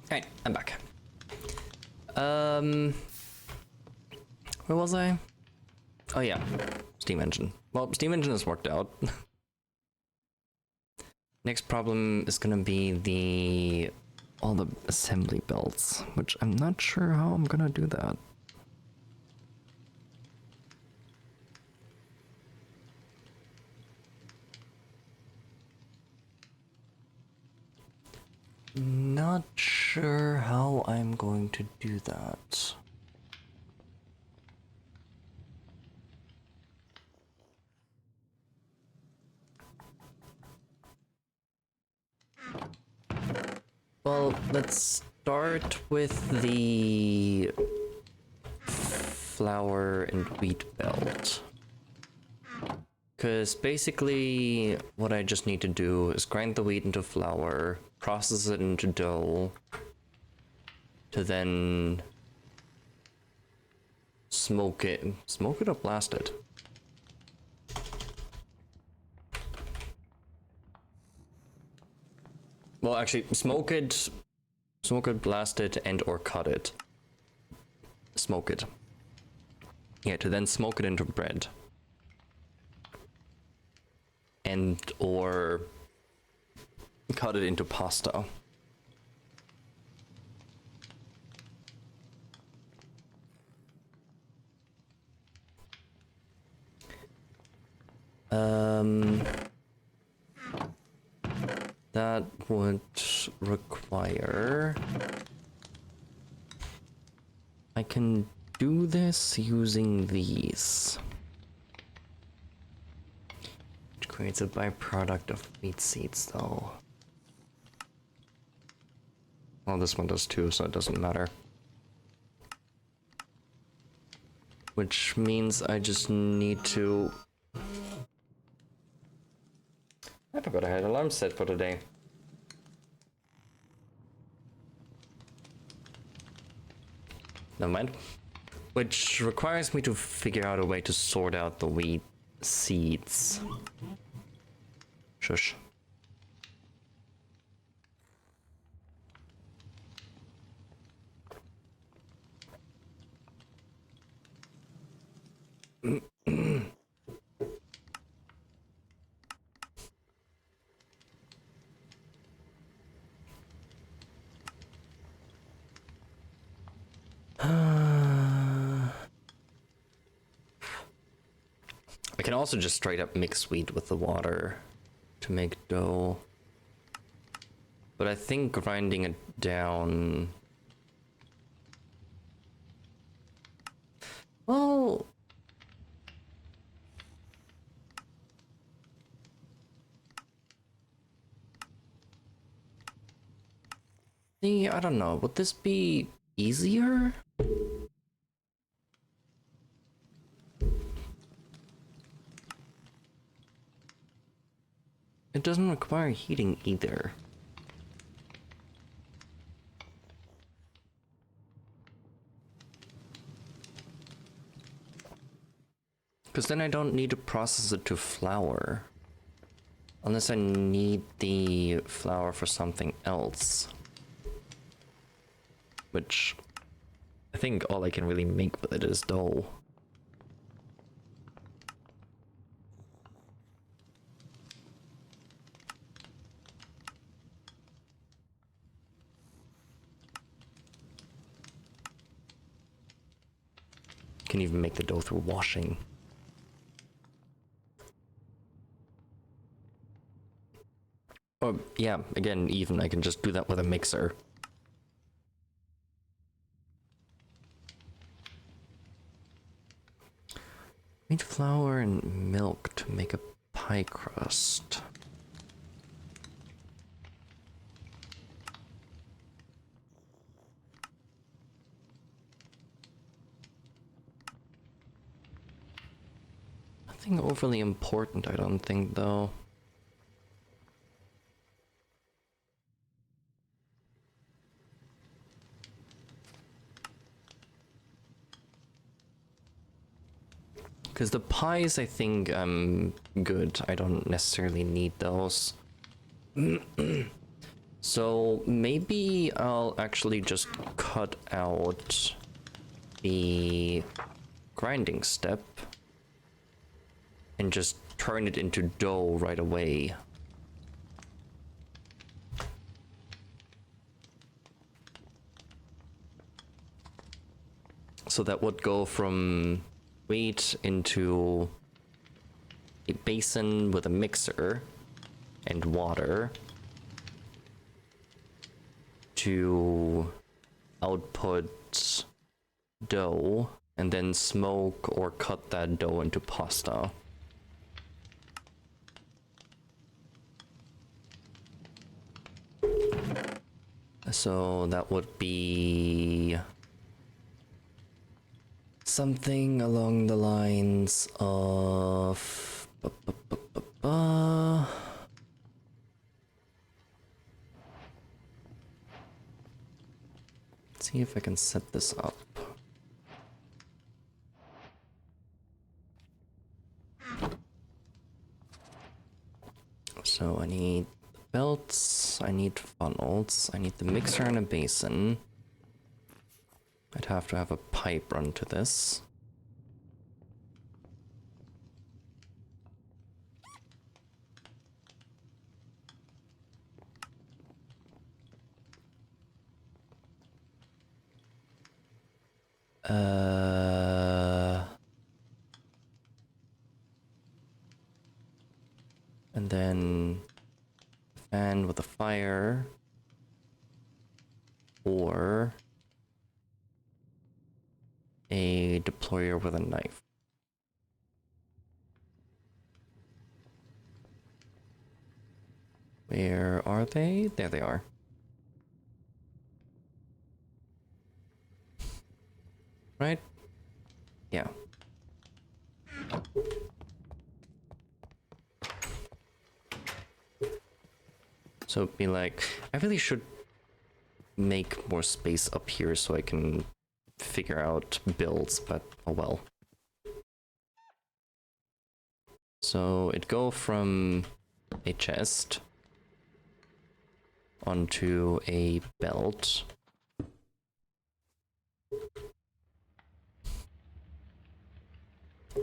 S1: Alright, I'm back. Where was I? Oh yeah, steam engine. Well, steam engine has worked out. Next problem is gonna be all the assembly belts, which I'm not sure how I'm gonna do that. Not sure how I'm going to do that. Well, let's start with the flour and wheat belt. Because basically what I just need to do is grind the wheat into flour, process it into dough, to then smoke it. Smoke it or blast it? Well, actually, smoke it, blast it, and or cut it. Smoke it. Yeah, to then smoke it into bread. And or cut it into pasta. That would require... I can do this using these. Which creates a byproduct of wheat seeds, though. Well, this one does too, so it doesn't matter. Which means I just need to... I forgot I had an alarm set for today. Never mind. Which requires me to figure out a way to sort out the wheat seeds. Shush. I can also just straight up mix wheat with the water to make dough. But I think grinding it down... Well... See, I don't know. Would this be easier? It doesn't require heating either. Because then I don't need to process it to flour. Unless I need the flour for something else. Which I think all I can really make with it is dough. Can even make the dough through washing. Or yeah, again, even I can just do that with a mixer. Need flour and milk to make a pie crust. Nothing overly important, I don't think, though. Because the pies, I think, good. I don't necessarily need those. So maybe maybe I'll actually just cut out the grinding step and just turn it into dough right away. So that would go from wheat into a basin with a mixer and water to output dough, and then smoke or cut that dough into pasta. So that would be something along the lines of let's see if I can set this up. So I need belts, I need funnels, I need the mixer and a basin. I'd have to have a pipe run to this. And then fan with a fire, or a deployer with a knife. Where are they? There they are. Right? Yeah. So it'd be like, I really should make more space up here so I can figure out builds, but oh well. So it'd go from a chest onto a belt.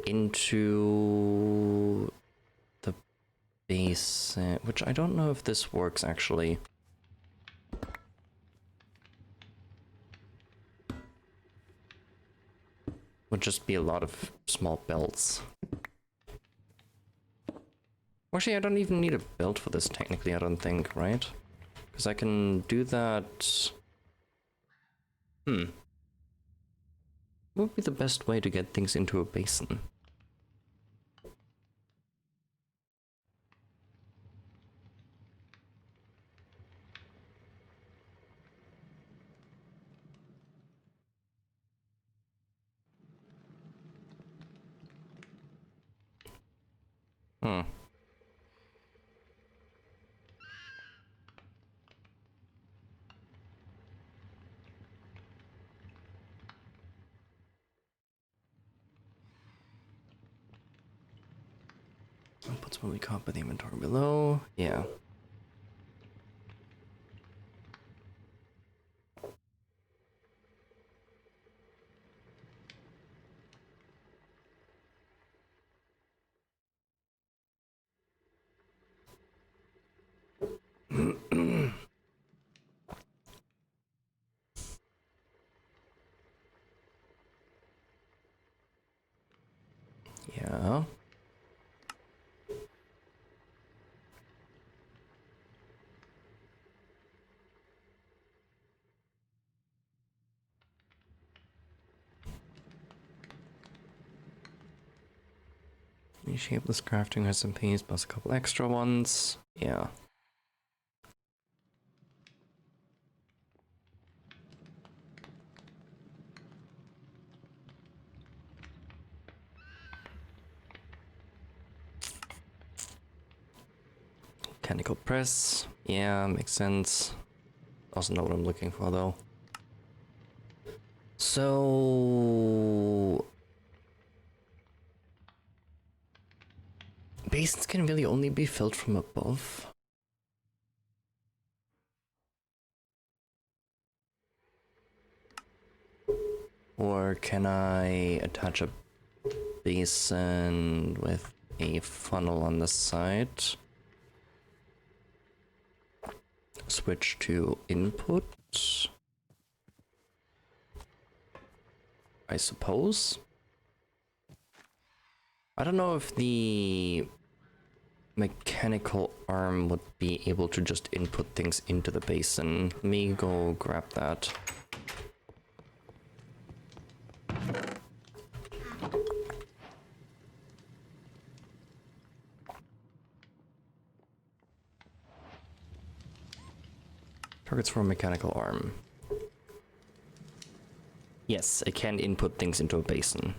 S1: Into the basin, which I don't know if this works actually. Would just be a lot of small belts. Actually, I don't even need a belt for this technically, I don't think, right? Because I can do that... What would be the best way to get things into a basin? Outputs will be caught by the inventory below. Yeah. Yeah. Shapeless crafting recipes plus a couple extra ones. Yeah. Mechanical press. Yeah, makes sense. Also know what I'm looking for though. So... basins can really only be filled from above. Or can I attach a basin with a funnel on the side? Switch to input, I suppose. I don't know if the mechanical arm would be able to just input things into the basin. Let me go grab that. Targets for a mechanical arm. Yes, I can input things into a basin.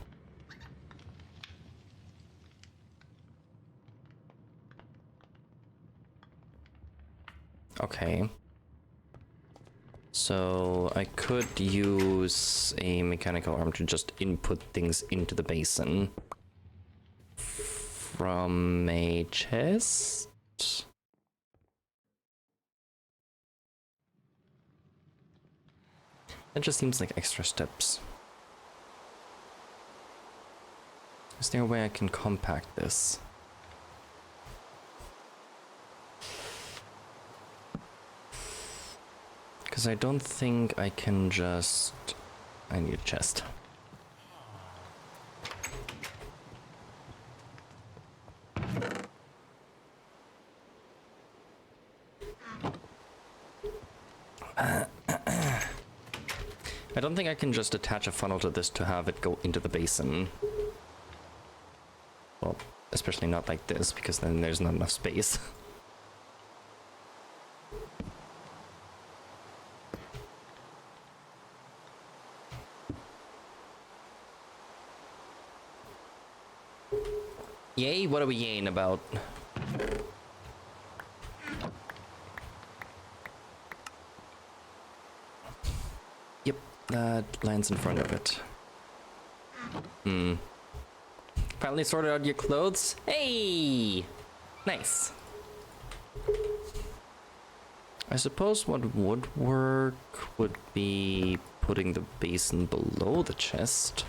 S1: Okay. So I could use a mechanical arm to just input things into the basin from a chest. That just seems like extra steps. Is there a way I can compact this? Because I don't think I can just... I need a chest. I don't think I can just attach a funnel to this to have it go into the basin. Well, especially not like this, because then there's not enough space. Yay, what are we yaying about? Yep, that lands in front of it. Finally sorted out your clothes? Hey! Nice. I suppose what would work would be putting the basin below the chest.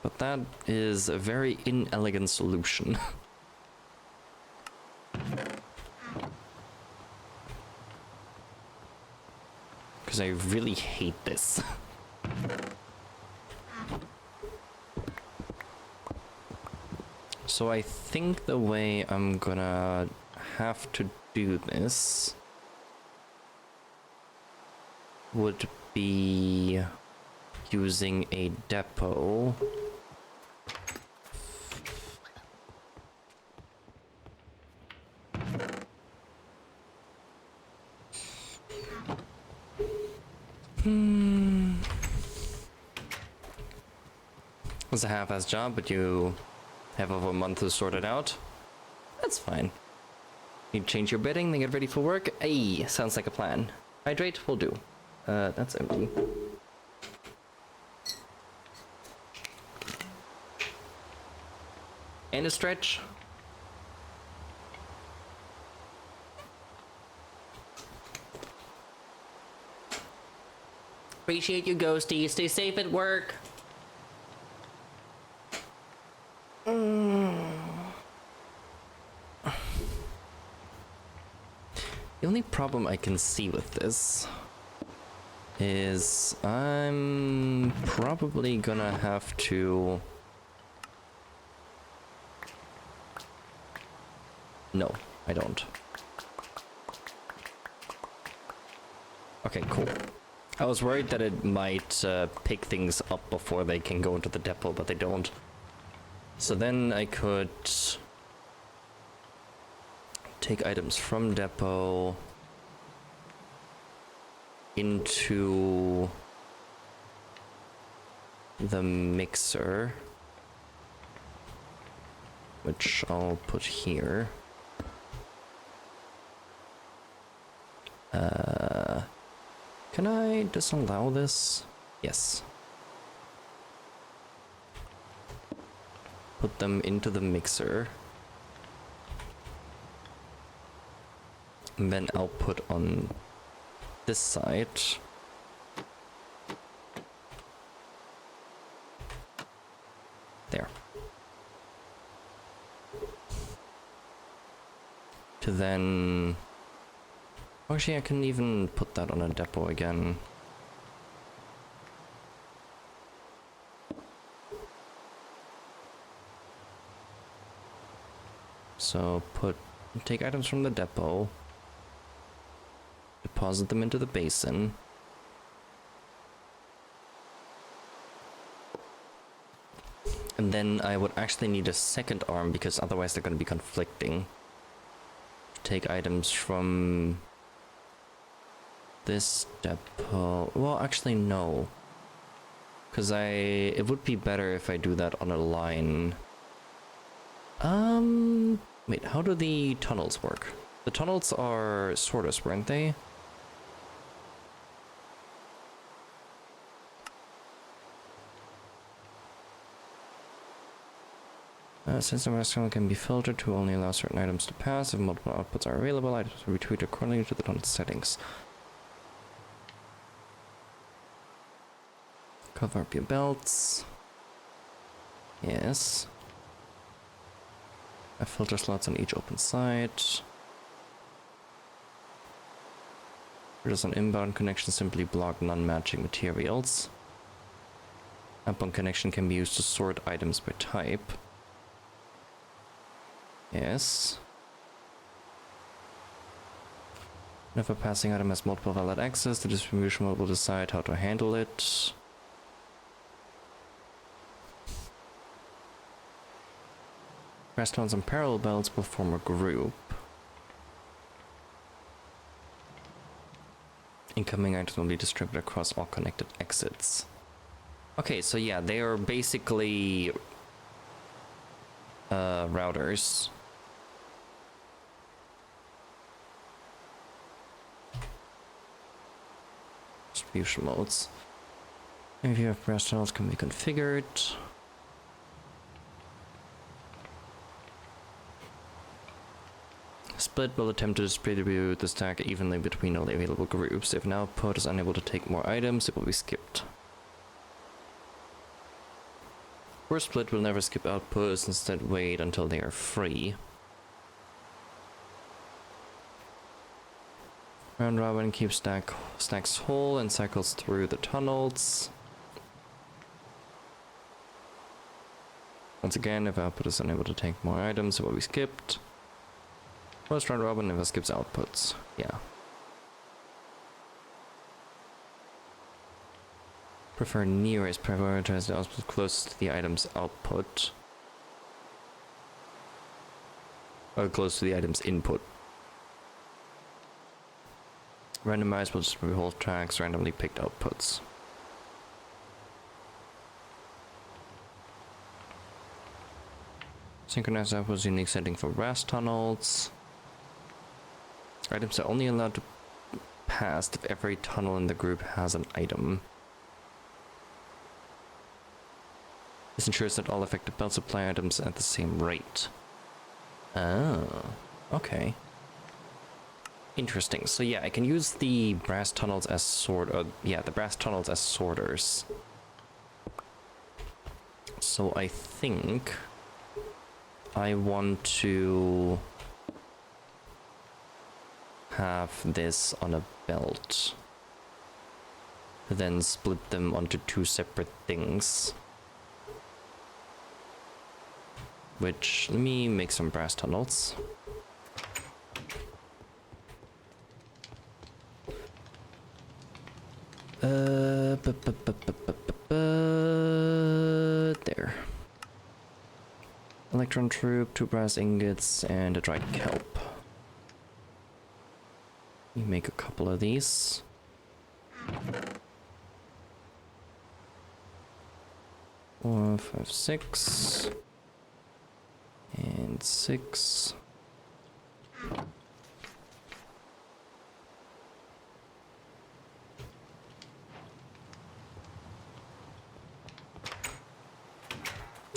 S1: But that is a very inelegant solution. Because I really hate this. So I think the way I'm gonna have to do this would be using a depot. It was a half-ass job, but you have over a month to sort it out. That's fine. You change your bedding, then get ready for work. Hey, sounds like a plan. Hydrate, will do. That's empty. And a stretch. Appreciate you, Ghosty. Stay safe at work. The only problem I can see with this is I'm probably gonna have to... No, I don't. Okay, cool. I was worried that it might pick things up before they can go into the depot, but they don't. So then I could take items from depot into the mixer, which I'll put here. Can I disallow this? Yes. Put them into the mixer. and then output on this side. There. To then... Actually, I can even put that on a depot again. So take items from the depot, deposit them into the basin. And then I would actually need a second arm because otherwise they're going to be conflicting. Take items from this depot. Well, actually no. Because it would be better if I do that on a line. Wait, how do the tunnels work? The tunnels are sorters, weren't they? Since the restaurant can be filtered to only allow certain items to pass, if multiple outputs are available, items will be treated accordingly to the tunnel settings. Cover up your belts. Yes. I filter slots on each open site. Filters on inbound connection simply block non-matching materials. Outbound connection can be used to sort items by type. Yes. And if a passing item has multiple valid access, the distribution mode will decide how to handle it. Restaurants and parallel belts will form a group. Incoming items will be distributed across all connected exits. Okay, so yeah, they are basically routers. Distribution modes. If you have restaurants can be configured. Split will attempt to distribute the stack evenly between all the available groups. If an output is unable to take more items, it will be skipped. For split will never skip outputs, instead wait until they are free. Round robin keeps stacks whole and cycles through the tunnels. Once again, if output is unable to take more items, it will be skipped. First round robin never skips outputs. Yeah. Prefer nearest, prioritize the output closest to the item's output. Or close to the item's input. Randomize will distribute whole tracks, randomly picked outputs. Synchronized outputs, unique setting for RAS tunnels. Items are only allowed to pass if every tunnel in the group has an item. This ensures that all affected belt supply items at the same rate. Oh, okay. Interesting. So yeah, I can use the brass tunnels as the brass tunnels as sorters. So I think I want to have this on a belt, then split them onto two separate things. Which, let me make some brass tunnels. There. Electron troop, 2 brass ingots, and a dried kelp. You make a couple of these. Four, 5, 6. And 6.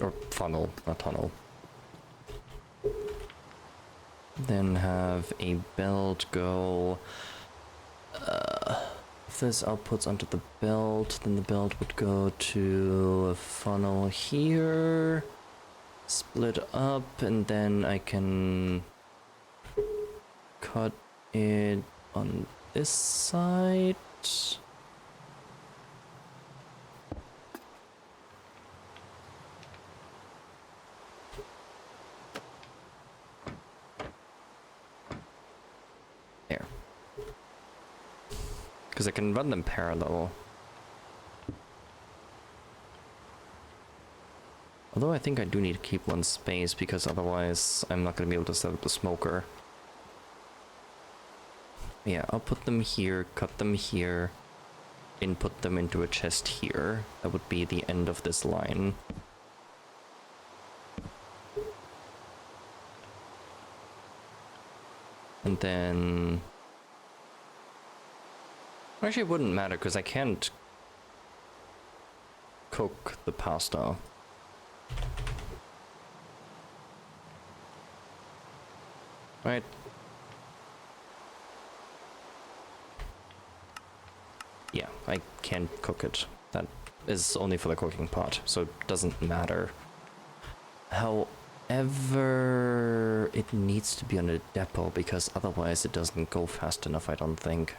S1: Or funnel, not tunnel. Then have a belt go. If this outputs onto the belt, then the belt would go to a funnel here, split up, and then I can cut it on this side. There. Because I can run them parallel. Although I think I do need to keep one space, because otherwise I'm not going to be able to set up the smoker. Yeah, I'll put them here, cut them here, input them into a chest here. That would be the end of this line. And then... Actually, it wouldn't matter, because I can't cook the pasta. Right. Yeah, I can't cook it. That is only for the cooking part, so it doesn't matter. However, it needs to be on a depot, because otherwise it doesn't go fast enough, I don't think.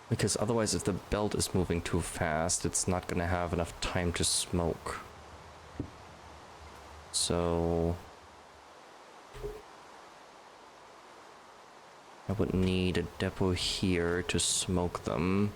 S1: Because otherwise, if the belt is moving too fast, it's not gonna have enough time to smoke. So... I would need a depot here to smoke them.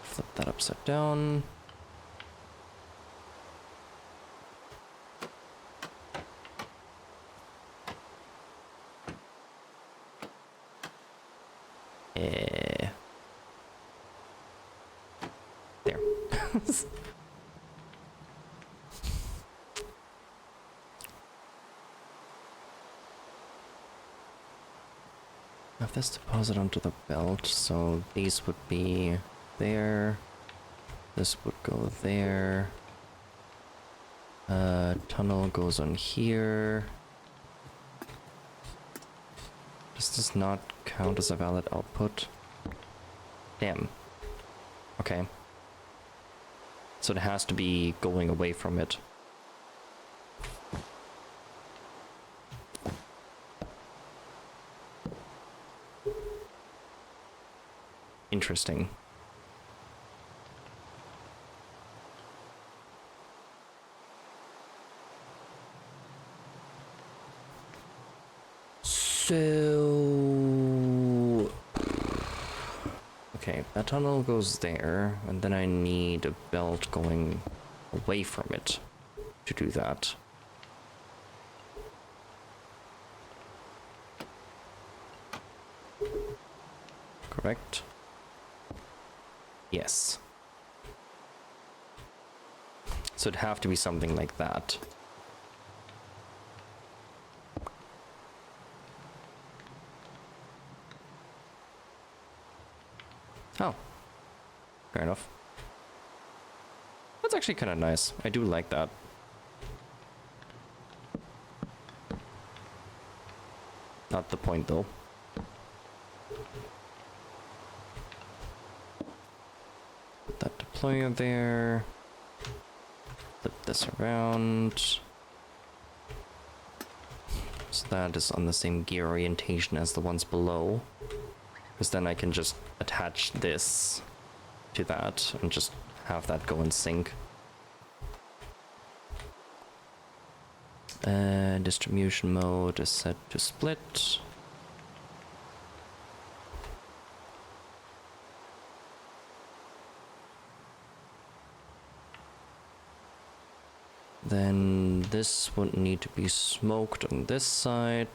S1: Flip that upside down. There. Have this deposit onto the belt, so these would be there. This would go there. Tunnel goes on here. Does this not count as a valid output? Damn. Okay. So it has to be going away from it. Interesting. So... Okay, that tunnel goes there, and then I need a belt going away from it to do that. Correct? Yes. So it'd have to be something like that. Oh. Fair enough. That's actually kind of nice. I do like that. Not the point, though. Put that deployer there. Flip this around. So that is on the same gear orientation as the ones below. Because then I can just attach this to that and just have that go in sync. Distribution mode is set to split. Then this would need to be smoked on this side.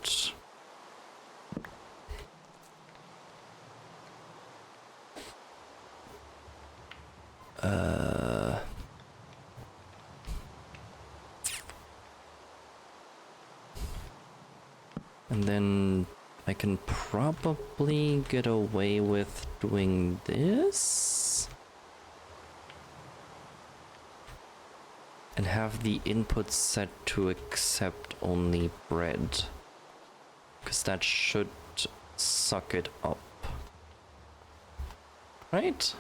S1: And then I can probably get away with doing this. And have the input set to accept only bread. Because that should suck it up. Right?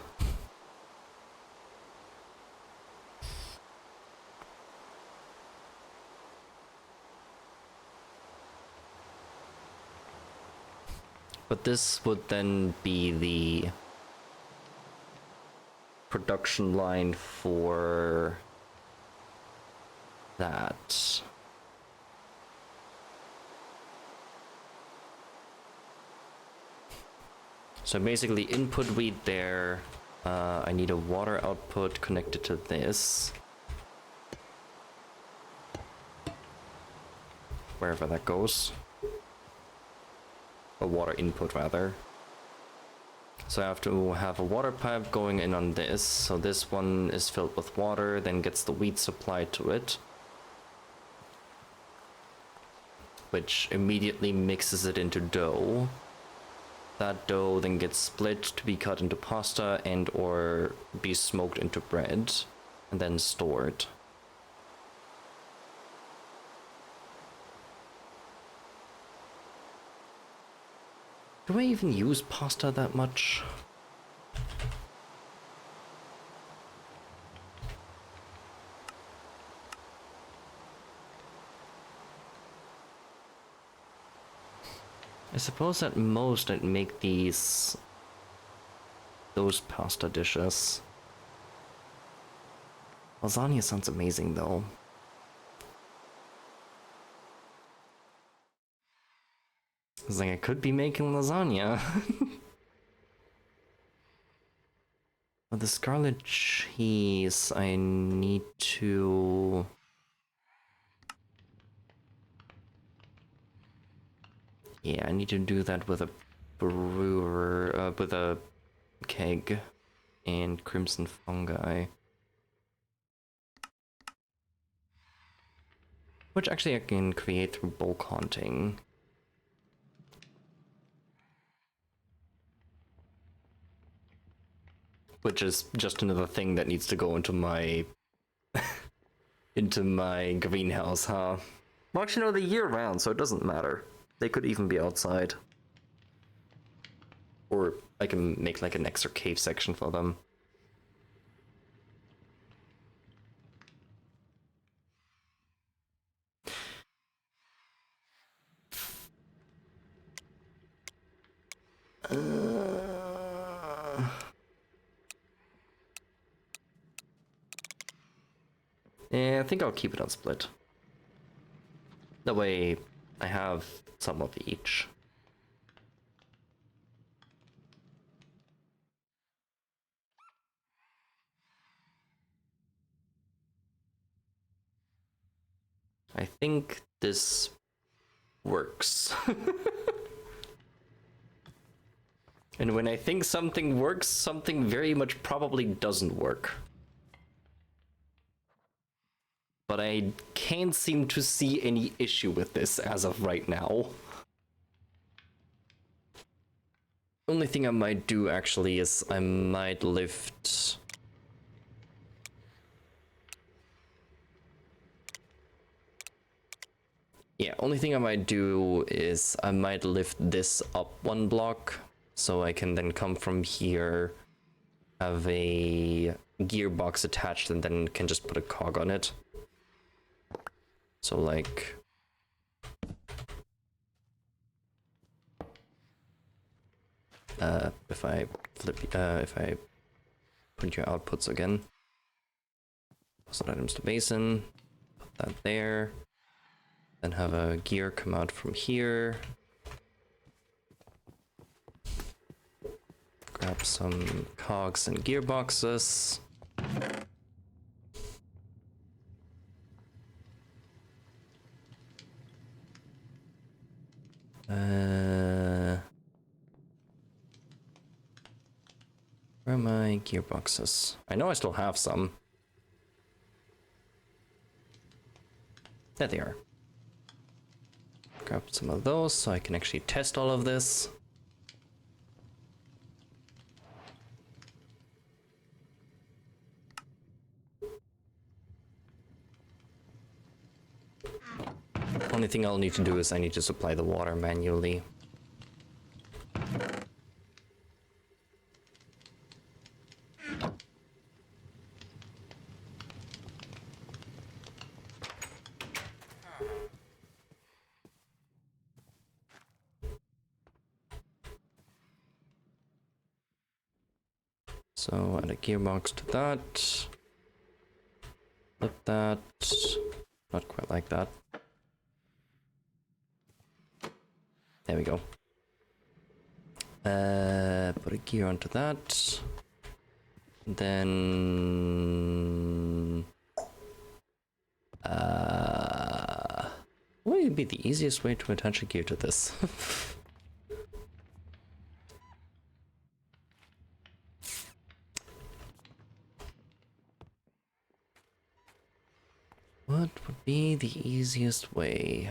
S1: But this would then be the production line for that. So basically input wheat there. I need a water output connected to this. Wherever that goes. A water input rather. So I have to have a water pipe going in on this. So this one is filled with water, then gets the wheat supplied to it. Which immediately mixes it into dough. That dough then gets split to be cut into pasta and or be smoked into bread and then stored. Do I even use pasta that much? I suppose at most I'd make those pasta dishes. Lasagna sounds amazing though. It's like I could be making lasagna. But the scarlet cheese, I need to... Yeah, I need to do that with a brewer, with a keg and crimson fungi. Which actually I can create through bulk haunting. Which is just another thing that needs to go into my into my greenhouse, huh? Well, actually, no, they're year-round, so it doesn't matter. They could even be outside. Or I can make like an extra cave section for them. Yeah, I think I'll keep it on split. That way I have some of each. I think this works. And when I think something works, something very much probably doesn't work. But I can't seem to see any issue with this as of right now. Only thing I might do actually is I might lift... Yeah, only thing I might do is I might lift this up one block so I can then come from here, have a gearbox attached, and then can just put a cog on it. So like... if I flip, if I print your outputs again, set items to basin, put that there, then have a gear come out from here, grab some cogs and gearboxes, Where are my gearboxes? I know I still have some. There they are. Grab some of those so I can actually test all of this. Only thing I'll need to do is I need to supply the water manually. So add a gearbox to that. Flip that. Not quite like that. There we go. Put a gear onto that. Then what would be the easiest way to attach a gear to this? What would be the easiest way?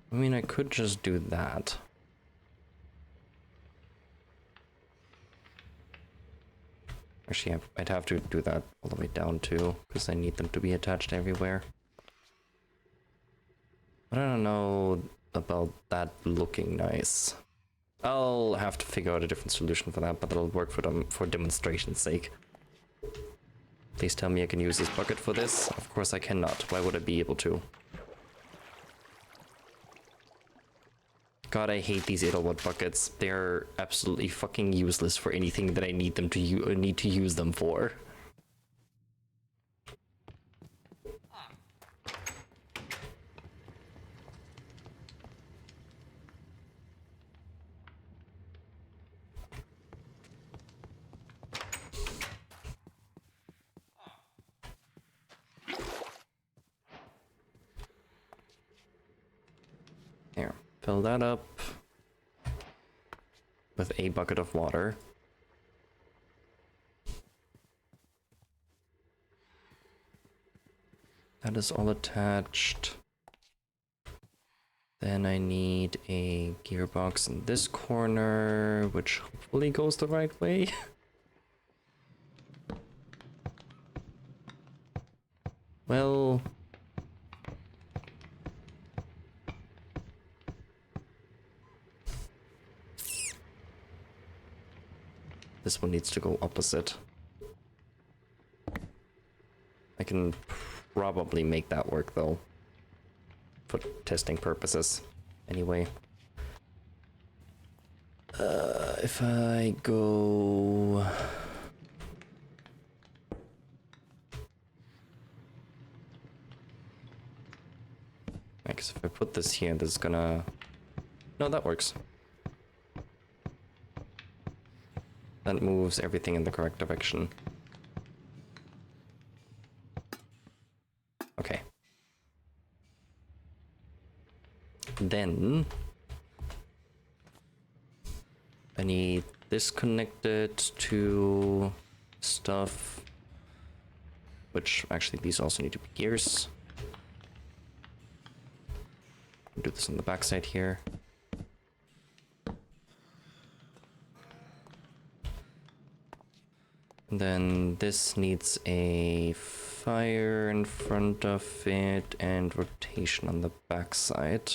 S1: I mean, I could just do that. Actually, I'd have to do that all the way down too, because I need them to be attached everywhere. But I don't know about that looking nice. I'll have to figure out a different solution for that, but it'll work for them for demonstration's sake. Please tell me I can use this bucket for this. Of course I cannot. Why would I be able to? God, I hate these 8-watt buckets. They're absolutely fucking useless for anything that I need them to need to use them for. Here, fill that up with a bucket of water. That is all attached. Then I need a gearbox in this corner, which hopefully goes the right way. Well, this one needs to go opposite. I can probably make that work though, for testing purposes. Anyway, if I go, I guess if I put this here, this is gonna, no, that works. That moves everything in the correct direction. Okay. Then I need this connected to stuff, which actually these also need to be gears. Do this on the backside here. And then this needs a fire in front of it and rotation on the backside.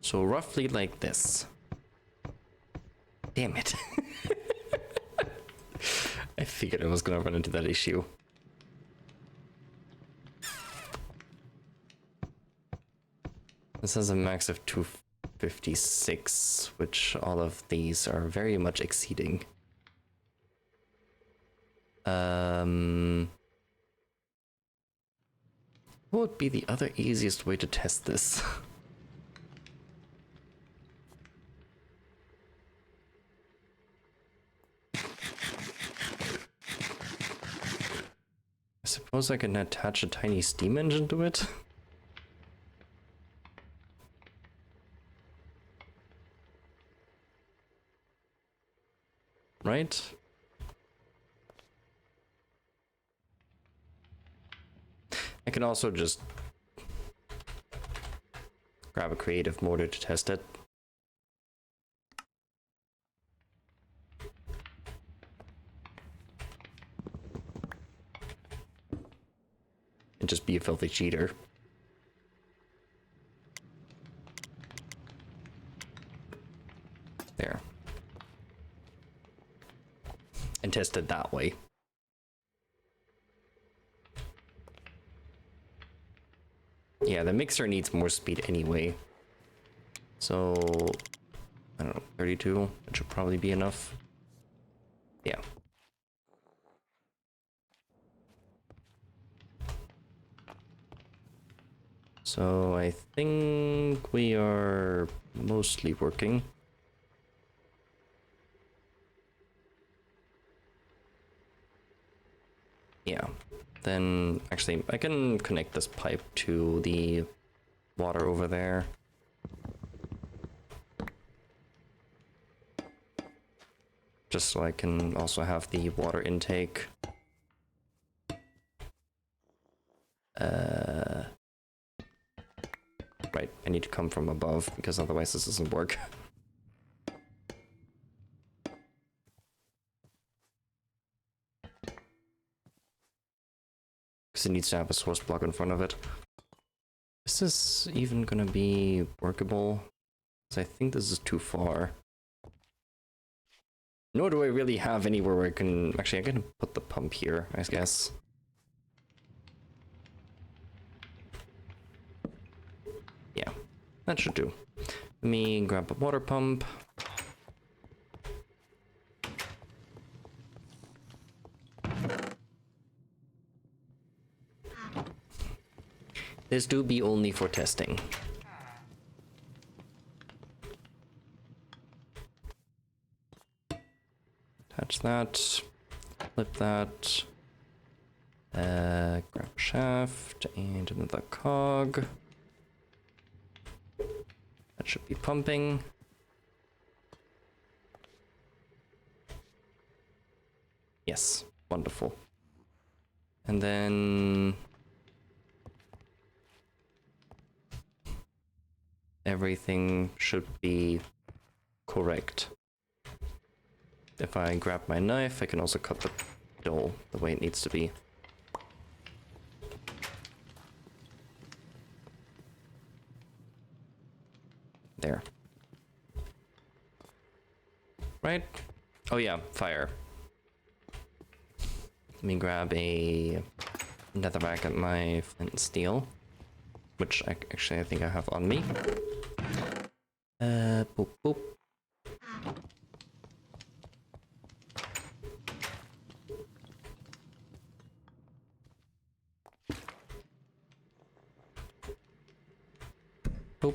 S1: So roughly like this. Damn it. I figured I was gonna run into that issue. This has a max of 256, which all of these are very much exceeding. What would be the other easiest way to test this? suppose I can attach a tiny steam engine to it. Right? I can also just grab a creative motor to test it. And just be a filthy cheater. There. And test it that way. Yeah, the mixer needs more speed anyway. So, I don't know, 32, it should probably be enough. Yeah. So I think we are mostly working. Yeah, then actually I can connect this pipe to the water over there. Just so I can also have the water intake. Right, I need to come from above because otherwise this doesn't work. Because it needs to have a source block in front of it. Is this even gonna be workable? Because I think this is too far. Nor do I really have anywhere where I can... Actually, I can put the pump here, I guess. Yeah, that should do. Let me grab a water pump. This do be only for testing. Attach that, flip that, grab a shaft and another cog. That should be pumping. Yes, wonderful. And then everything should be correct. If I grab my knife, I can also cut the dough the way it needs to be. There. Right? Oh yeah, fire. Let me grab a netherrack at my flint and steel, which actually I think I have on me. Boop boop. Boop.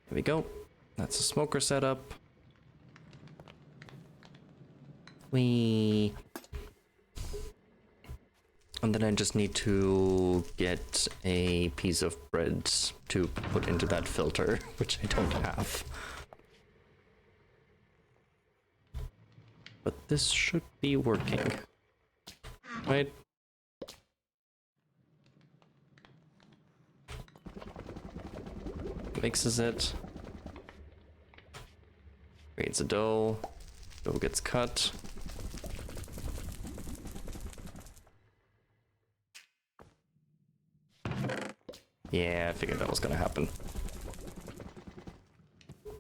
S1: There we go. That's a smoker setup. And then I just need to get a piece of bread to put into that filter, which I don't have. But this should be working. Right? Mixes it. Creates a dough. Dough gets cut. Yeah, I figured that was gonna happen. Let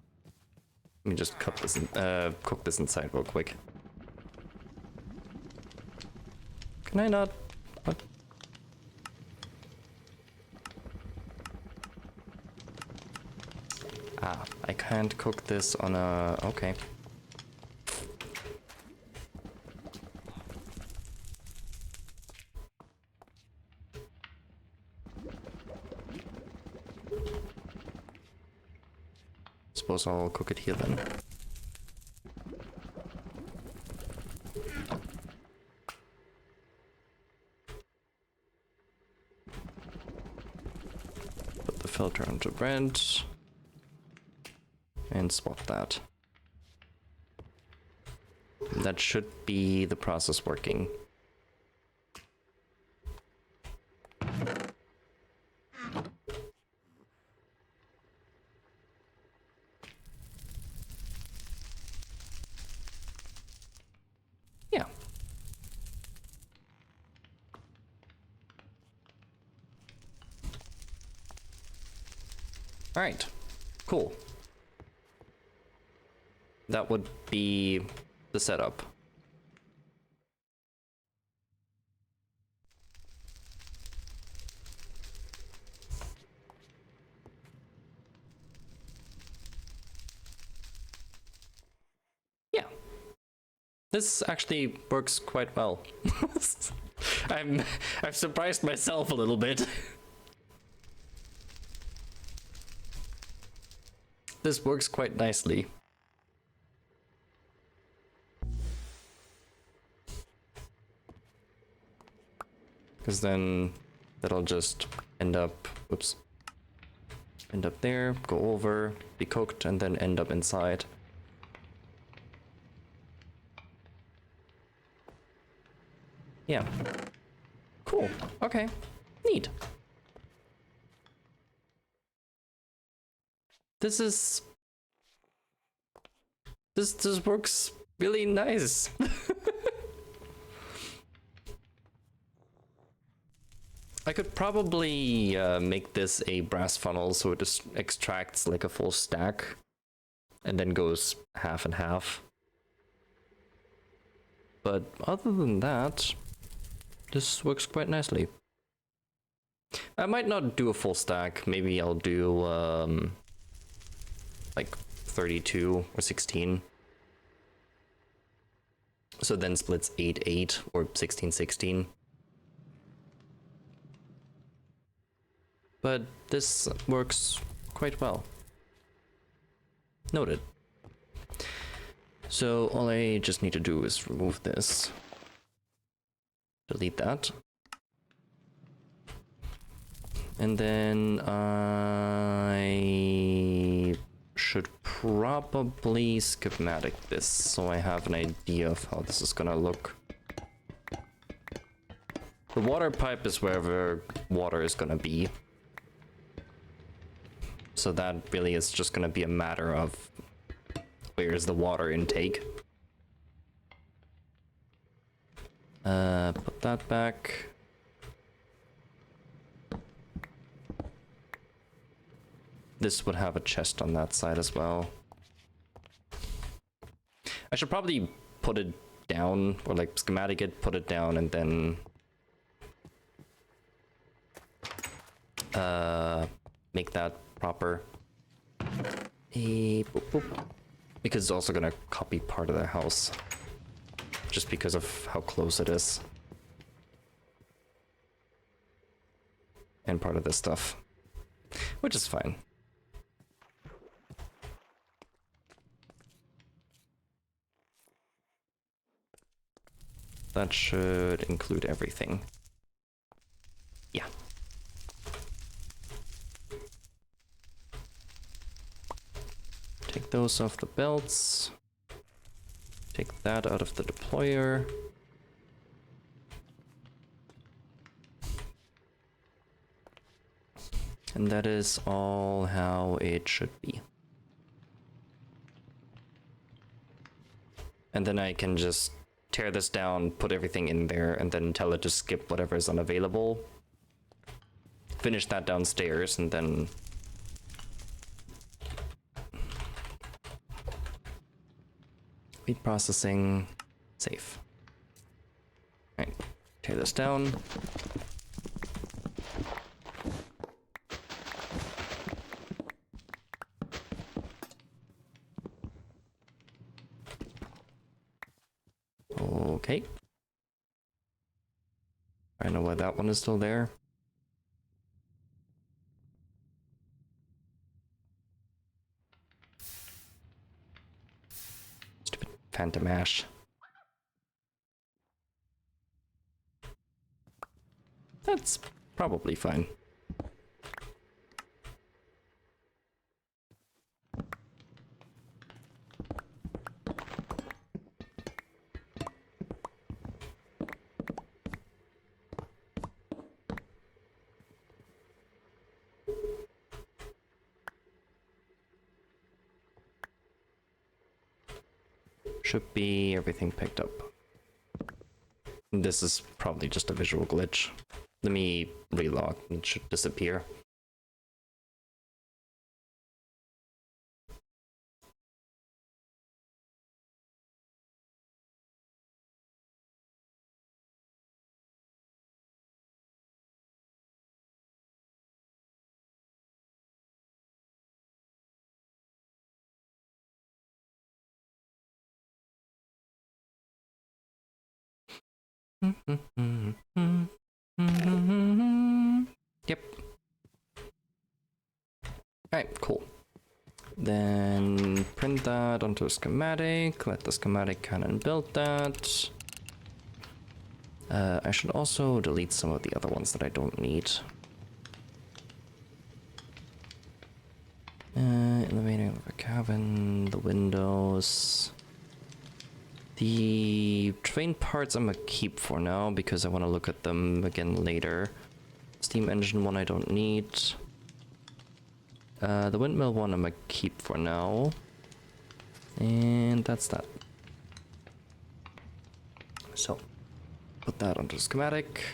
S1: me just cut this and cook this inside real quick. Can I not? What? Ah, I can't cook this on a... Okay. Suppose I'll cook it here then. filter onto red. And swap that. That should be the process working. Yeah. All right, cool. That would be the setup. Yeah. This actually works quite well. I've surprised myself a little bit. This works quite nicely. Because then that'll just end up, oops, end up there, go over, be cooked, and then end up inside. Yeah. Cool. Okay. Neat. This works really nice. I could probably make this a brass funnel so it just extracts like a full stack and then goes half and half. But other than that, this works quite nicely. I might not do a full stack. Maybe I'll do like 32 or 16. So then splits 8-8 or 16-16. But this works quite well. Noted. So all I just need to do is remove this. Delete that. And then I should probably schematic this so I have an idea of how this is gonna look. The water pipe is wherever water is gonna be. So that really is just gonna be a matter of where's the water intake. Put that back. This would have a chest on that side as well. I should probably put it down, or like schematic it, put it down, and then make that proper. Boop, boop. Because it's also gonna copy part of the house, just because of how close it is. And part of this stuff, which is fine. That should include everything. Yeah. Take those off the belts. Take that out of the deployer. And that is all how it should be. And then I can just tear this down, put everything in there, and then tell it to skip whatever is unavailable. Finish that downstairs, and then feed processing, safe. All right, tear this down. Okay. I know why that one is still there. Stupid phantom ash. That's probably fine. Should be everything picked up. This is probably just a visual glitch. Let me relog, it should disappear. Yep. Alright, cool. Then print that onto a schematic. Let the schematic cannon build that. I should also delete some of the other ones that I don't need. Elevator of a cabin, the windows. The train parts I'm gonna keep for now because I want to look at them again later. Steam engine one I don't need. The windmill one I'm gonna keep for now. And that's that. So, put that onto schematic.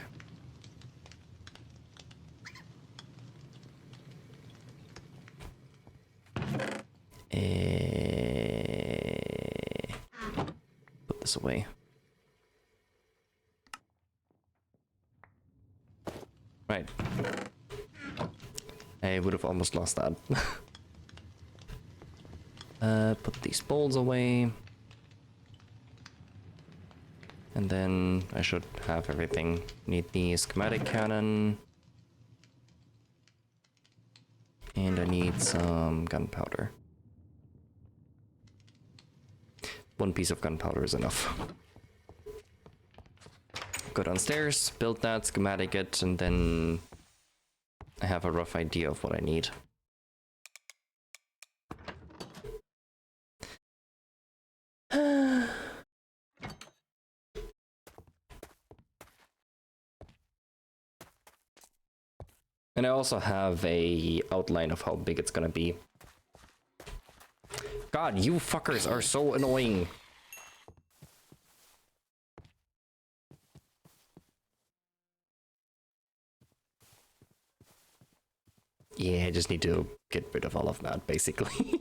S1: Put this away. Right. I would have almost lost that. Put these bowls away. And then I should have everything. Need the schematic cannon. And I need some gunpowder. One piece of gunpowder is enough. Go downstairs, build that, schematic it, and then I have a rough idea of what I need. And I also have a outline of how big it's gonna be. God, you fuckers are so annoying. Yeah, I just need to get rid of all of that, basically.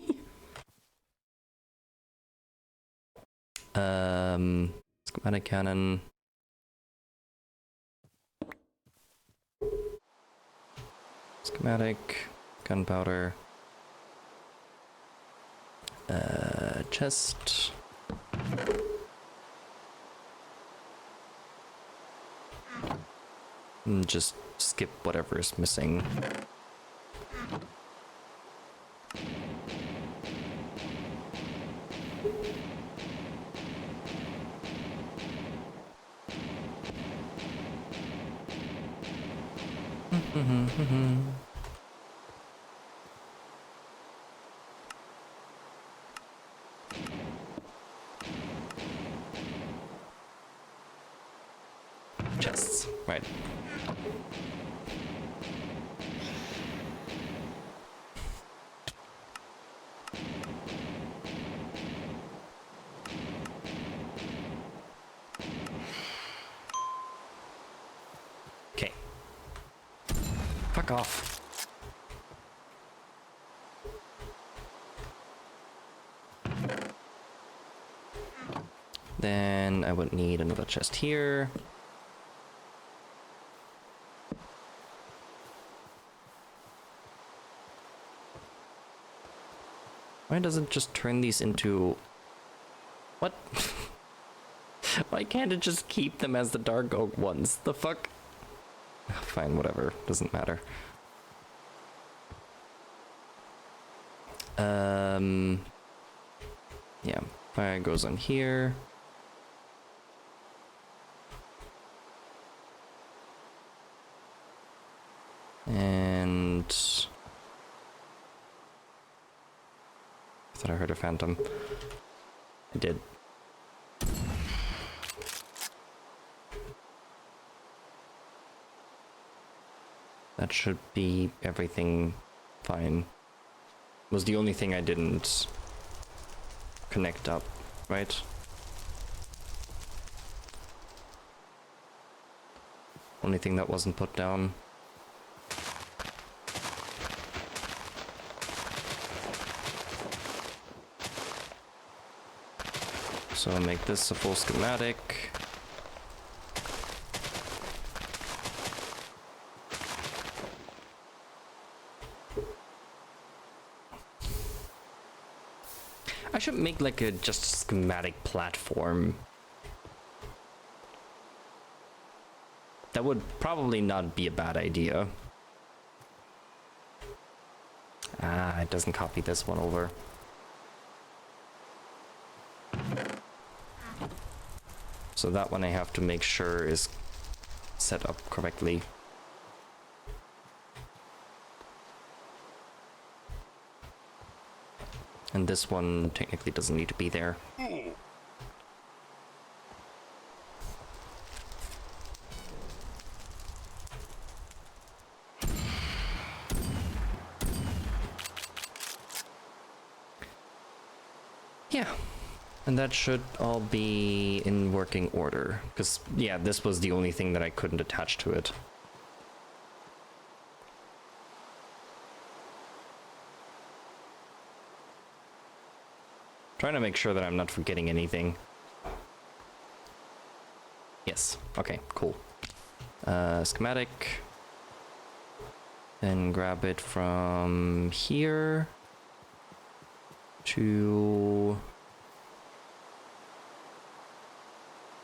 S1: Schematic cannon. Schematic, gunpowder. Chest. And just skip whatever is missing. Chests, right. Okay. Fuck off. Then I would need another chest here. Why doesn't it just turn these into... What? Why can't it just keep them as the dark oak ones? The fuck? Fine, whatever. Doesn't matter. Yeah, fire goes on here. And... I thought I heard a phantom. I did. That should be everything fine. Was the only thing I didn't connect up, right? Only thing that wasn't put down. So I'll make this a full schematic. I should make like a just schematic platform. That would probably not be a bad idea. Ah, it doesn't copy this one over. So that one I have to make sure is set up correctly. And this one technically doesn't need to be there. Yeah, and that should all be in working order. Because, yeah, this was the only thing that I couldn't attach to it. Trying to make sure that I'm not forgetting anything. Yes, okay, cool. Schematic. Then grab it from here to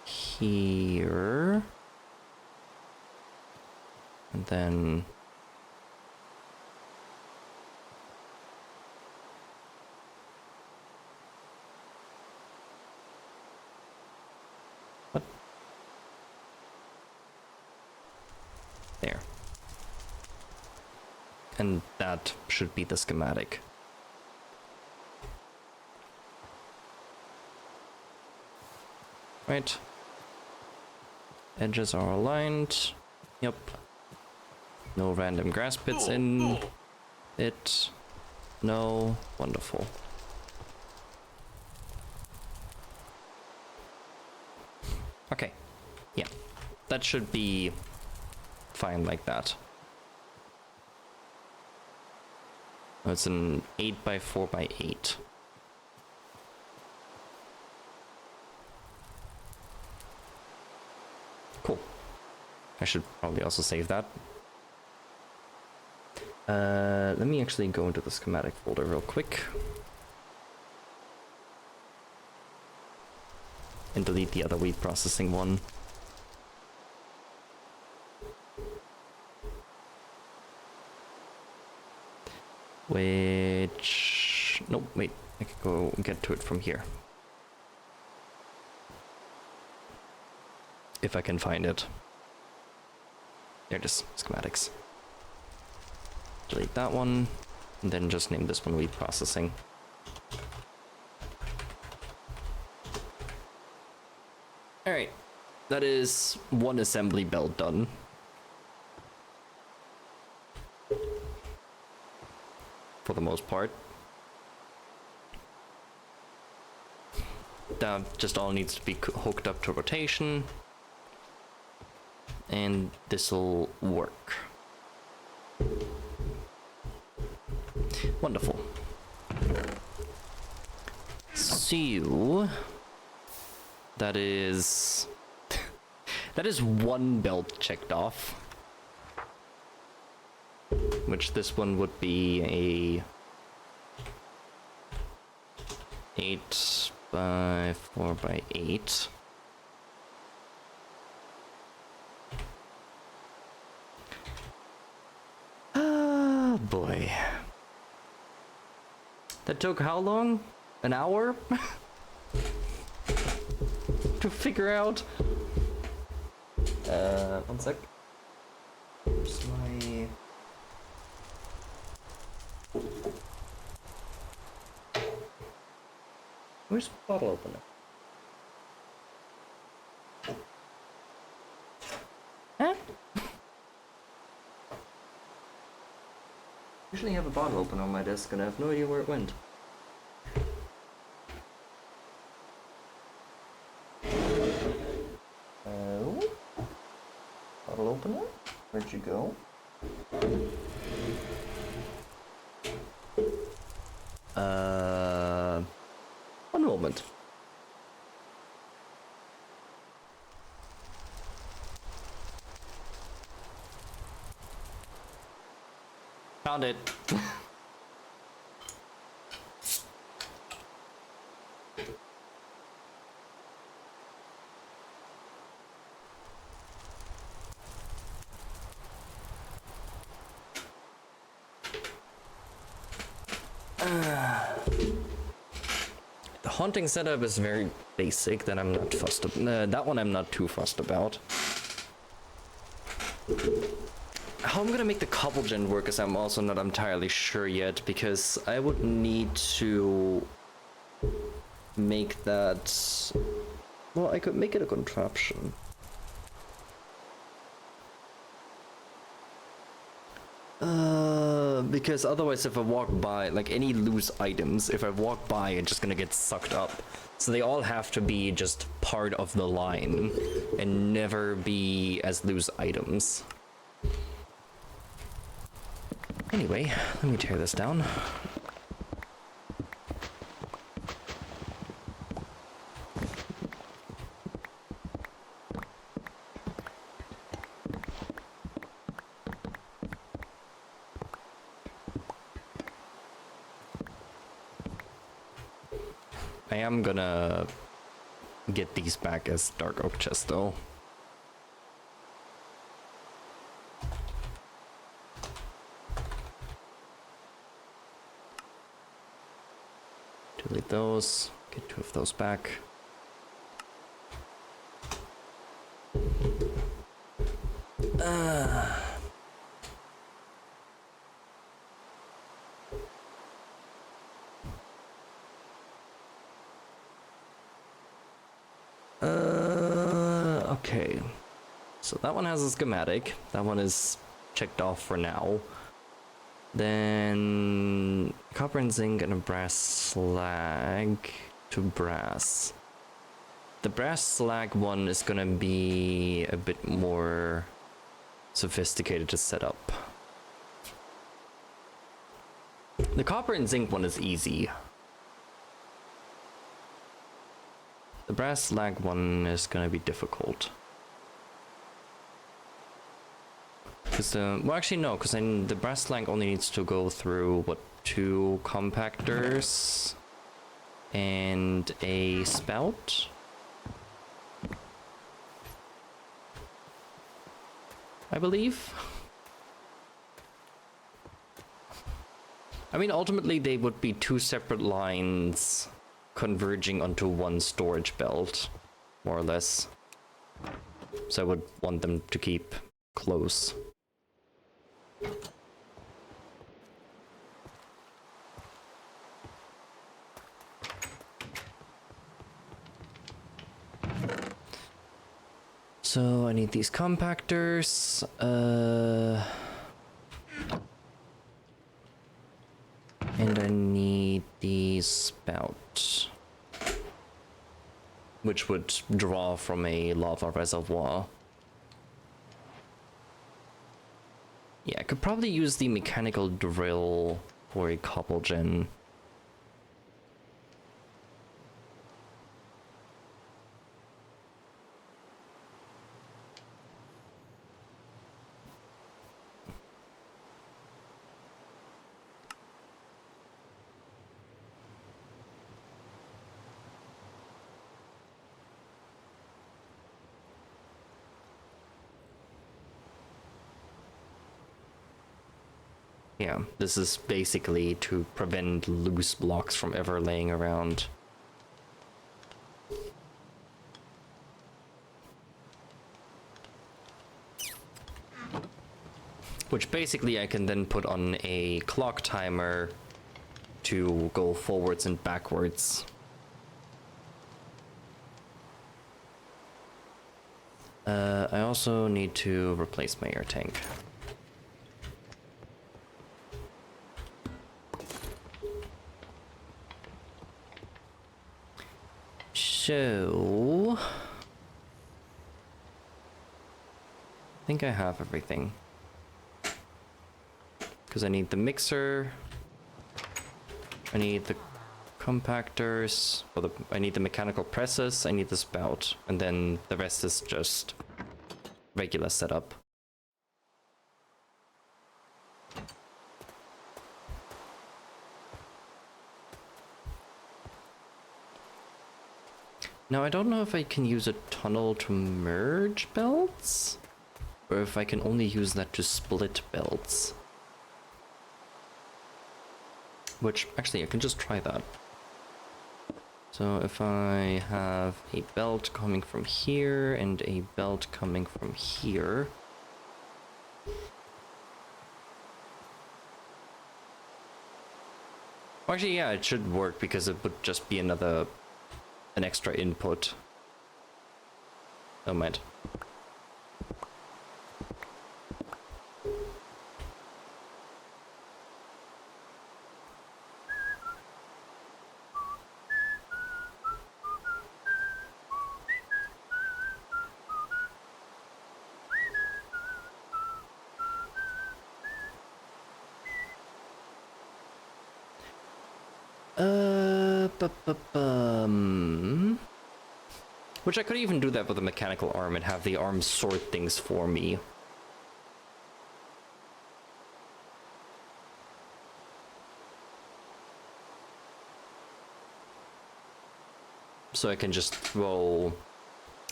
S1: here. And then there. And that should be the schematic. Right. Edges are aligned. Yep. No random grass bits in it. No. Wonderful. Okay. Yeah. That should be fine like that. It's an 8x4x8. Cool. I should probably also save that. Let me actually go into the schematic folder real quick. And delete the other wheat processing one. Which... Nope, wait. I could go get to it from here. If I can find it. There it is. Schematics. Delete that one. And then just name this one wheat processing. Alright. That is one assembly belt done. For the most part. That just all needs to be hooked up to rotation. And this'll work. Wonderful. So that is that is one belt checked off. Which this one would be a 8x4x8. Ah, boy. That took how long? An hour? To figure out? One sec. Where's my... Where's the bottle opener? Huh? Usually have a bottle opener on my desk and I have no idea where it went. Oh? Bottle opener? Where'd you go? One moment. Found it. The haunting setup is very basic, that I'm not fussed about. That one I'm not too fussed about. How I'm gonna make the cobble gen work is I'm also not entirely sure yet, because I would need to make that... Well, I could make it a contraption. Because otherwise if I walk by, like any loose items, if I walk by, it's just gonna get sucked up. So they all have to be just part of the line and never be as loose items. Anyway, let me tear this down. I am gonna get these back as dark oak chests though. Delete those, get 2 of those back. Okay. So that one has a schematic. That one is checked off for now. Then copper and zinc and a brass slag to brass. The brass slag one is gonna be a bit more sophisticated to set up. The copper and zinc one is easy. The brass slag one is gonna be difficult. Cause well actually no, cause then the brass slag only needs to go through what, 2 compactors and a spout. I believe. I mean ultimately they would be 2 separate lines converging onto 1 storage belt, more or less. So I would want them to keep close. So I need these compactors. And I need the spout, which would draw from a lava reservoir. Yeah, I could probably use the mechanical drill for a cobble gen. Yeah, this is basically to prevent loose blocks from ever laying around. Which basically I can then put on a clock timer to go forwards and backwards. I also need to replace my air tank. So think I have everything. Because I need the mixer. I need the compactors. Well, I need the mechanical presses. I need the spout. And then the rest is just regular setup. Now, I don't know if I can use a tunnel to merge belts, or if I can only use that to split belts. Which, actually, I can just try that. So if I have a belt coming from here and a belt coming from here. Well, actually, yeah, it should work because it would just be an extra input. Oh, mind. Which I could even do that with a mechanical arm and have the arm sort things for me. So I can just throw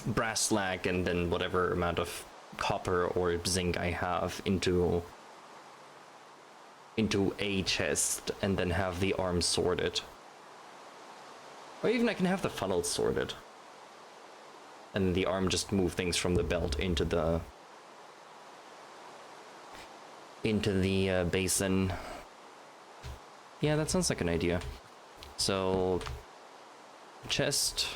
S1: brass slag and then whatever amount of copper or zinc I have into a chest and then have the arm sorted. Or even I can have the funnel sorted. And the arm just move things from the belt into the basin. Yeah, that sounds like an idea. So chest.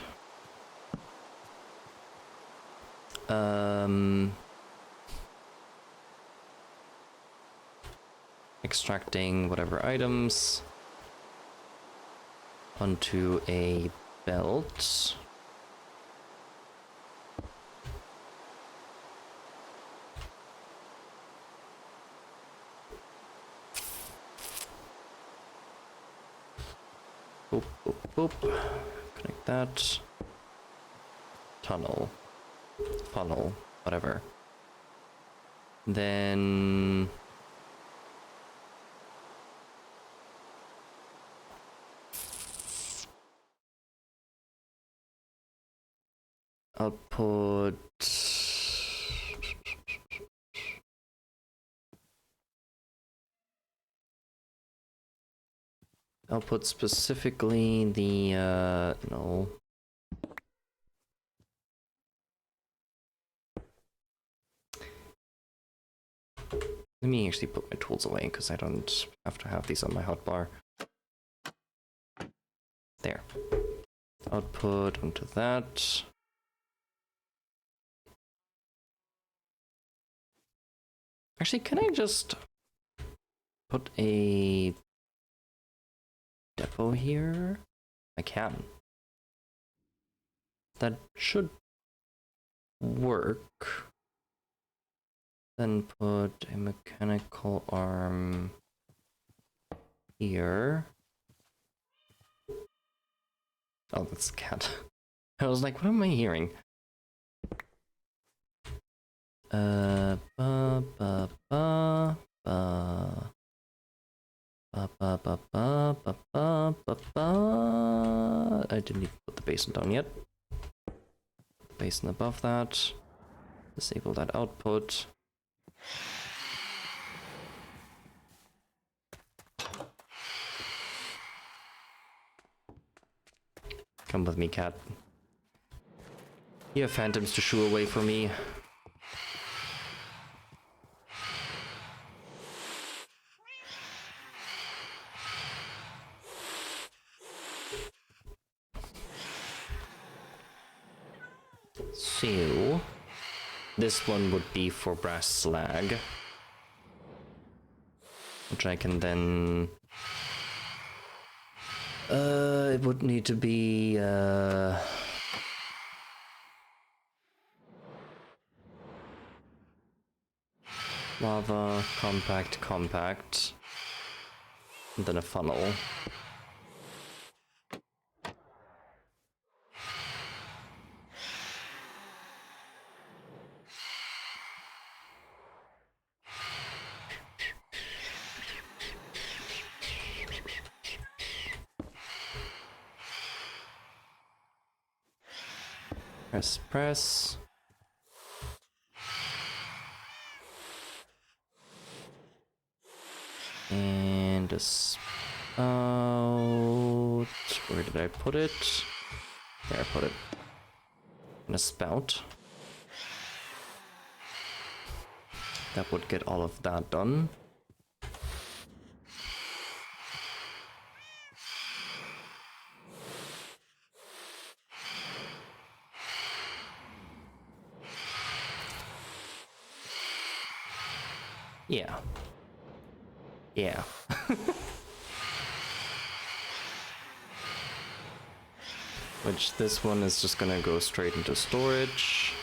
S1: Extracting whatever items onto a belt. Boop, boop, boop. Connect that. Tunnel. Funnel. Whatever. Then output. Output specifically the no. Let me actually put my tools away because I don't have to have these on my hotbar. There. Output onto that. Actually, can I just put a depot here? I can. That should work. Then put a mechanical arm here. Oh, that's a cat. I was like, what am I hearing? I didn't even put the basin down yet. Basin above that. Disable that output. Come with me, cat. You have phantoms to shoo away from me. So, this one would be for brass slag, which I can then. It would need to be. Lava, compact, compact. And then a funnel. Press, press. And a spout. Where did I put it? There, I put it. And a spout. That would get all of that done. Yeah. Yeah. Which this one is just gonna go straight into storage.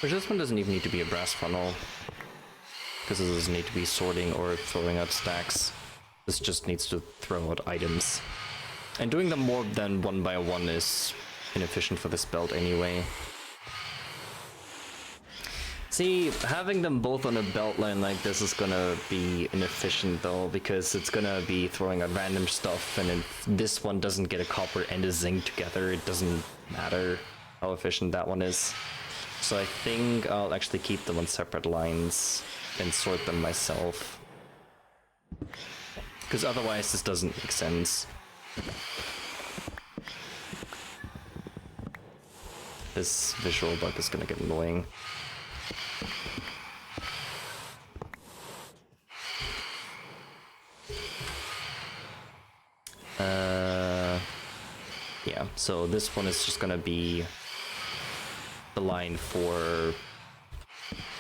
S1: Which this one doesn't even need to be a brass funnel, because it doesn't need to be sorting or throwing out stacks. This just needs to throw out items. And doing them more than one by one is inefficient for this belt anyway. See, having them both on a belt line like this is gonna be inefficient though, because it's gonna be throwing out random stuff, and if this one doesn't get a copper and a zinc together, it doesn't matter how efficient that one is. So I think I'll actually keep them on separate lines and sort them myself. Because otherwise this doesn't make sense. This visual bug is gonna get annoying. Yeah, so this one is just gonna be the line for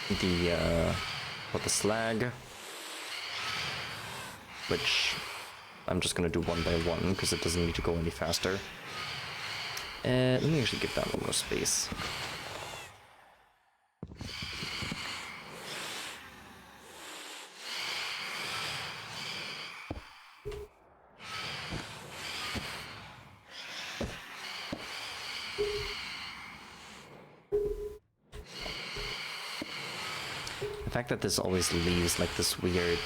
S1: the slag, which I'm just gonna do one by one because it doesn't need to go any faster. Let me actually give that one more space. The fact that this always leaves like this weird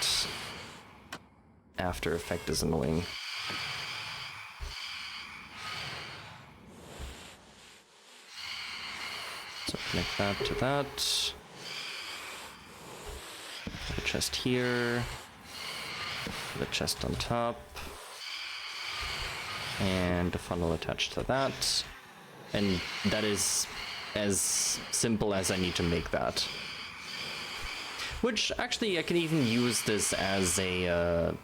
S1: after effect is annoying. So connect that to that. The chest here. The chest on top. And a funnel attached to that. And that is as simple as I need to make that. Which, actually, I can even use this as a,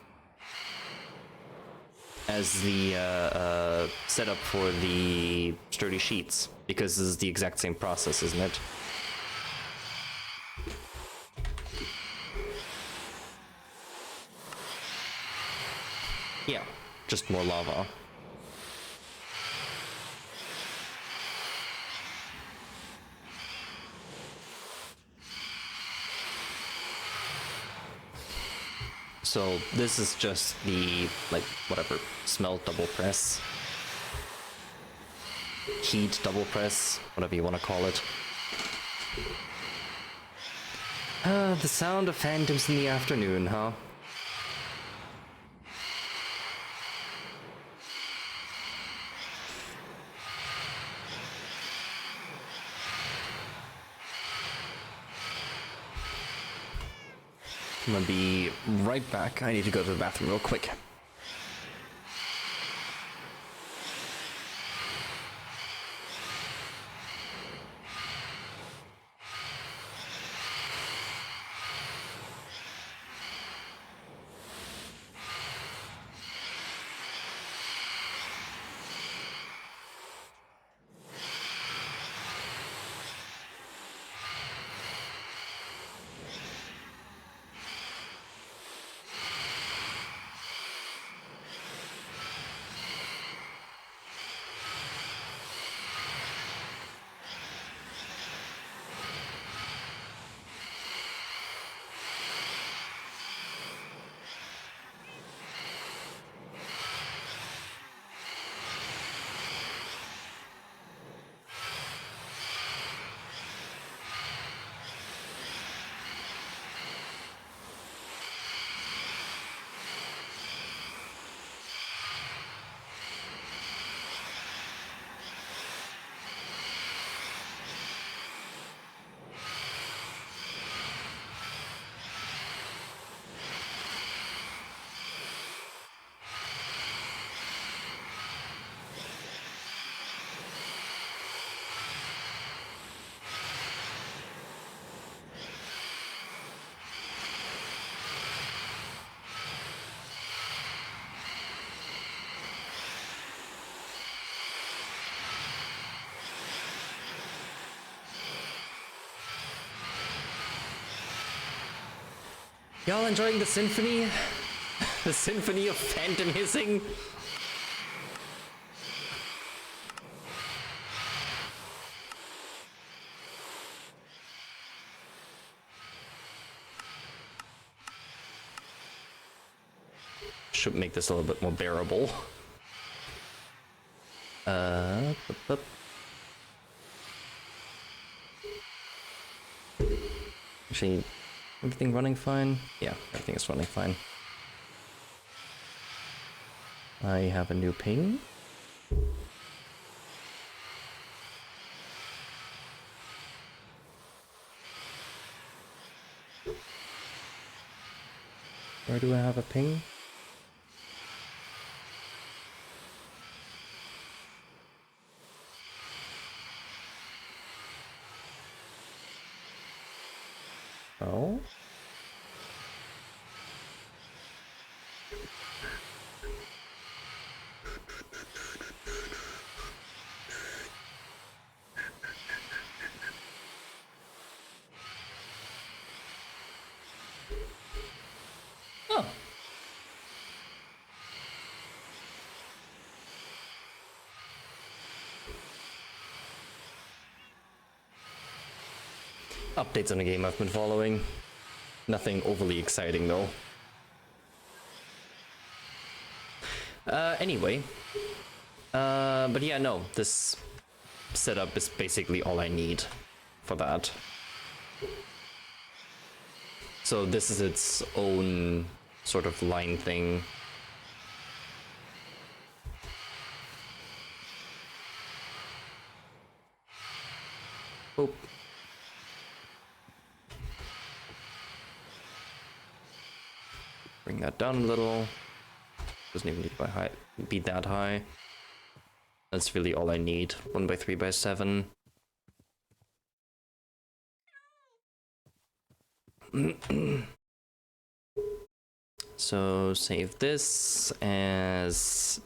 S1: setup for the sturdy sheets, because this is the exact same process, isn't it? Yeah, just more lava. So this is just the, like, whatever, smelt double press. Heat double press, whatever you want to call it. The sound of phantoms in the afternoon, huh? I'm gonna be right back. I need to go to the bathroom real quick. Y'all enjoying the symphony? The symphony of phantom hissing? Should make this a little bit more bearable. Actually, everything running fine? Yeah, everything is running fine. I have a new ping. Where do I have a ping? Oh? Oh. Updates on the game I've been following. Nothing overly exciting though. Anyway. But yeah, no, this setup is basically all I need for that. So this is its own sort of line thing. Oh. Bring that down a little. Doesn't even need to be that high. That's really all I need. 1x3x7. So save this as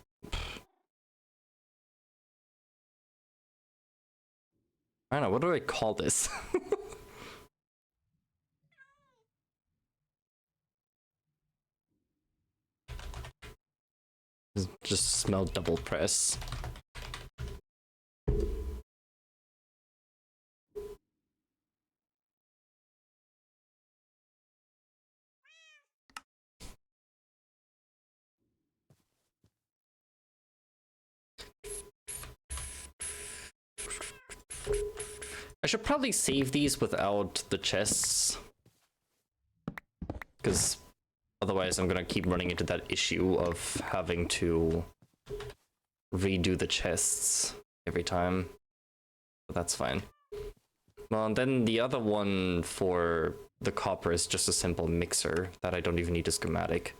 S1: I don't know, what do I call this? Just smell double press. I should probably save these without the chests, because otherwise I'm gonna keep running into that issue of having to redo the chests every time. But that's fine. Well, and then the other one for the copper is just a simple mixer that I don't even need a schematic.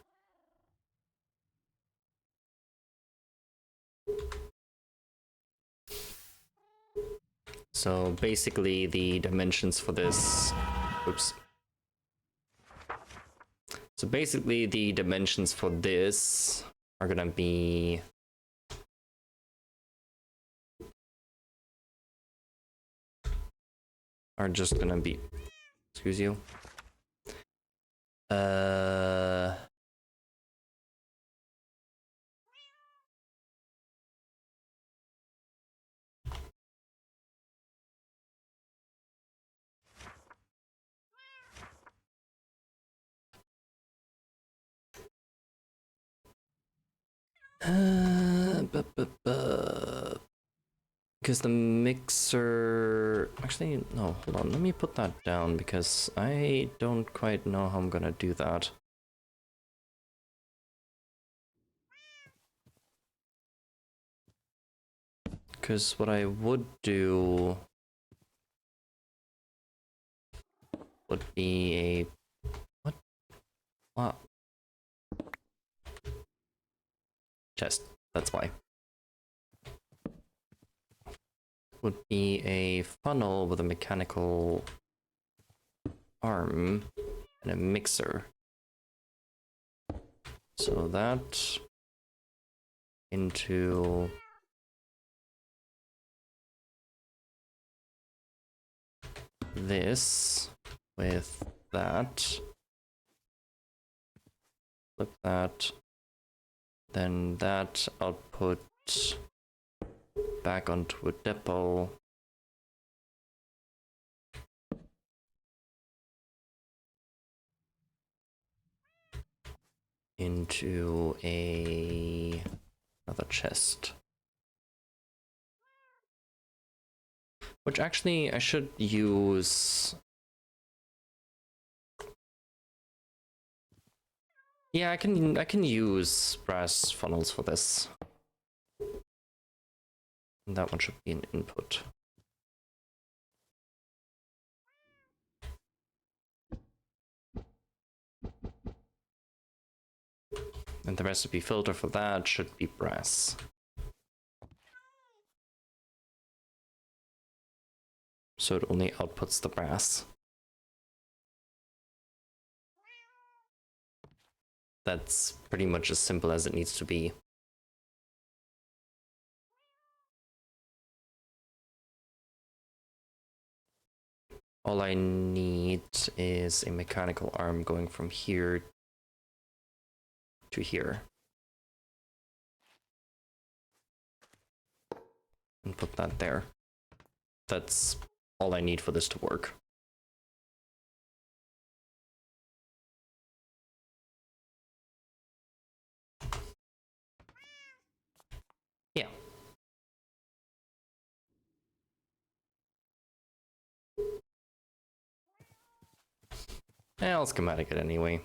S1: So basically the dimensions for this, oops. So basically the dimensions for this are gonna be excuse you. Because the mixer... Actually, no, hold on. Let me put that down because I don't quite know how I'm gonna do that. Because what I would do would be a... What? Wow. Chest. That's why. Would be a funnel with a mechanical arm and a mixer. So that into this with that. flip that. Then that output back onto a depot. Into another chest. Which actually I should use. Yeah, I can use brass funnels for this. And that one should be an input. And the recipe filter for that should be brass. So it only outputs the brass. That's pretty much as simple as it needs to be. All I need is a mechanical arm going from here to here. And put that there. That's all I need for this to work. Yeah. I'll schematic it anyway.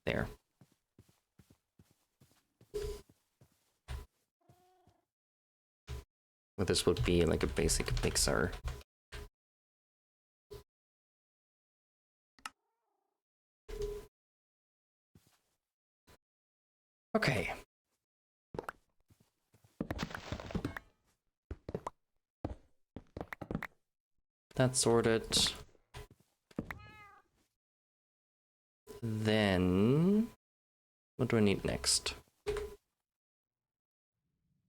S1: There. Well, this would be like a basic mixer. Okay. That's sorted. Then, what do I need next?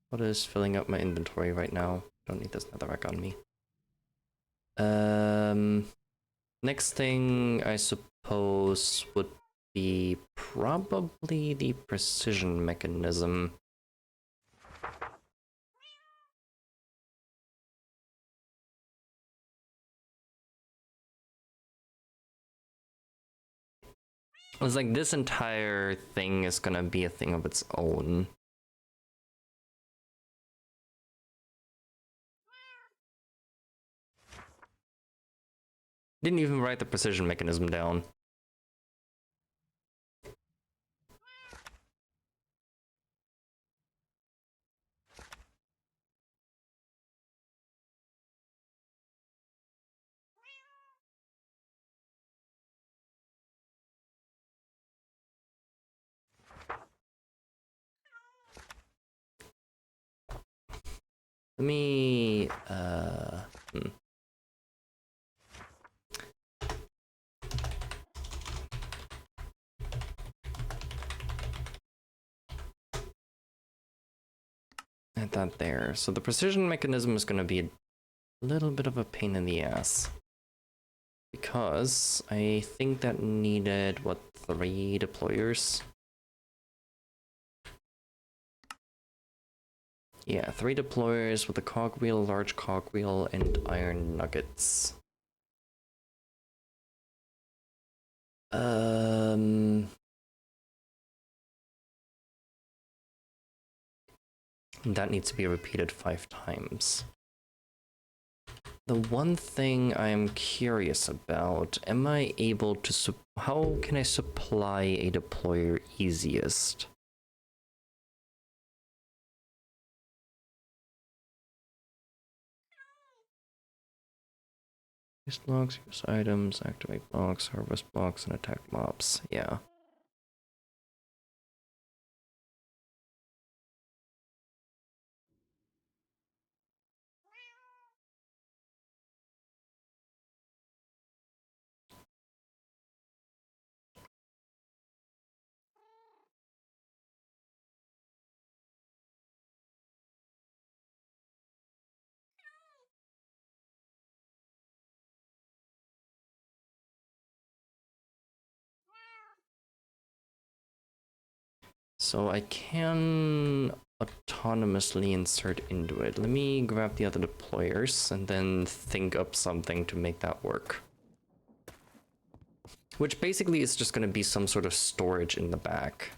S1: What is filling up my inventory right now? Don't need this netherrack on me. Next thing I suppose would be probably the precision mechanism. It's like this entire thing is gonna be a thing of its own. Didn't even write the precision mechanism down. Let me, Add that there. So the precision mechanism is going to be a little bit of a pain in the ass. Because I think that needed, what, 3 deployers? Yeah, 3 deployers with a cogwheel, large cogwheel, and iron nuggets. That needs to be repeated 5 times. The one thing I'm curious about, am I able to, how can I supply a deployer easiest? Use blocks, use items, activate blocks, harvest blocks, and attack mobs. Yeah. So I can autonomously insert into it. Let me grab the other deployers and then think up something to make that work. Which basically is just going to be some sort of storage in the back.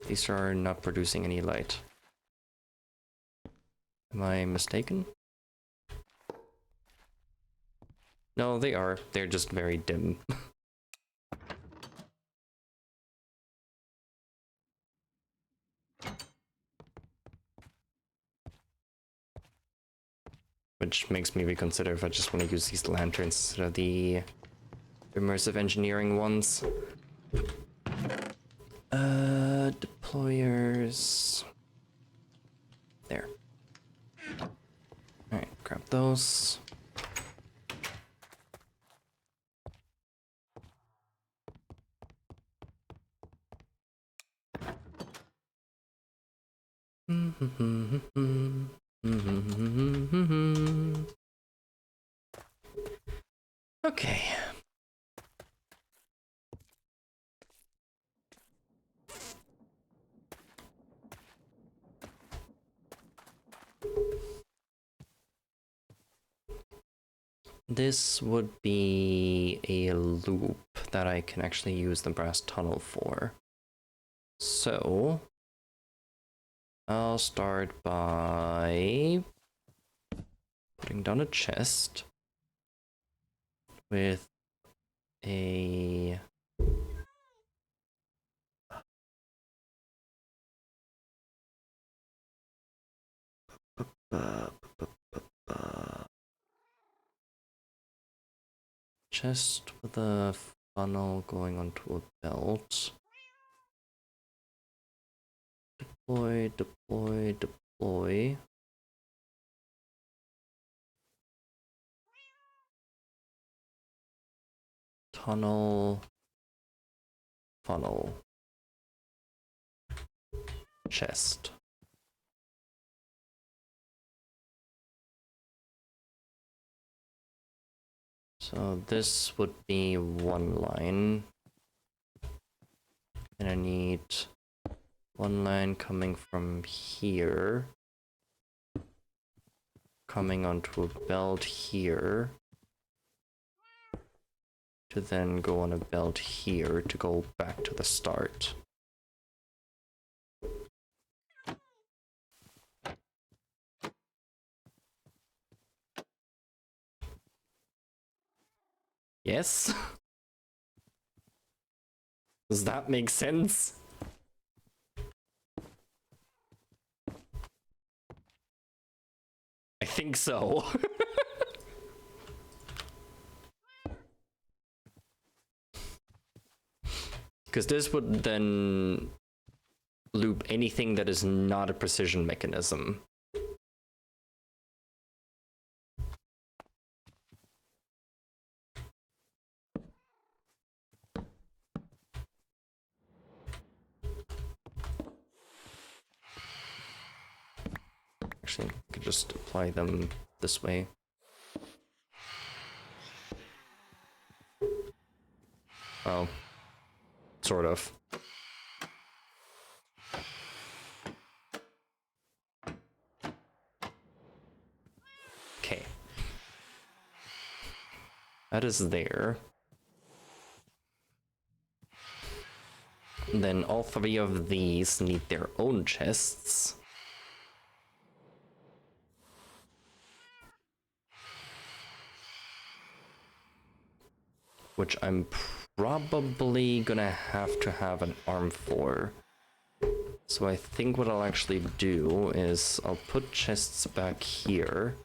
S1: These are not producing any light. Am I mistaken? No, they are. They're just very dim. Which makes me reconsider if I just want to use these lanterns instead of the immersive engineering ones. Deployers. There. Alright, grab those. Okay. This would be a loop that I can actually use the brass tunnel for. So I'll start by putting down a chest with a chest with a funnel going onto a belt. Deploy, deploy, deploy. Tunnel, funnel, chest. So this would be one line. And I need one line coming from here, coming onto a belt here, to then go on a belt here to go back to the start. Yes? Does that make sense? I think so. Because this would then loop anything that is not a precision mechanism. Actually, I could just apply them this way. Oh. Sort of. Okay. That is there. And then all three of these need their own chests. Which I'm probably gonna have to have an arm for. So I think what I'll actually do is I'll put chests back here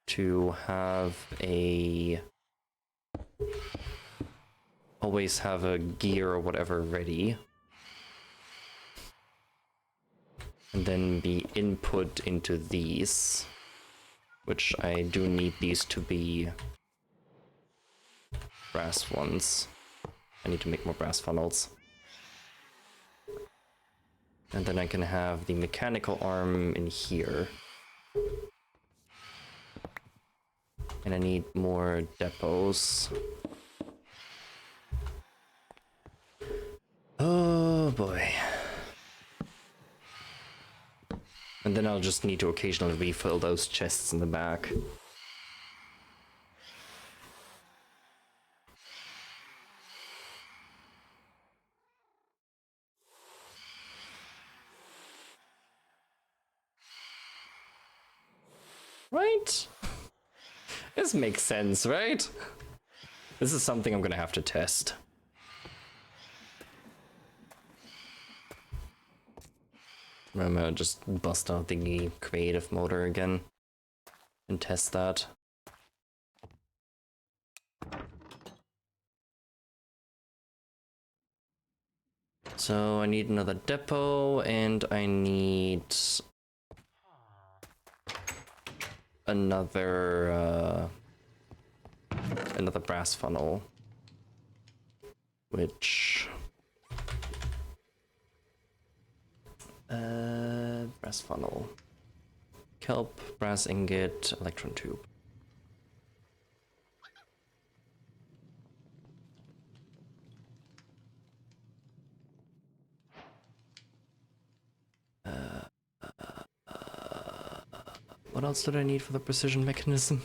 S1: to have a... always have a gear or whatever ready. And then be input into these. Which I do need these to be brass ones. I need to make more brass funnels. And then I can have the mechanical arm in here. And I need more depots. Oh, And then I'll just need to occasionally refill those chests in the back. Right? This makes sense, right? This is something I'm gonna have to test. I'm gonna just bust out the creative motor again and test that. So I need another depot and I need another brass funnel, which brass funnel, kelp, brass ingot, electron tube. What else did I need for the precision mechanism?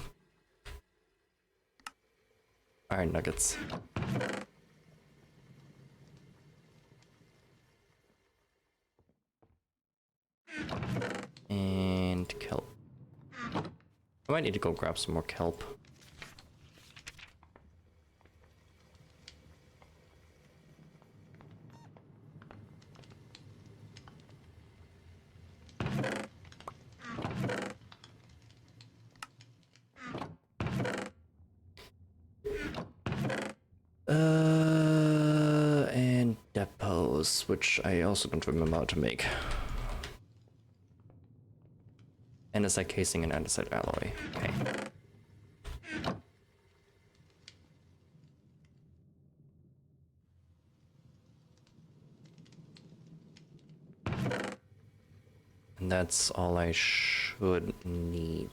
S1: Iron nuggets. And kelp. I might need to go grab some more kelp. And depots, which I also don't remember how to make. Andesite casing and andesite alloy. Okay. And that's all I should need,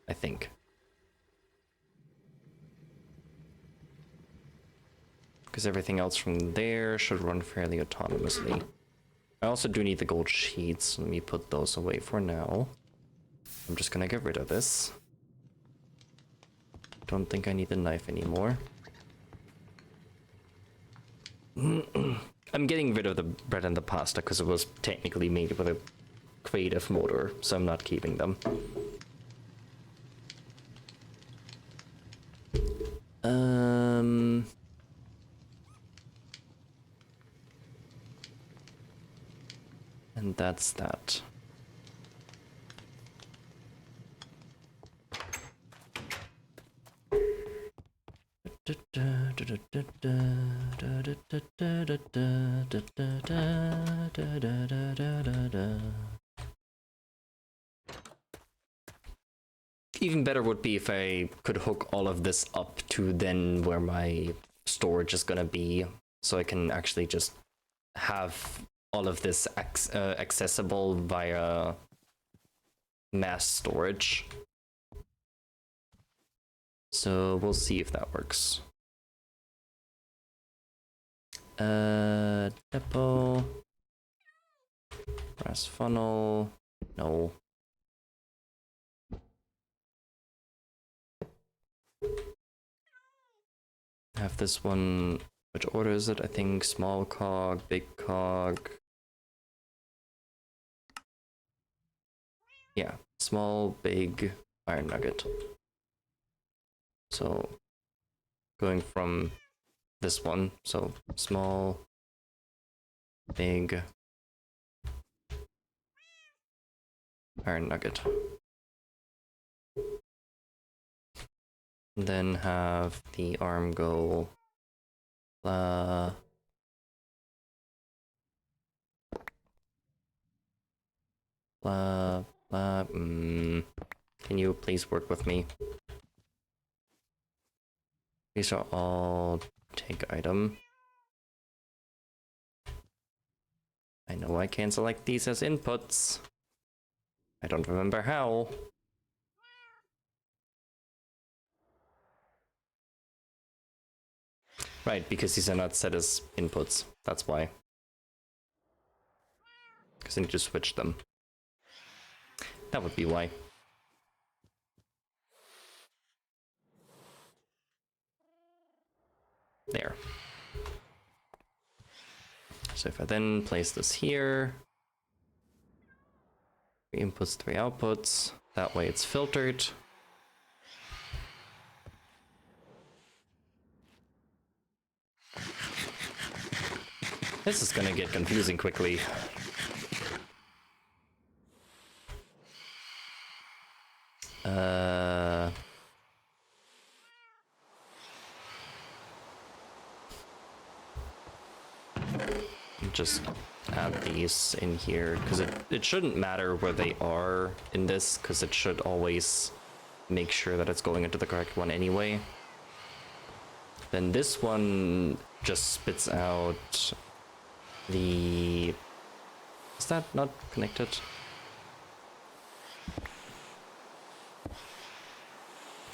S1: I think. Because everything else from there should run fairly autonomously. I also do need the gold sheets. Let me put those away for now. I'm just gonna get rid of this. Don't think I need the knife anymore. I'm getting rid of the bread and the pasta because it was technically made with a creative motor, so I'm not keeping them. And that's that. Even better would be if I could hook all of this up to then where my storage is gonna be, so I can actually just have all of this accessible via mass storage. So we'll see if that works. Depot, brass funnel, no. Have this one, which order is it? I think small cog, big cog. Yeah, small, big, iron nugget. So going from this one, so small, big, iron nugget. And then have the arm go blah. Blah, blah, Can you please work with me? These are all take item. I know I can select these as inputs. I don't remember how. Right, because these are not set as inputs. That's why. Because I need to switch them. That would be why. There. So if I then place this here, 3 inputs, 3 outputs, that way it's filtered. This is gonna get confusing quickly. Just add these in here, because it shouldn't matter where they are in this, because it should always make sure that it's going into the correct one anyway. Then this one just spits out the... Is that not connected?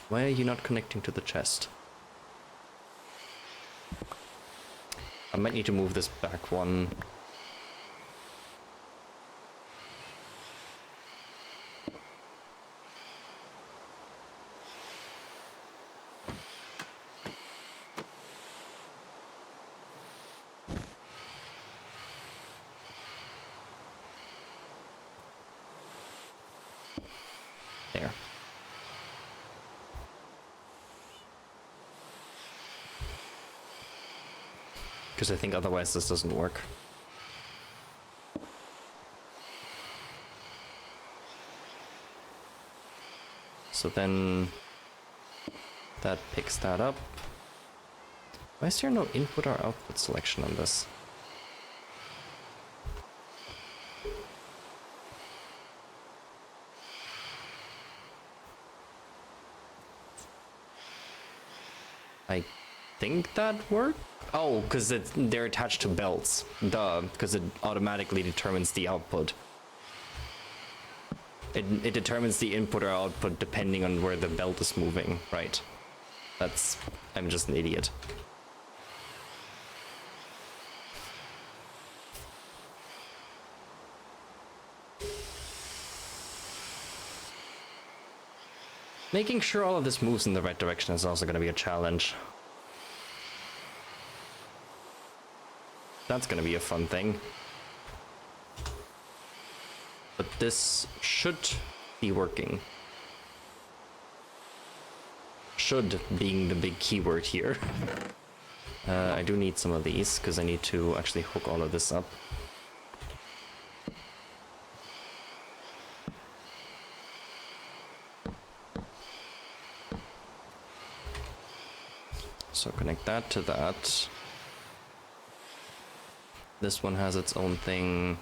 S1: Why are you not connecting to the chest? I might need to move this back one. There. Because I think otherwise this doesn't work. So then that picks that up. Why is there no input or output selection on this? I think that worked? Oh, because they're attached to belts. Duh, because it automatically determines the output. It determines the input or output depending on where the belt is moving. Right. I'm just an idiot. Making sure all of this moves in the right direction is also going to be a challenge. That's going to be a fun thing. But this should be working. Should being the big keyword here. I do need some of these because I need to actually hook all of this up. So connect that to that. This one has its own thing,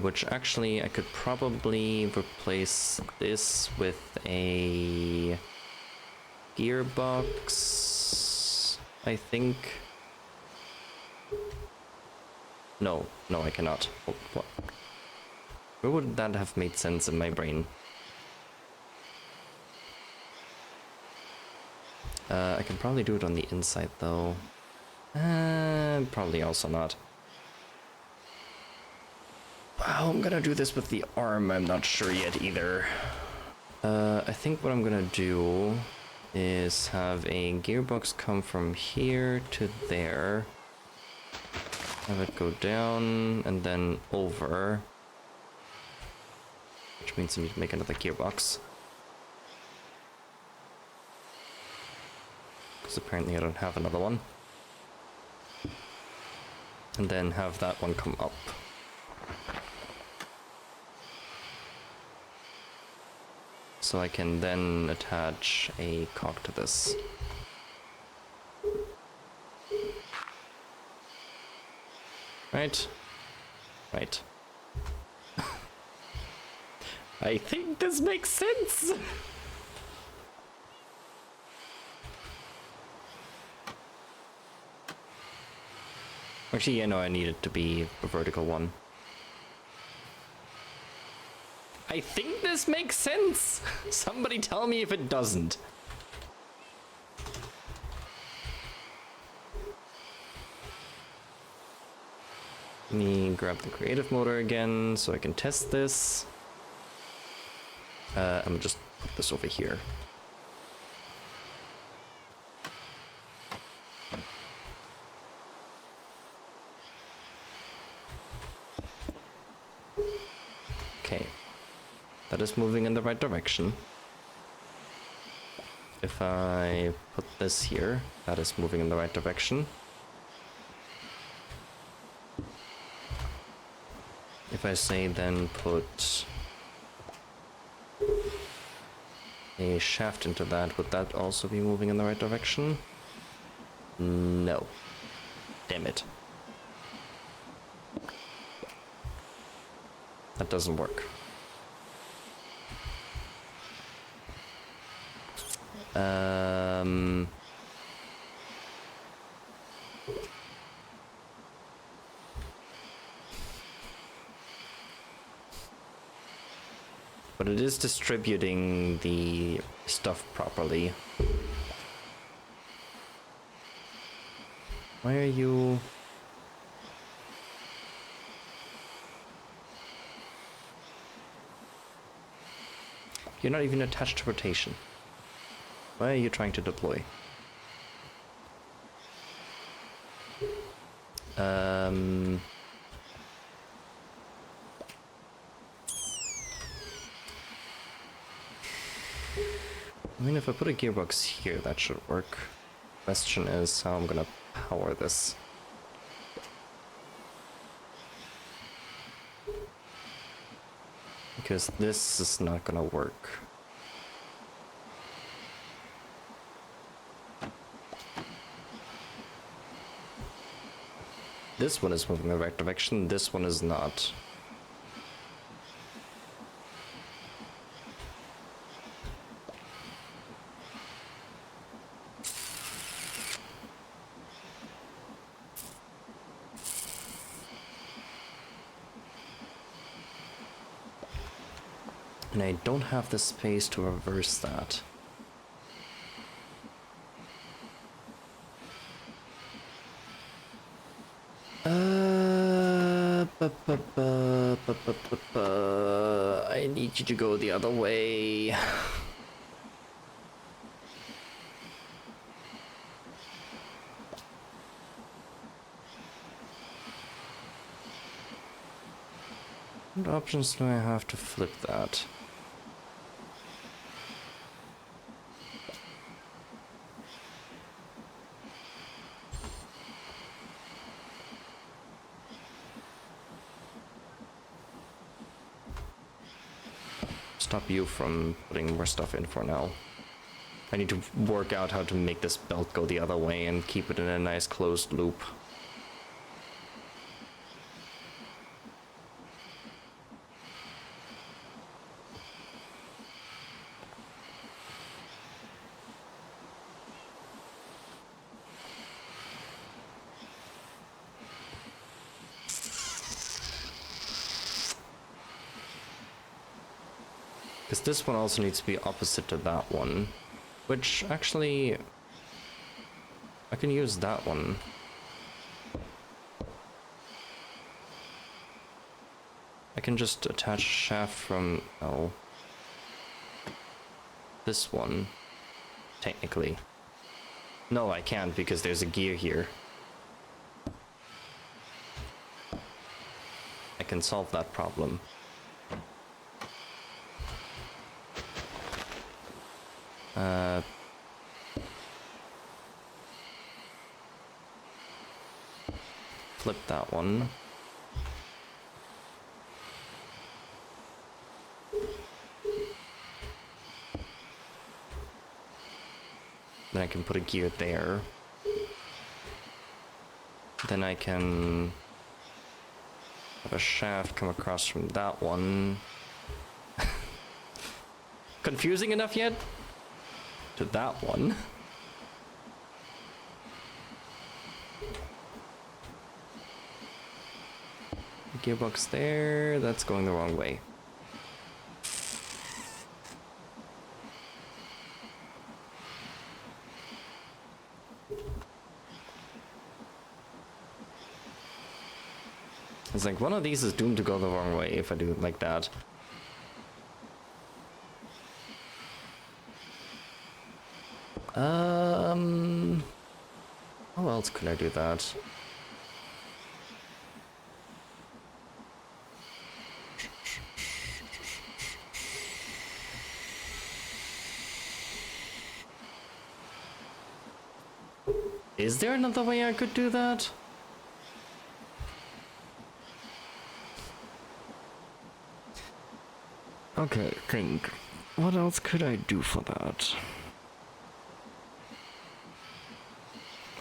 S1: which actually I could probably replace this with a gearbox, I think. No, I cannot. Oh, what? Where would that have made sense in my brain? I can probably do it on the inside though. Probably also not. How I'm gonna do this with the arm, I'm not sure yet either. I think what I'm gonna do is have a gearbox come from here to there. Have it go down and then over. Which means I need to make another gearbox. Because apparently I don't have another one. And then have that one come up. So I can then attach a cock to this. Right? Right. I think this makes sense! Actually, yeah, no, I need it to be a vertical one. I think this makes sense! Somebody tell me if it doesn't. Let me grab the creative motor again so I can test this. I'm gonna just put this over here. Okay, that is moving in the right direction. If I put this here, that is moving in the right direction. If I say then put a shaft into that, would that also be moving in the right direction? No. Damn it. That doesn't work. But it is distributing the stuff properly. Why are you... You're not even attached to rotation. Why are you trying to deploy? I mean, if I put a gearbox here, that should work. Question is how I'm gonna power this. Because this is not gonna work. This one is moving in the right direction, this one is not. And I don't have the space to reverse that. I need you to go the other way. What options do I have to flip that? Stop you from putting more stuff in for now. I need to work out how to make this belt go the other way and keep it in a nice closed loop. Because this one also needs to be opposite to that one. Which, actually... I can use that one. I can just attach a shaft from... oh... this one. Technically. No, I can't because there's a gear here. I can solve that problem. Flip that one. Then I can put a gear there. Then I can have a shaft come across from that one. Confusing enough yet? To that one. Gearbox there, that's going the wrong way. It's like one of these is doomed to go the wrong way if I do it like that. else could I do that? Is there another way I could do that? Okay, think. What else could I do for that?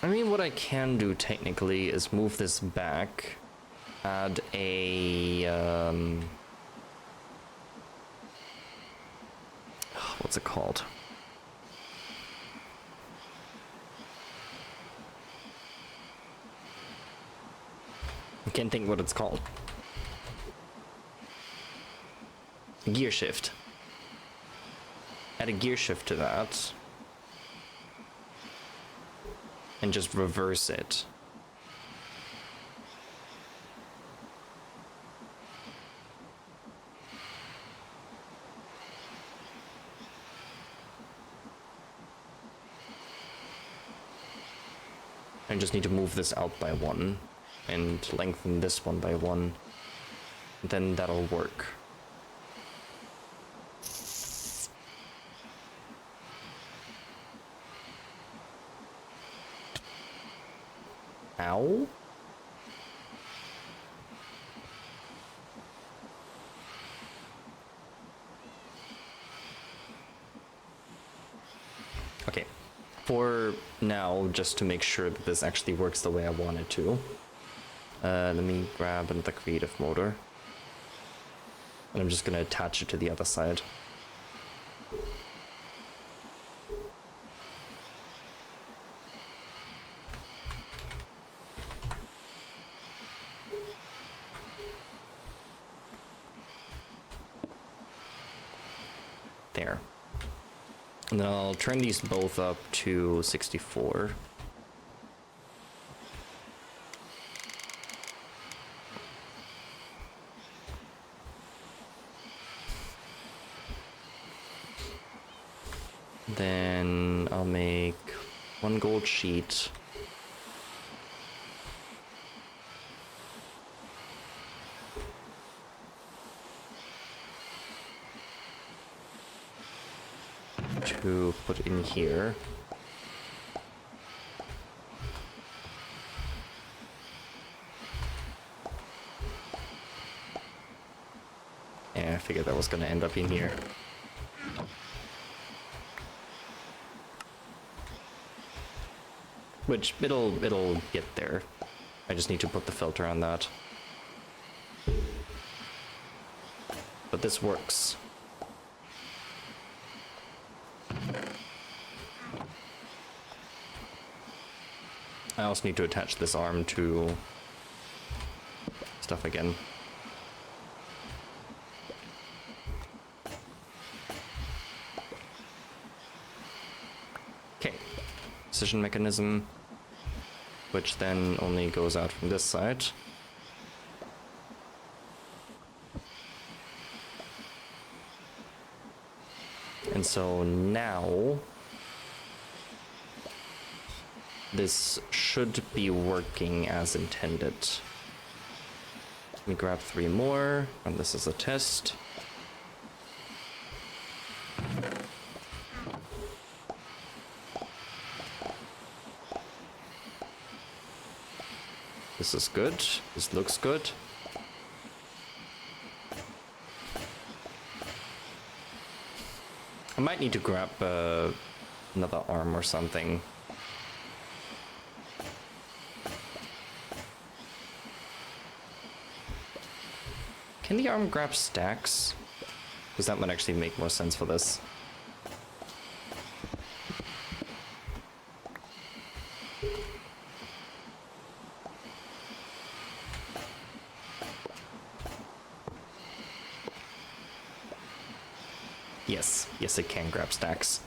S1: I mean, what I can do technically is move this back, add a, what's it called? I can't think what it's called. Gear shift. Add a gear shift to that. And just reverse it. I just need to move this out by 1 and lengthen this one by 1. Then that'll work. Ow? Okay. For now, just to make sure that this actually works the way I want it to, let me grab the creative motor. And I'm just gonna attach it to the other side. There. And then I'll turn these both up to 64. Then I'll make 1 gold sheet. To put in here. Yeah, I figured that was gonna end up in here. Which it'll get there. I just need to put the filter on that. But this works. I also need to attach this arm to stuff again. Okay, precision mechanism, which then only goes out from this side. And so now this should be working as intended. Let me grab 3 more, and this is a test. This is good. This looks good. I might need to grab another arm or something. Can the arm grab stacks? Because that might actually make more sense for this. Yes, it can grab stacks.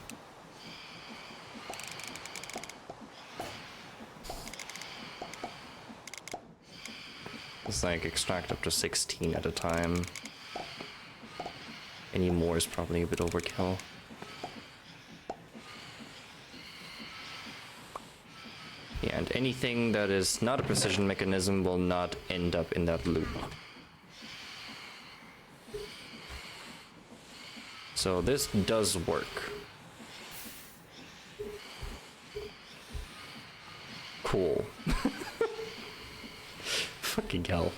S1: It's like extract up to 16 at a time. Any more is probably a bit overkill. Yeah, and anything that is not a precision mechanism will not end up in that loop. So this does work. Cool. Fucking hell.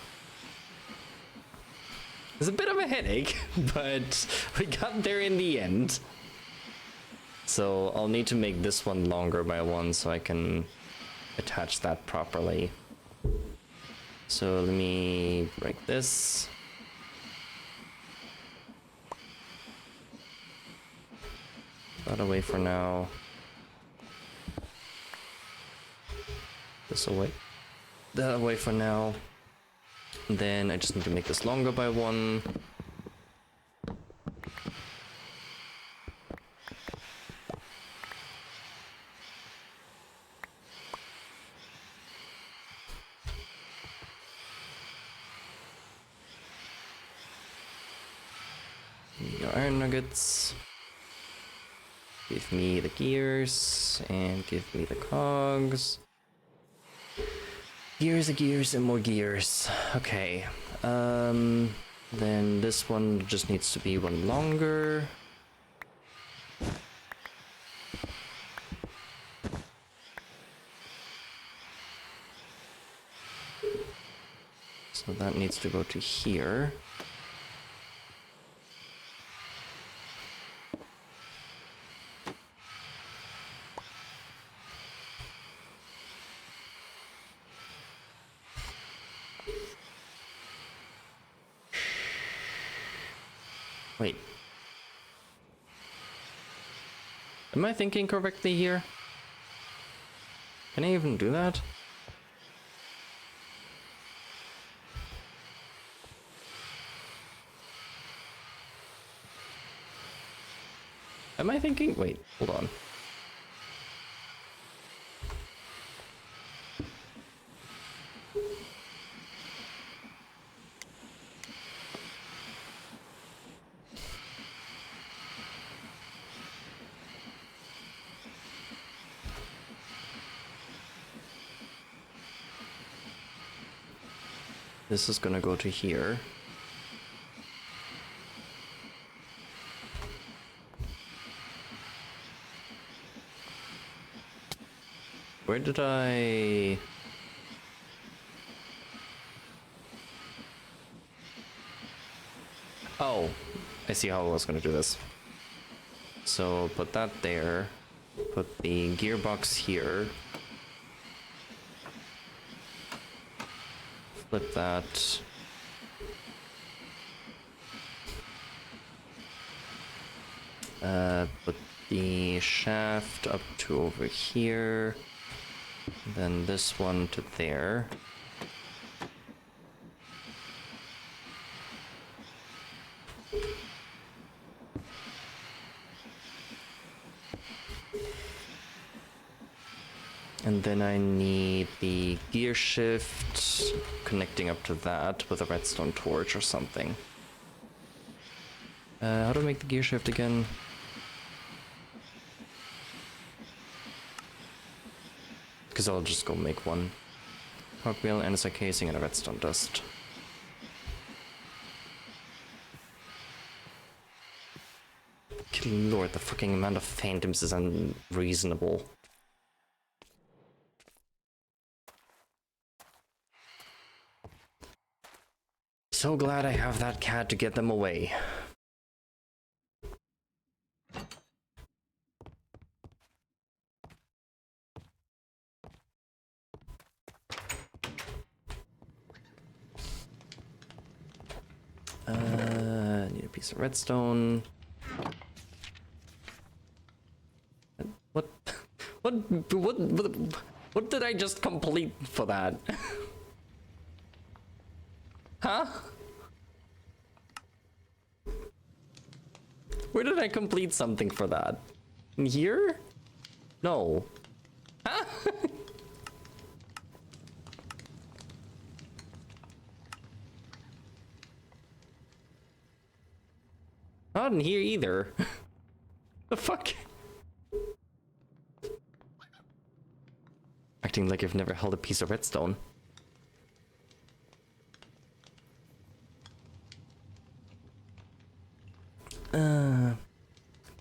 S1: It's a bit of a headache, but we got there in the end. So I'll need to make this one longer by one so I can attach that properly. So let me break this. That away for now. This away. That away for now. And then I just need to make this longer by one. Your iron nuggets. Give me the gears and give me the cogs. Gears and gears and more gears. Okay. Then this one just needs to be one longer. So that needs to go to here. Wait. Am I thinking correctly here? Can I even do that? Am I thinking? Wait, hold on. This is gonna go to here. Where did I... Oh, I see how I was gonna do this. So put that there, put the gearbox here. Flip that. Put the shaft up to over here. Then this one to there. And then I need the gear shift connecting up to that with a redstone torch or something. How do I make the gear shift again? Because I'll just go make one. Cogwheel, andesite casing, and a redstone dust. Good lord, the fucking amount of phantoms is unreasonable. So glad I have that cat to get them away. Need a piece of redstone. What? What did I just complete for that? Huh? Where did I complete something for that? In here? No. Huh? Not in here either. The fuck? Acting like I've never held a piece of redstone.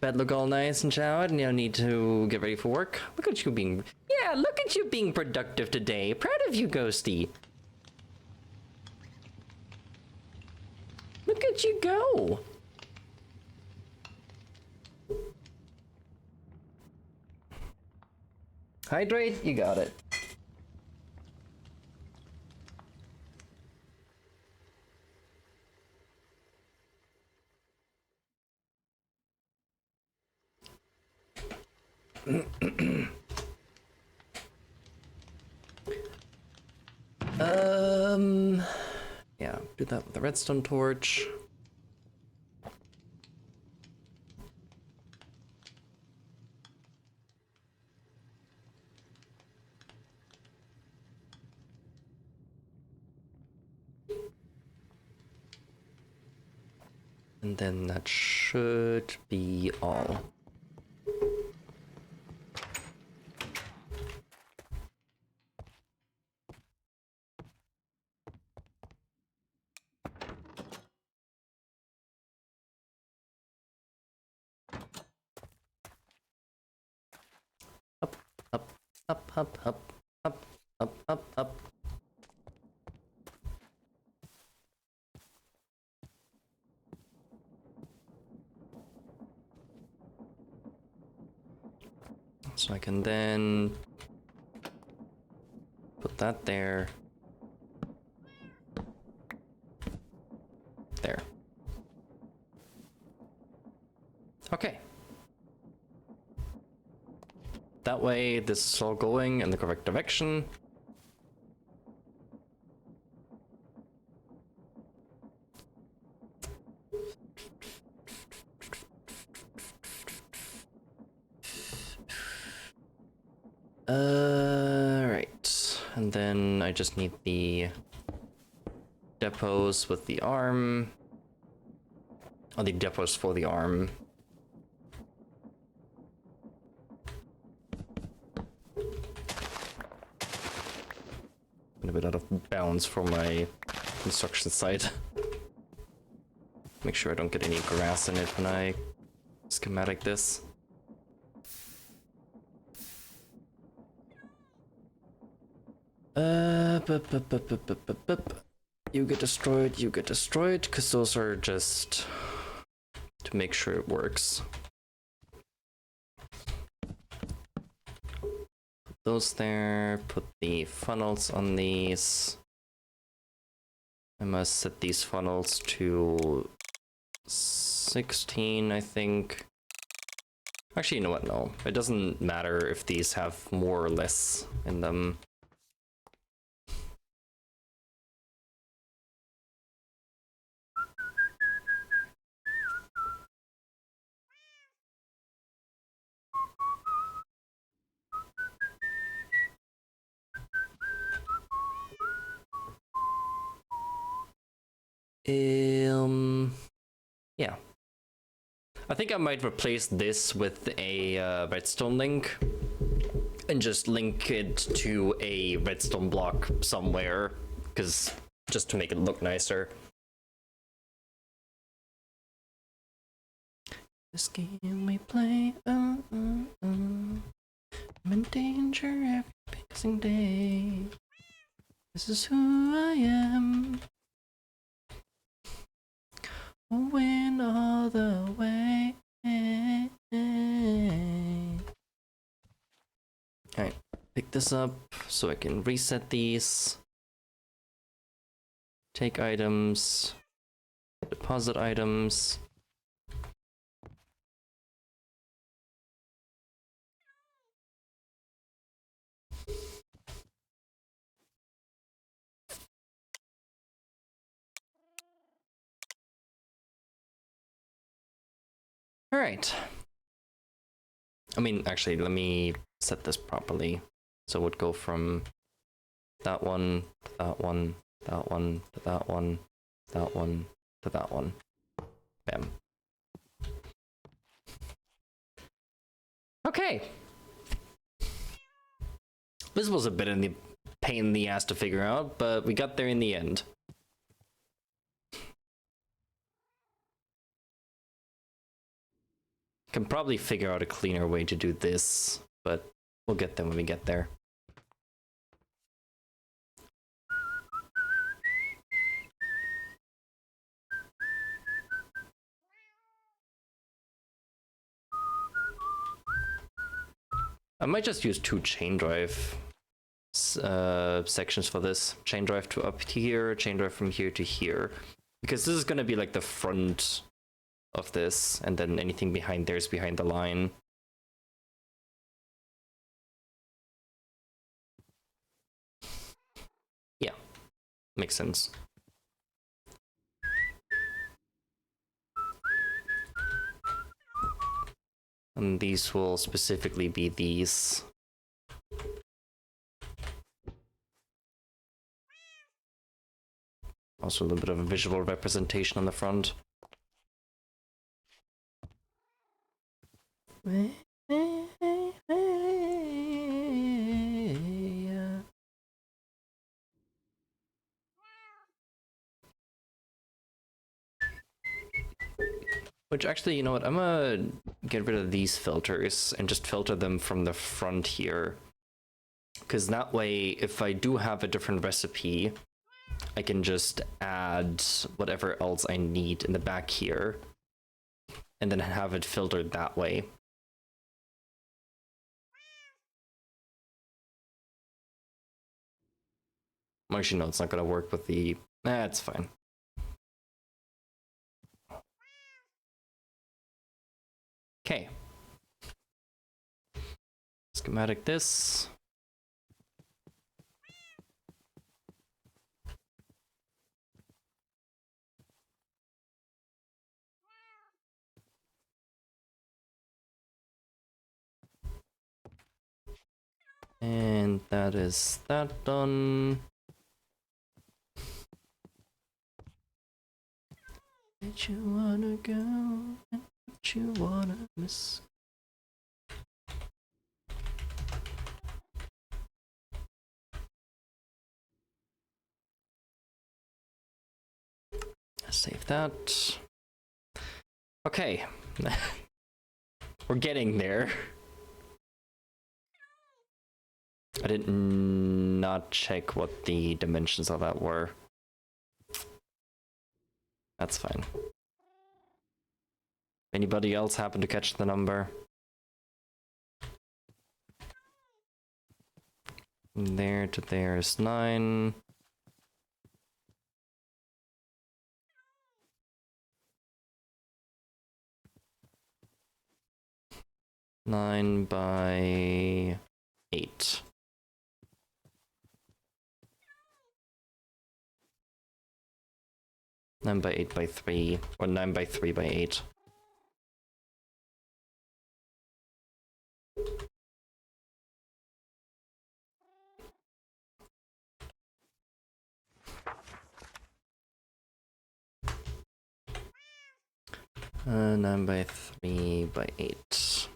S1: Bed look all nice and showered, and you don't need to get ready for work. Look at you being... Yeah, look at you being productive today. Proud of you, Ghosty. Look at you go. Hydrate, you got it. Yeah, do that with the redstone torch. And then that should be all. Up, up, up, up, up, up, up, up, up. So I can then put that there. There. Okay. That way, this is all going in the correct direction. Right. And then I just need the depots with the arm. Oh, the depots for the arm. A bit out of bounds for my construction site. Make sure I don't get any grass in it when I schematic this. You get destroyed, because those are just to make sure it works. Put those there, put the funnels on these. I must set these funnels to 16, I think. Actually, you know what? No, it doesn't matter if these have more or less in them. Yeah. I think I might replace this with a redstone link and just link it to a redstone block somewhere, because just to make it look nicer. This game we play, I'm in danger every passing day. This is who I am. Win all the way. Alright, pick this up so I can reset these. Take items. Deposit items. All right. I mean, actually, let me set this properly. So it would go from that one, to that one, that one, to that one, that one, to that one. Bam. Okay. This was a bit in the pain in the ass to figure out, but we got there in the end. Can probably figure out a cleaner way to do this, but we'll get there when we get there. I might just use 2 chain drive sections for this. Chain drive to up here, chain drive from here to here. Because this is going to be like the front of this, and then anything behind there is behind the line. Yeah, makes sense. And these will specifically be these. Also a little bit of a visual representation on the front. Which actually, you know what, I'm gonna get rid of these filters and just filter them from the front here. Because that way, if I do have a different recipe, I can just add whatever else I need in the back here, and then have it filtered that way. Actually, no, it's not gonna work with the... it's fine. Okay. Schematic this. And that is that done. Did you wanna go and what you wanna miss? Save that. Okay. We're getting there. I did not check what the dimensions of that were. That's fine. Anybody else happen to catch the number? There to there is 9. Nine by 8. 9 by 8 by 3, or 9 by 3 by 8. Uh, 9 by 3 by 8.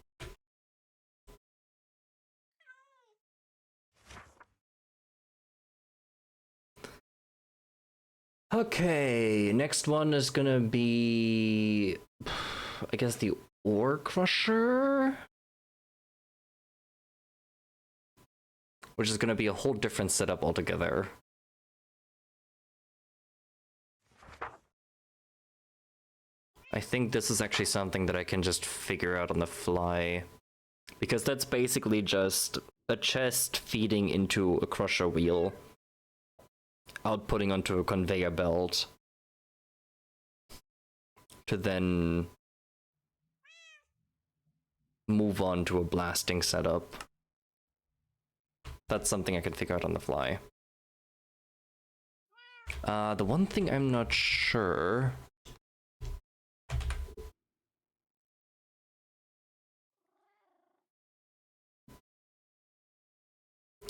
S1: Okay, next one is gonna be, I guess, the ore crusher, which is gonna be a whole different setup altogether. I think this is actually something that I can just figure out on the fly, because that's basically just a chest feeding into a crusher wheel, outputting onto a conveyor belt, to then move on to a blasting setup. That's something I can figure out on the fly. The one thing I'm not sure...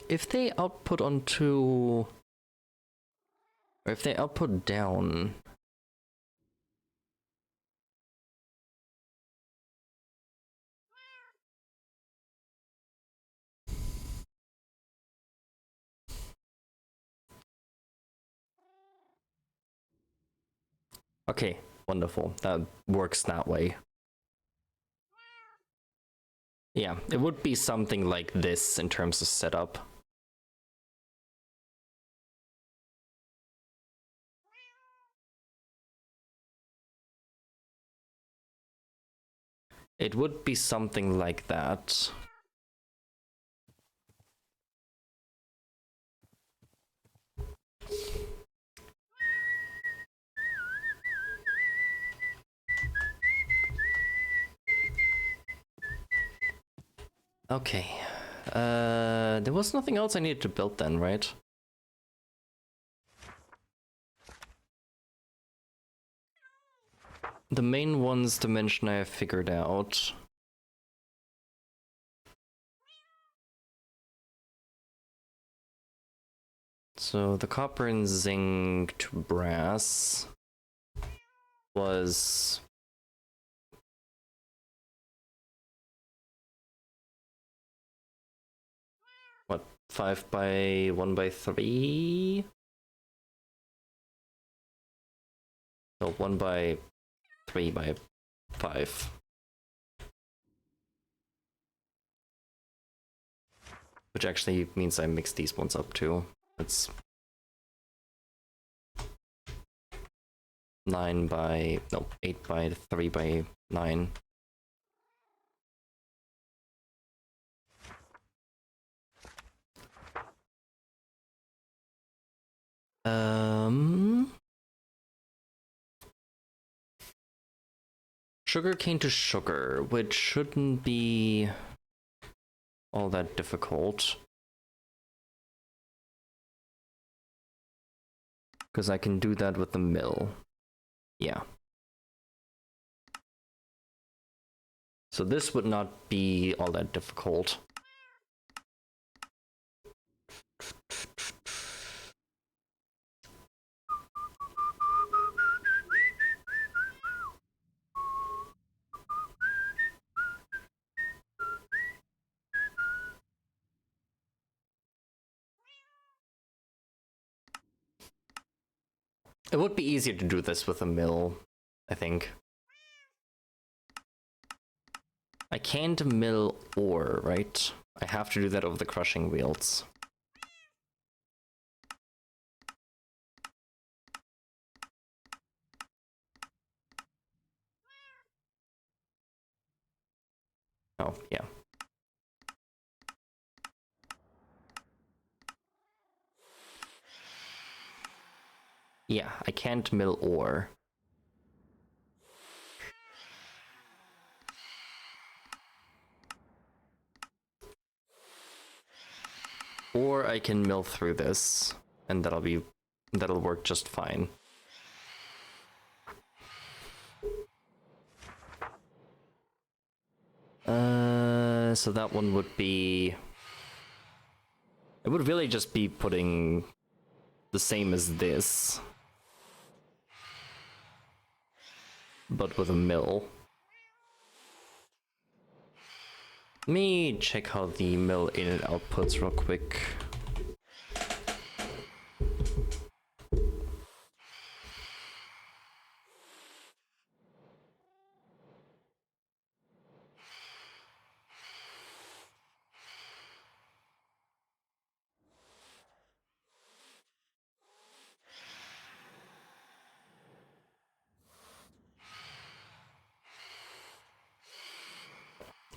S1: if they output onto... or if they output down... Okay, wonderful. That works that way. Yeah, it would be something like this in terms of setup. It would be something like that. Okay. There was nothing else I needed to build then, right? The main ones to mention I have figured out. So the copper and zinc to brass was what, 5 by 1 by 3? No, 1 by 3 by 5. Which actually means I mixed these ones up too. It's 9 by, no, 8 by 3 by 9. Sugarcane to sugar, which shouldn't be all that difficult. Because I can do that with the mill. Yeah. So this would not be all that difficult. It would be easier to do this with a mill, I think. I can't mill ore, right? I have to do that over the crushing wheels. Oh, yeah. Yeah, I can't mill ore. Or I can mill through this, and that'll work just fine. So that one would be... It would really just be putting the same as this, but with a mill. Let me check how the mill in and outputs real quick.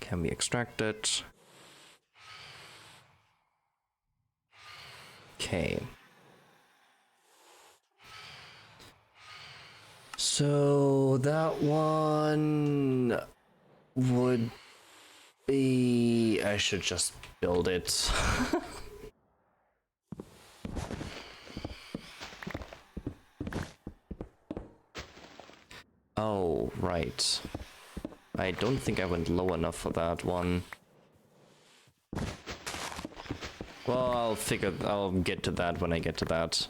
S1: Can be extracted. Okay. So that one would be... I should just build it. Oh, right. I don't think I went low enough for that one. Well, I'll get to that when I get to that.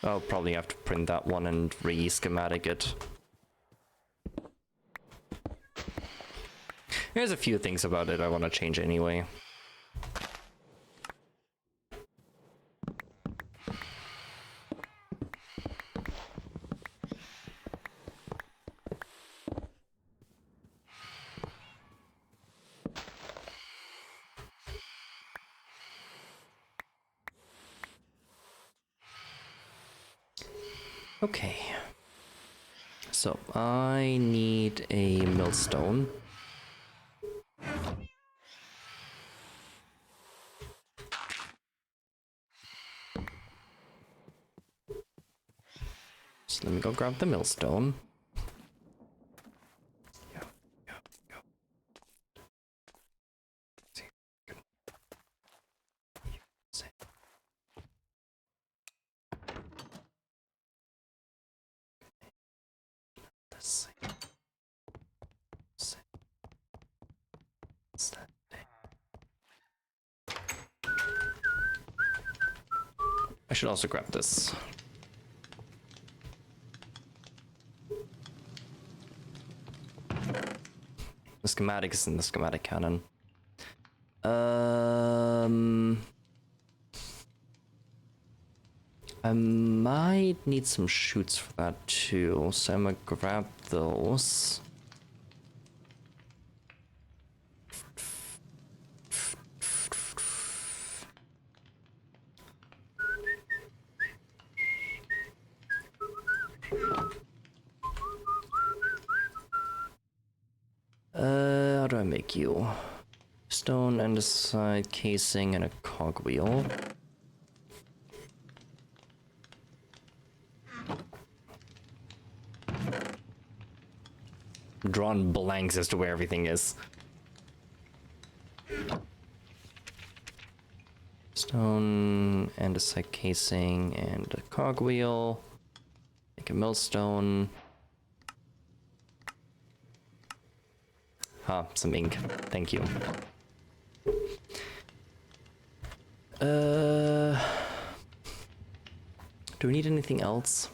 S1: I'll probably have to print that one and re-schematic it. There's a few things about it I want to change anyway. Okay. So, I need a millstone. So let me go grab the millstone. I should also grab this. The schematic is in the schematic cannon. I might need some chutes for that too, so I'm gonna grab those. How do I make you? Stone andesite casing and a cogwheel. Drawn blanks as to where everything is. Stone andesite casing and a cogwheel. Make a millstone. Ah, some ink. Thank you. Do we need anything else?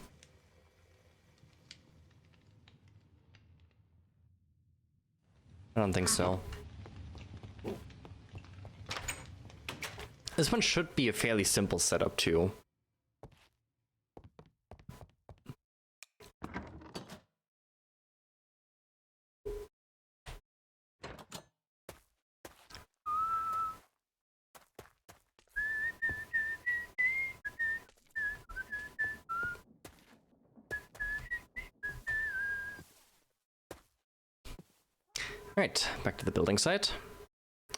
S1: I don't think so. This one should be a fairly simple setup too. Alright, back to the building site.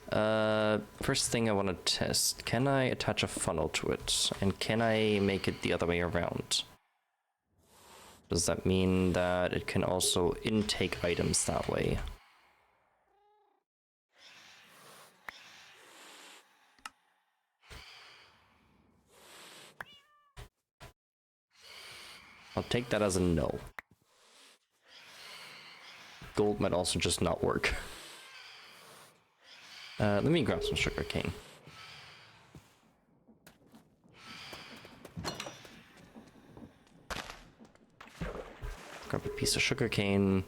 S1: First thing I want to test, can I attach a funnel to it? And can I make it the other way around? Does that mean that it can also intake items that way? I'll take that as a no. Gold might also just not work. Let me grab some sugar cane. Grab a piece of sugar cane.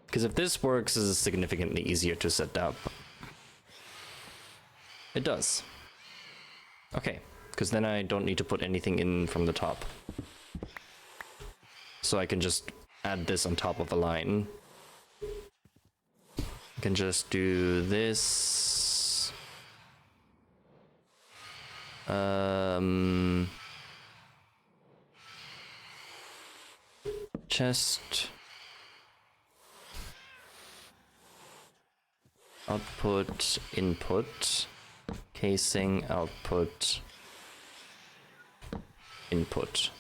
S1: Because if this works, this is significantly easier to set up. It does. Okay, because then I don't need to put anything in from the top. So I can just add this on top of a line. I can just do this. Chest. Output, input. Casing, output, input.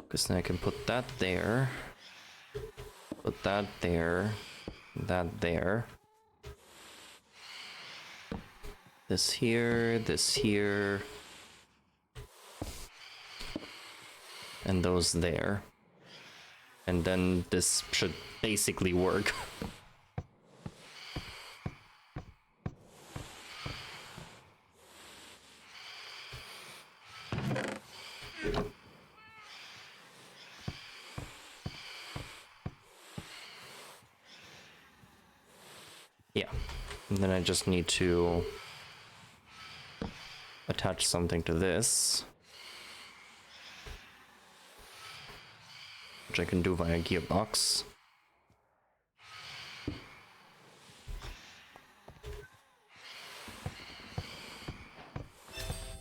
S1: Because then I can put that there, put that there, that there. This here, and those there. And then this should basically work. Yeah, and then I just need to attach something to this, which I can do via gearbox.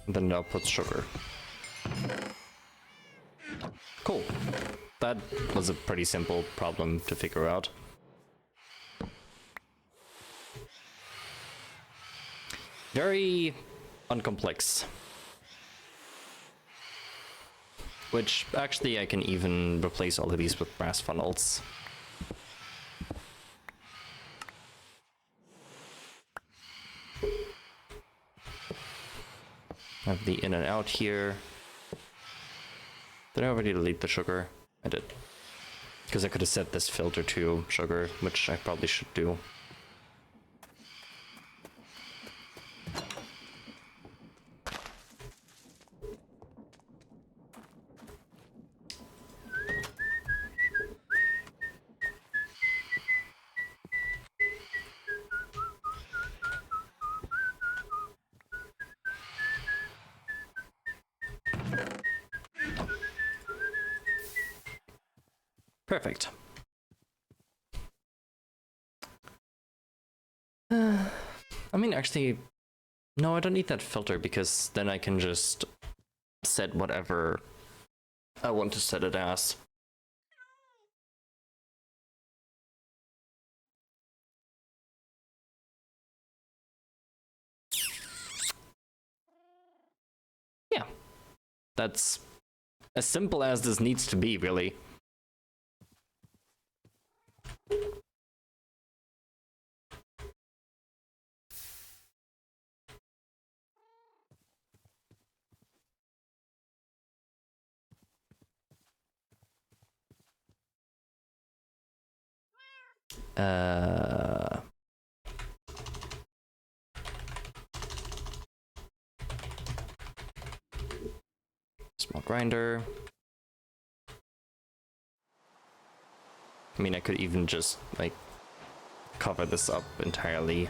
S1: And then it outputs sugar. Cool. That was a pretty simple problem to figure out. Very uncomplex. Which, actually, I can even replace all of these with brass funnels. Have the in and out here. Did I already delete the sugar? I did. Because I could have set this filter to sugar, which I probably should do. Perfect. I mean, actually, no, I don't need that filter because then I can just set whatever I want to set it as. Yeah, that's as simple as this needs to be, really. Small grinder. I mean, I could even just, like, cover this up entirely.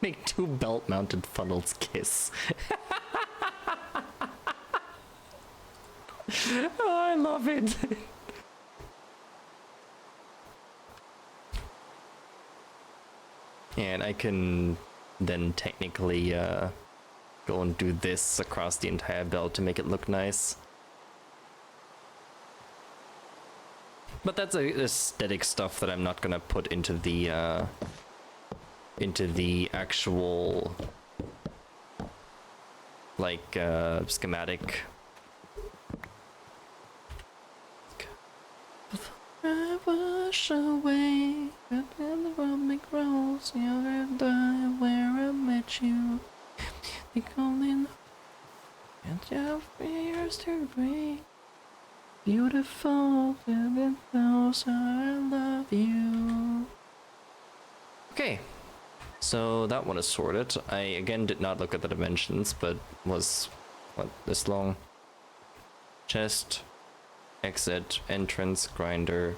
S1: Make two belt-mounted funnels kiss. Oh, I love it. And I can then technically go and do this across the entire belt to make it look nice. But that's aesthetic stuff that I'm not gonna put into the actual like schematic. I wash away, but then the world make rolls. You're die where I met you. The calling, and your fears to break. Beautiful, living close, I love you. Okay, so that one is sorted. I again did not look at the dimensions, but was what, this long? Chest, exit, entrance, grinder,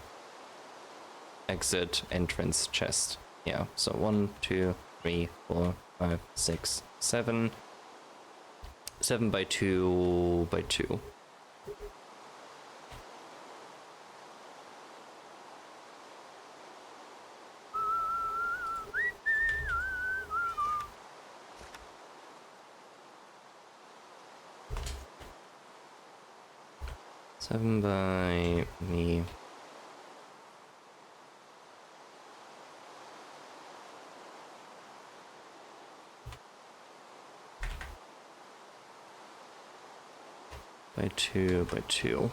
S1: exit, entrance, chest. Yeah, so 1, 2, 3, 4, 5, 6, 7. 7 by 2 by 2. Seven by me. By 2 by 2.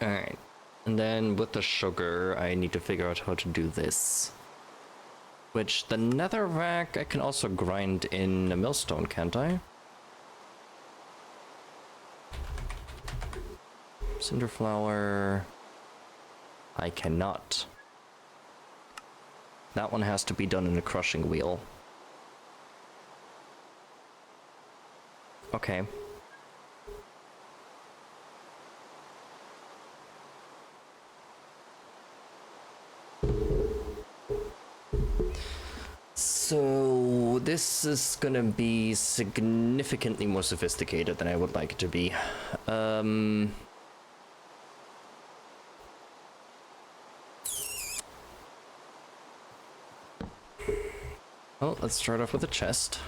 S1: Alright. And then with the sugar, I need to figure out how to do this. Which, the netherrack I can also grind in a millstone, can't I? Cinderflower. I cannot. That one has to be done in a crushing wheel. Okay. So this is gonna be significantly more sophisticated than I would like it to be. Well, let's start off with a chest.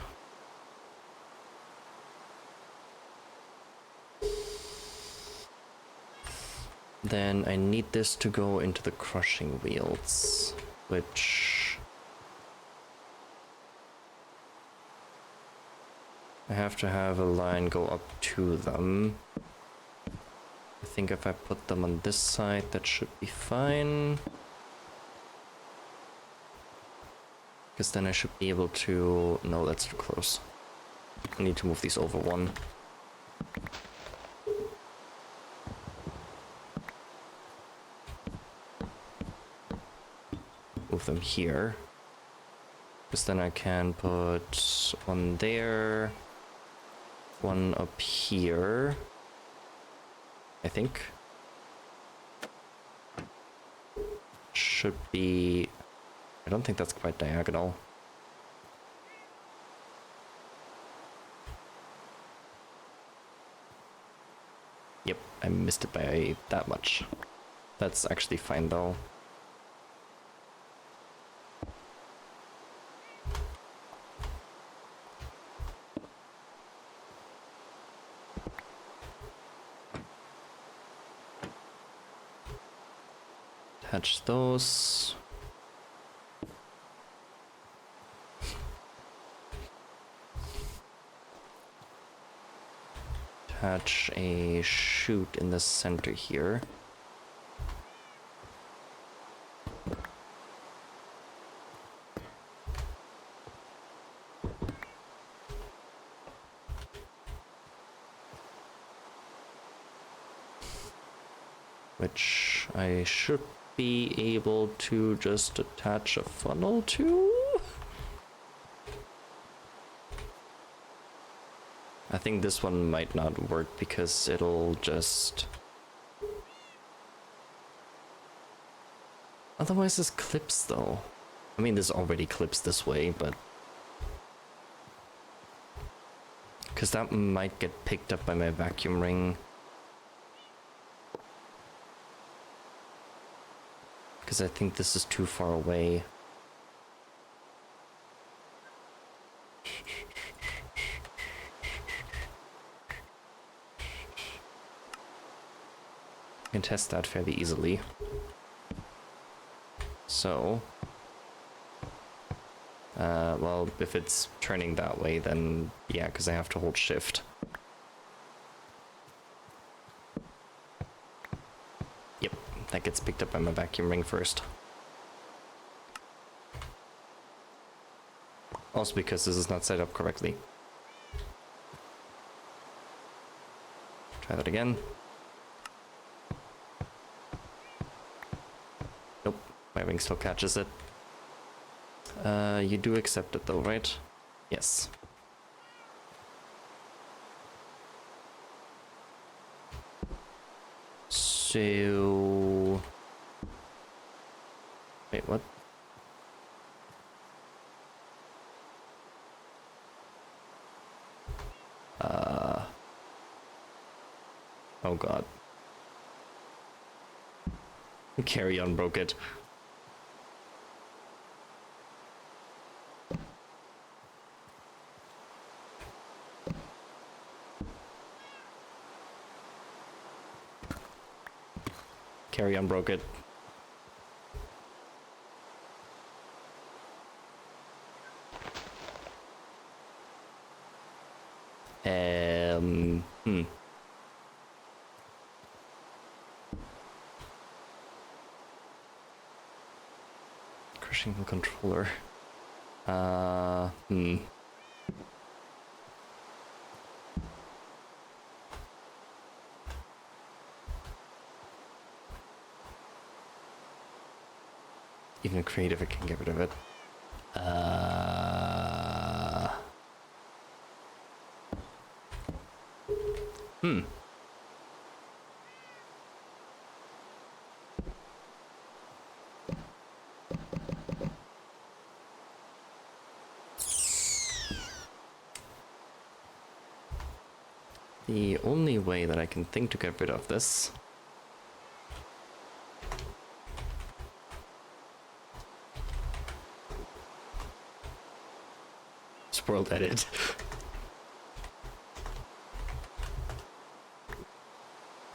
S1: Then I need this to go into the crushing wheels, which I have to have a line go up to them. I think if I put them on this side, that should be fine. Because then I should be able to... No, that's too close. I need to move these over one. Move them here. Because then I can put one there. One up here. I think. Should be... I don't think that's quite diagonal. Yep, I missed it by that much. That's actually fine though. Attach those. Attach a chute in the center here. Which I should be able to just attach a funnel to. I think this one might not work because it'll just... Otherwise this clips though. I mean, this already clips this way, but... Because that might get picked up by my vacuum ring. Because I think this is too far away. I can test that fairly easily. So, well, if it's turning that way, then yeah, because I have to hold shift. Yep, that gets picked up by my vacuum ring first. Also because this is not set up correctly. Try that again. Nope, my ring still catches it. You do accept it though, right? Yes. So... Wait, what? Oh god. Carry on broke it. Carry on broke it. Crushing the controller. Even creative, I can get rid of it. Hmm. The only way that I can think to get rid of this is world edit.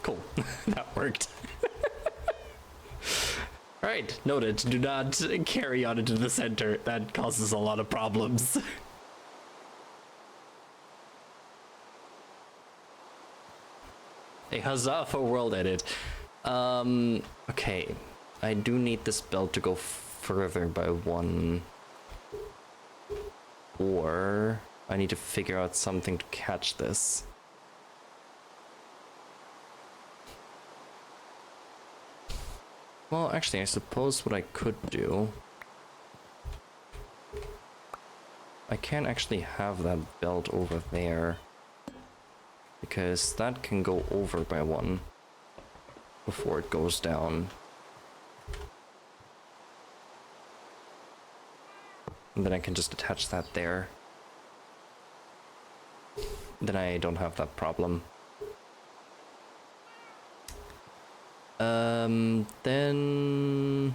S1: Cool, that worked. Alright, noted. Do not carry on into the center. That causes a lot of problems. A huzzah for world edit. Okay. I do need this belt to go further by 1. Or I need to figure out something to catch this. Well, actually, I suppose what I could do... I can't actually have that belt over there. Because that can go over by 1 before it goes down. And then I can just attach that there. Then I don't have that problem. Then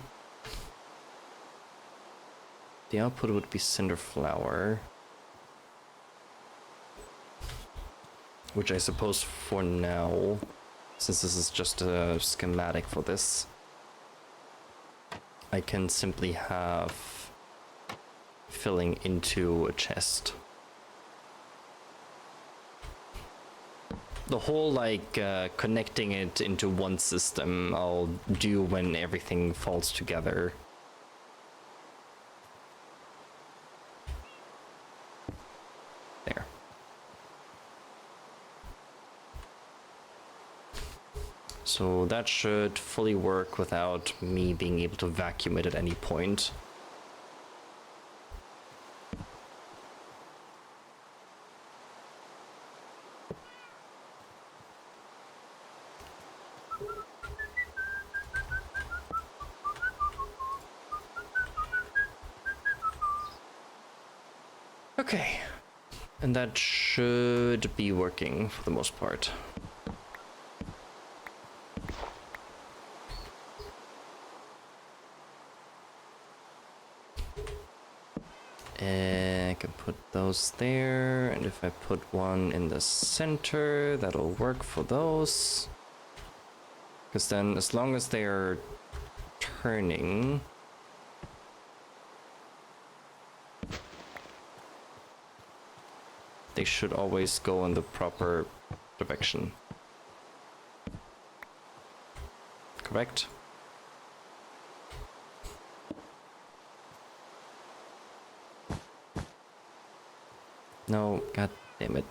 S1: the output would be Cinderflower, which I suppose for now, since this is just a schematic for this, I can simply have filling into a chest. The whole, like, connecting it into one system, I'll do when everything falls together. There. So that should fully work without me being able to vacuum it at any point. Okay, and that should be working for the most part. I can put those there, and if I put one in the center, that'll work for those. Because then, as long as they're turning... they should always go in the proper direction. Correct? No, god damn it.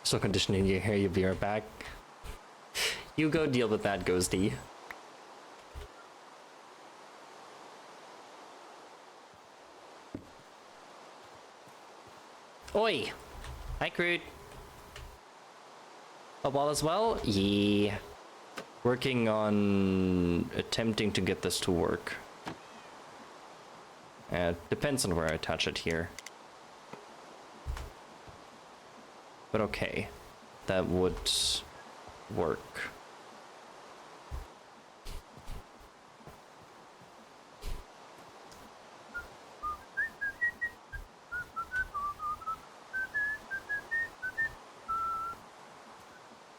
S1: So conditioning your hair, you'll be right back. You go deal with that, Ghosty. Oi! Hi, Crude. Hope all is well? Yeah. Working on attempting to get this to work. Depends on where I attach it here. But okay, that would work.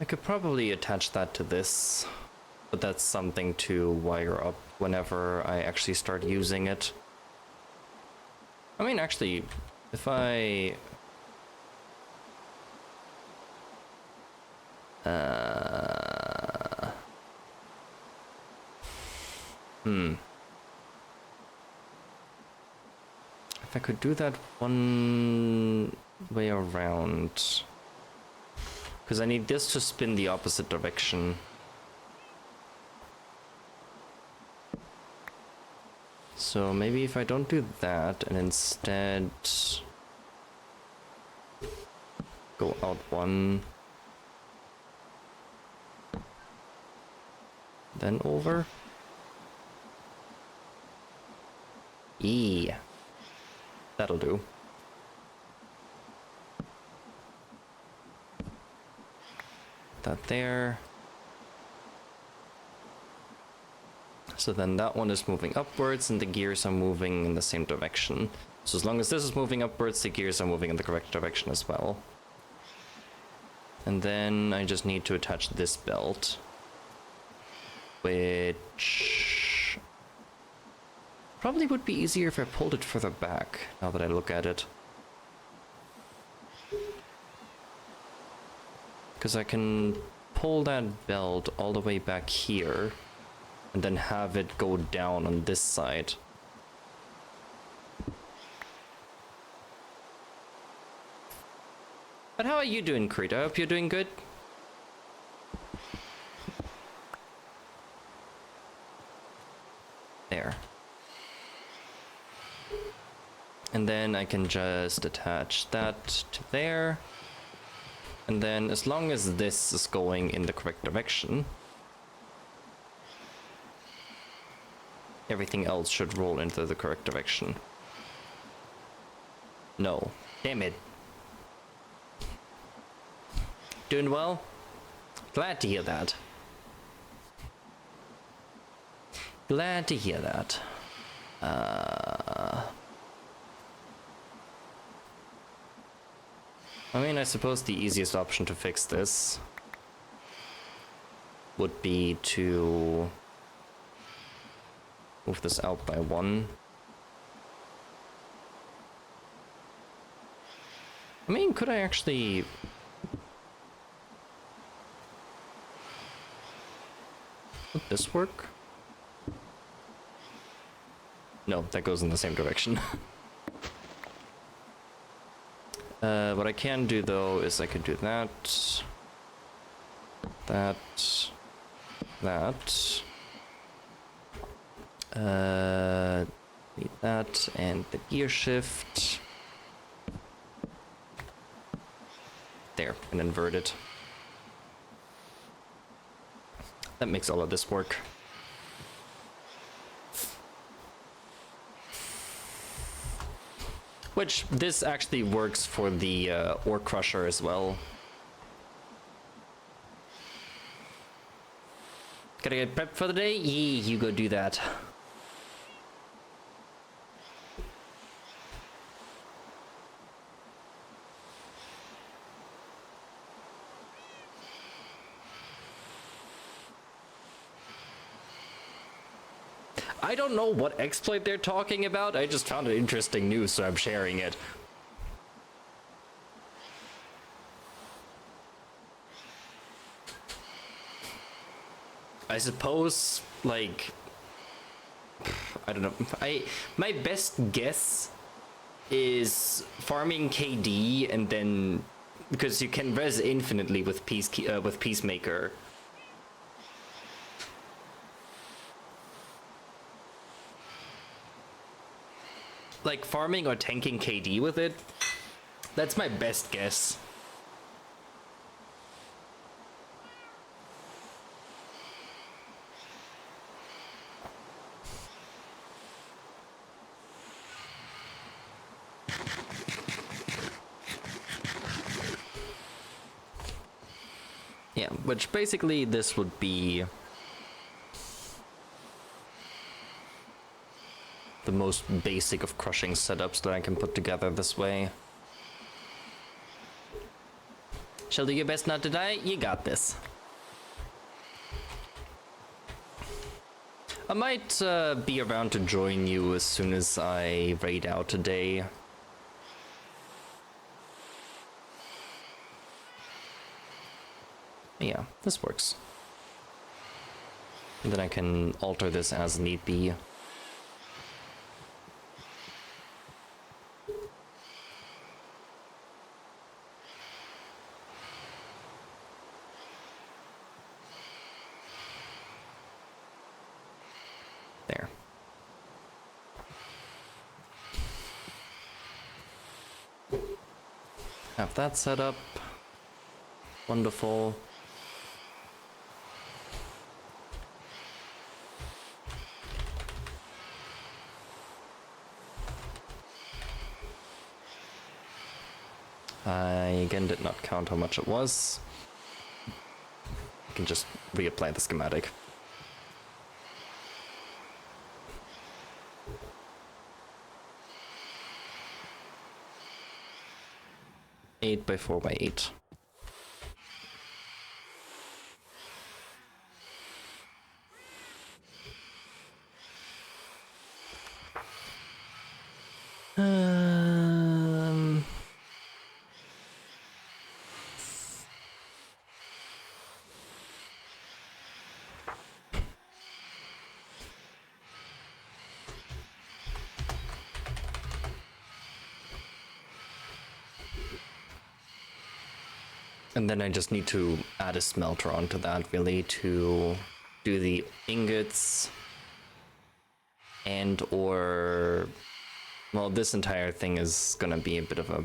S1: I could probably attach that to this, but that's something to wire up whenever I actually start using it. I mean, actually, if I... If I could do that one way around, Because I need this to spin the opposite direction. So maybe if I don't do that and instead go out one, then over. Yeah, that'll do. That there. So then that one is moving upwards and the gears are moving in the same direction. So as long as this is moving upwards, the gears are moving in the correct direction as well. And then I just need to attach this belt, which probably would be easier if I pulled it further back, now that I look at it. Because I can pull that belt all the way back here, and then have it go down on this side. But how are you doing, Creed? I hope you're doing good. There. And then I can just attach that to there. And then as long as this is going in the correct direction, everything else should roll into the correct direction. No. Damn it. Doing well? Glad to hear that. Glad to hear that. I mean, I suppose the easiest option to fix this would be to move this out by one. I mean, could I actually... Would this work? No, that goes in the same direction. What I can do though is I can do that, that, need that, and the gear shift. There, and invert it. That makes all of this work. Which, this actually works for the ore crusher as well. Gotta get prepped for the day? Yeah, you go do that. I don't know what exploit they're talking about. I just found it interesting news, so I'm sharing it. I suppose, like, I don't know. My best guess is farming KD and then, because you can res infinitely with Peacemaker. Like farming or tanking KD with it. That's my best guess. Yeah, which basically this would be the most basic of crushing setups that I can put together this way. Shall do your best not to die? You got this. I might be around to join you as soon as I raid out today. Yeah, this works. And then I can alter this as need be. Have that set up. Wonderful. I again did not count how much it was. I can just reapply the schematic. Eight by 4 by 8. And then I just need to add a smelter onto that, really, to do the ingots and or... Well, this entire thing is gonna be a bit of a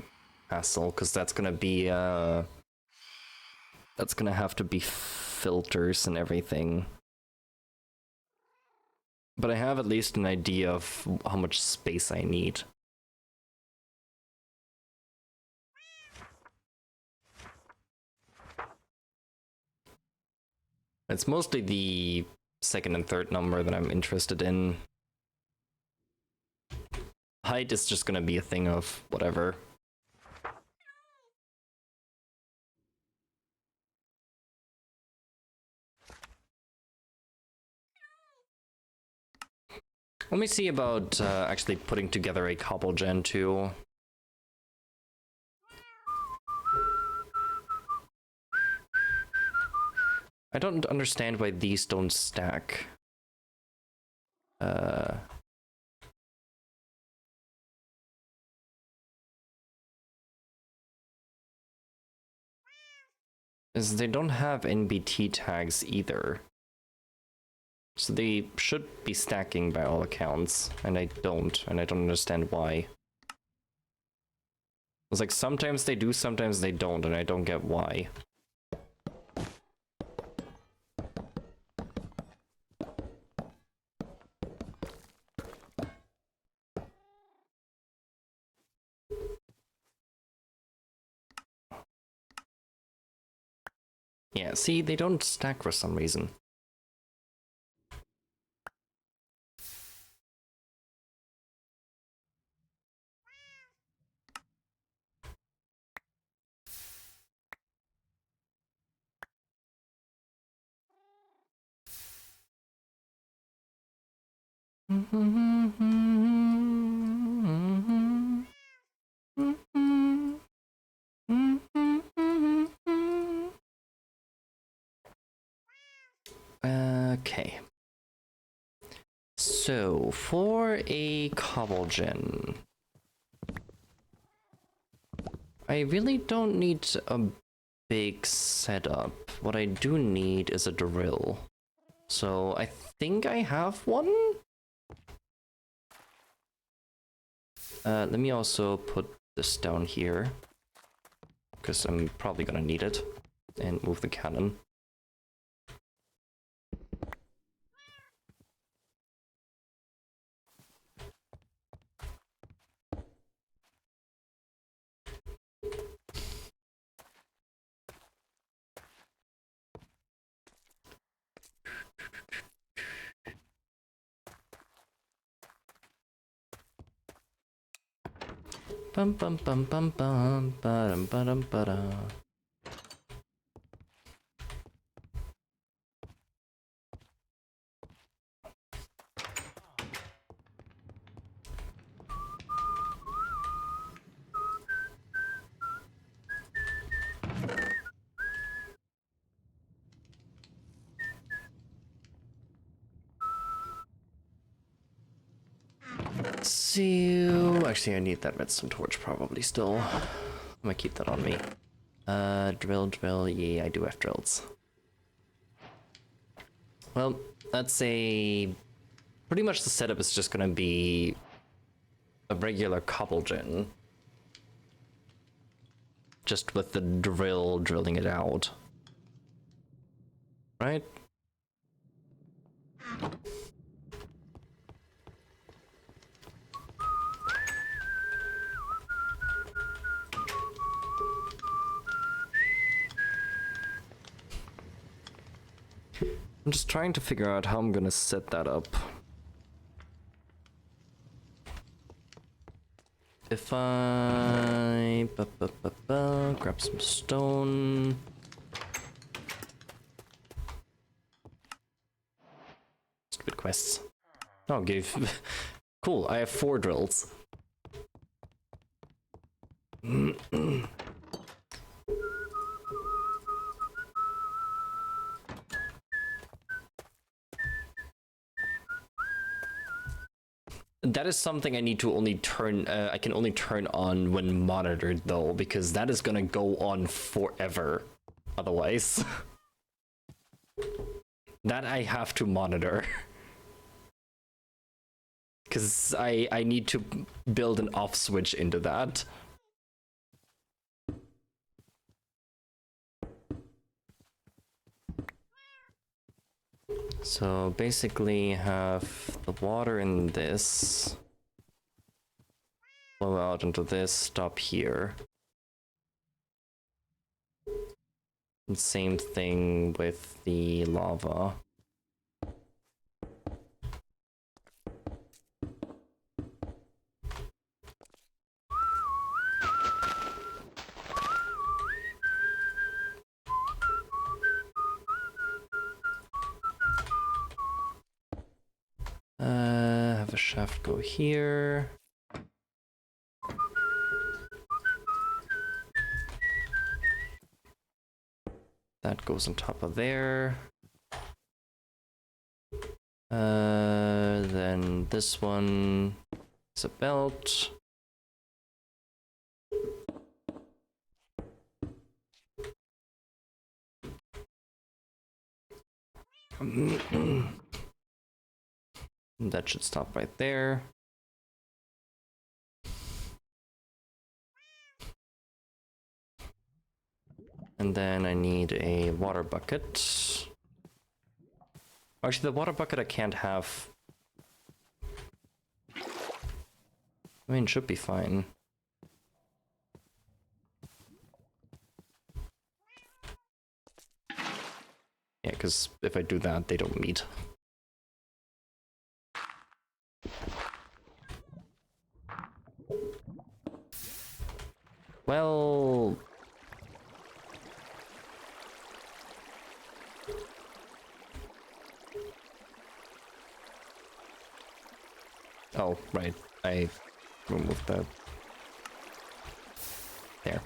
S1: hassle, because that's gonna be, that's gonna have to be filters and everything. But I have at least an idea of how much space I need. It's mostly the second and third number that I'm interested in. Height is just gonna be a thing of whatever. Let me see about actually putting together a cobble gen too. I don't understand why these don't stack. Is they don't have NBT tags either. So they should be stacking by all accounts, and I don't understand why. It's like sometimes they do, sometimes they don't, and I don't get why. Yeah, see, they don't stack for some reason. Okay. So, for a cobble gen, I really don't need a big setup. What I do need is a drill. So, I think I have one? Let me also put this down here, because I'm probably gonna need it, and move the cannon. Bum bum bum bum bum ba-dum ba-dum ba-da. So, actually I need that redstone torch probably still. I'm gonna keep that on me. Drill, yeah, I do have drills. Well, that's pretty much the setup is just gonna be a regular cobble gen. just with the drill drilling it out. Right? I'm just trying to figure out how I'm gonna set that up. If I grab some stone. Stupid quests. Oh, give. Cool, I have 4 drills. That is something I need to only turn, I can only turn on when monitored though, because that is gonna go on forever otherwise. That I have to monitor. Because I need to build an off switch into that. So basically have the water in this, flow out into this, stop here. And same thing with the lava. Have a shaft go here. That goes on top of there. Then this one is a belt. That should stop right there. And then I need a water bucket. Actually, the water bucket I can't have. I mean, it should be fine. Yeah, because if I do that, they don't meet. Well... Oh, right. I removed that. There.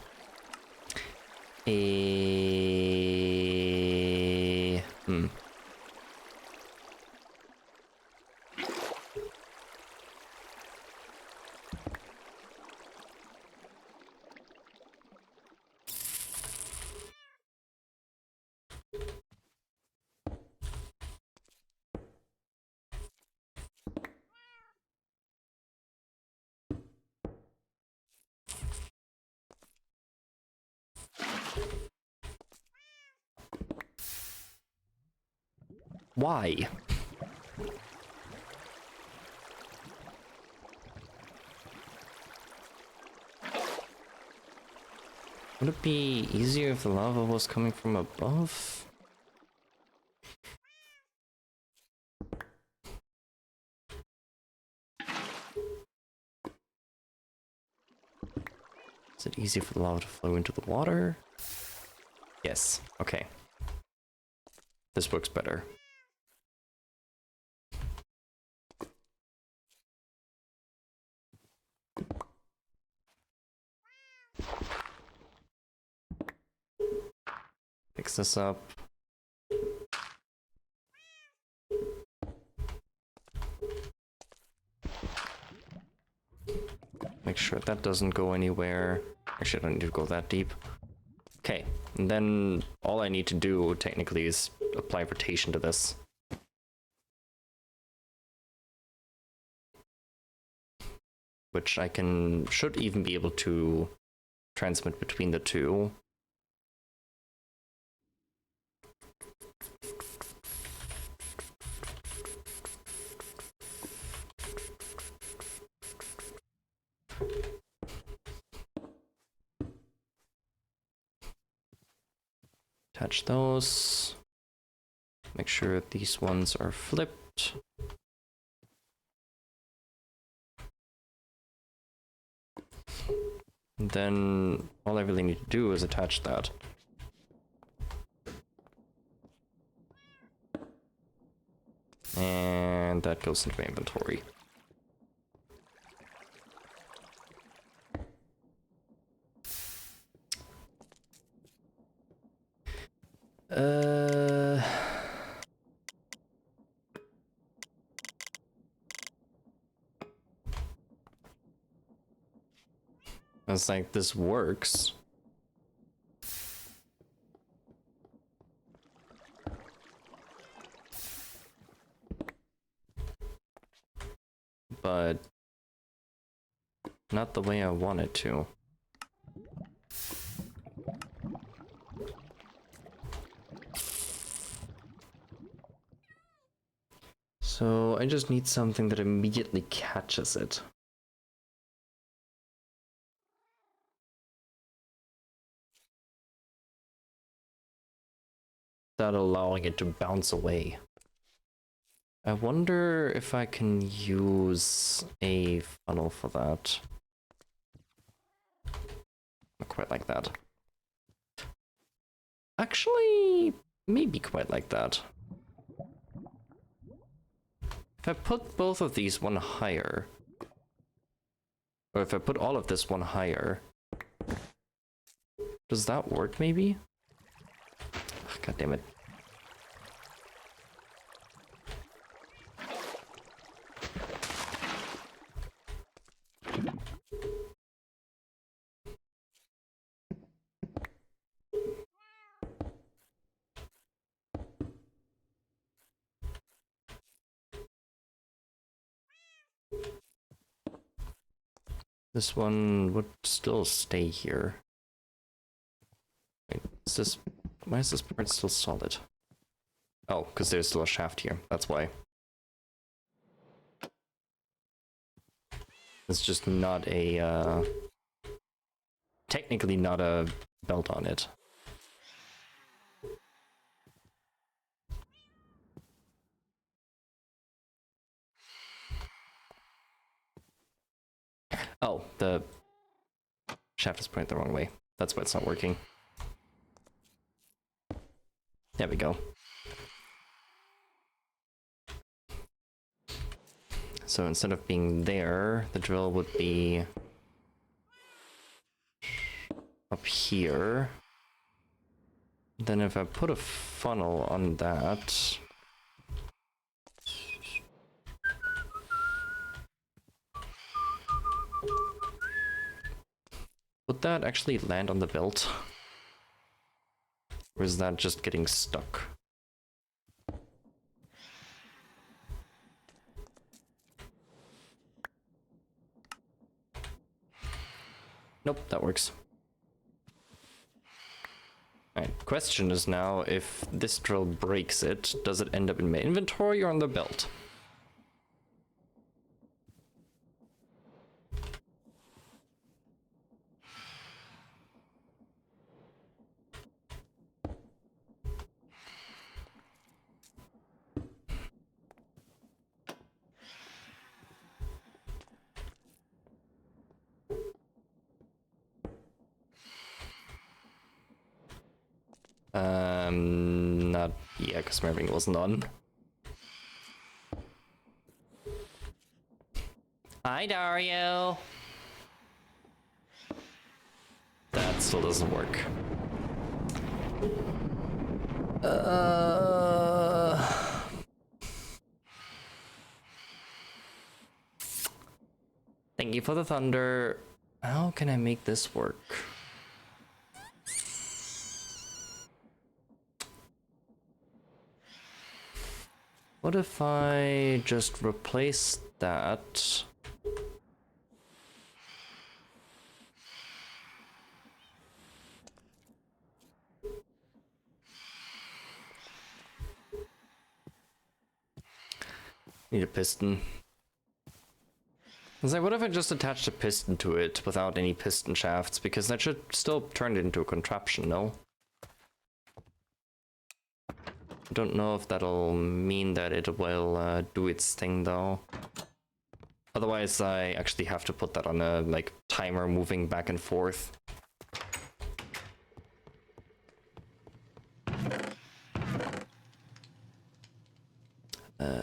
S1: Why? Would it be easier if the lava was coming from above? Is it easier for the lava to flow into the water? Yes, okay. This works better. Fix this up. Make sure that doesn't go anywhere. Actually, I don't need to go that deep. Okay, and then all I need to do technically is apply rotation to this. Which I should even be able to transmit between the two. Attach those. Make sure these ones are flipped. And then all I really need to do is attach that. And that goes into my inventory. I was like, this works. But not the way I want it to. So I just need something that immediately catches it. Without allowing it to bounce away. I wonder if I can use a funnel for that. Not quite like that. Actually, maybe quite like that. If I put both of these one higher, or if I put all of this one higher, does that work maybe? Ugh, God damn it. This one would still stay here. Wait, is this... Why is this part still solid? Oh, because there's still a shaft here. That's why. It's just not a... technically not a belt on it. Oh, the shaft is pointed the wrong way. That's why it's not working. There we go. So instead of being there, the drill would be up here. Then if I put a funnel on that... Would that actually land on the belt? Or is that just getting stuck? Nope, that works. Alright, question is now, if this drill breaks it, does it end up in my inventory or on the belt? Not yeah, because my ring wasn't on. Hi, Dario. That still doesn't work. Thank you for the thunder. How can I make this work? What if I just replace that Need a piston. I was like, what if I just attached a piston to it without any piston shafts? Because that should still turn it into a contraption, no? I don't know if that'll mean that it will do its thing, though. Otherwise, I actually have to put that on a, like, timer moving back and forth.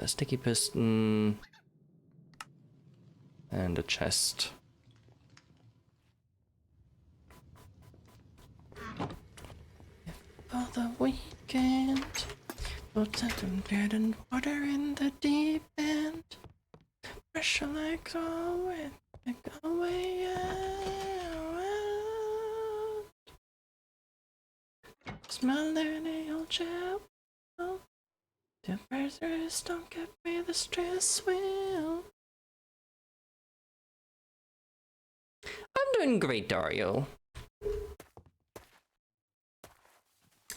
S1: Sticky piston. And a chest. For the weekend, put some bread and water in the deep end. Brush your legs away, away out. Smell the old chap. The pressures don't give me the stress. Well, I'm doing great, Dario.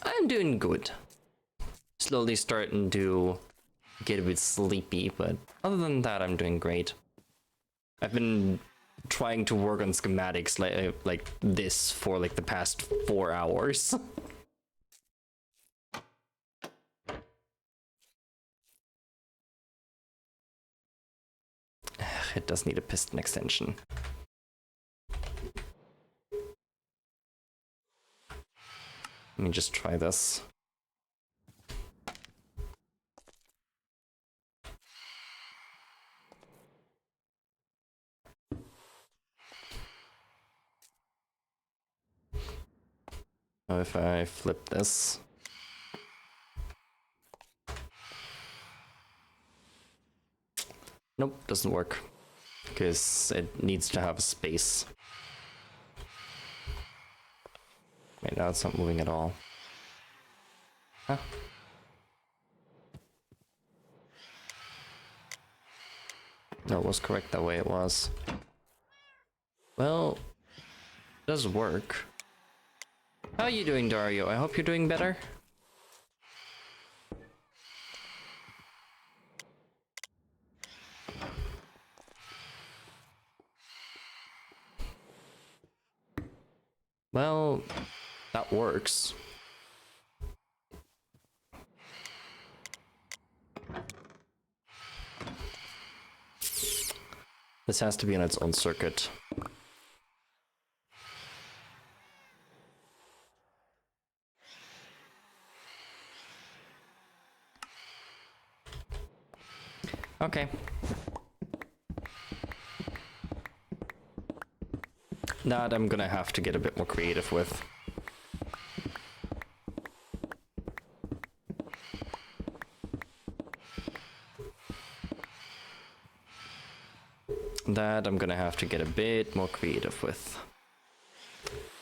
S1: I'm doing good. Slowly starting to get a bit sleepy, but other than that, I'm doing great. I've been trying to work on schematics like this for like the past 4 hours. It does need a piston extension. Let me just try this. Now if I flip this. Nope, doesn't work. Because it needs to have a space. Wait, now it's not moving at all. Huh? No, it was correct that way it was. Well, it does work. How are you doing, Dario? I hope you're doing better. Well, that works. This has to be on its own circuit. Okay. That I'm gonna have to get a bit more creative with. That I'm gonna have to get a bit more creative with.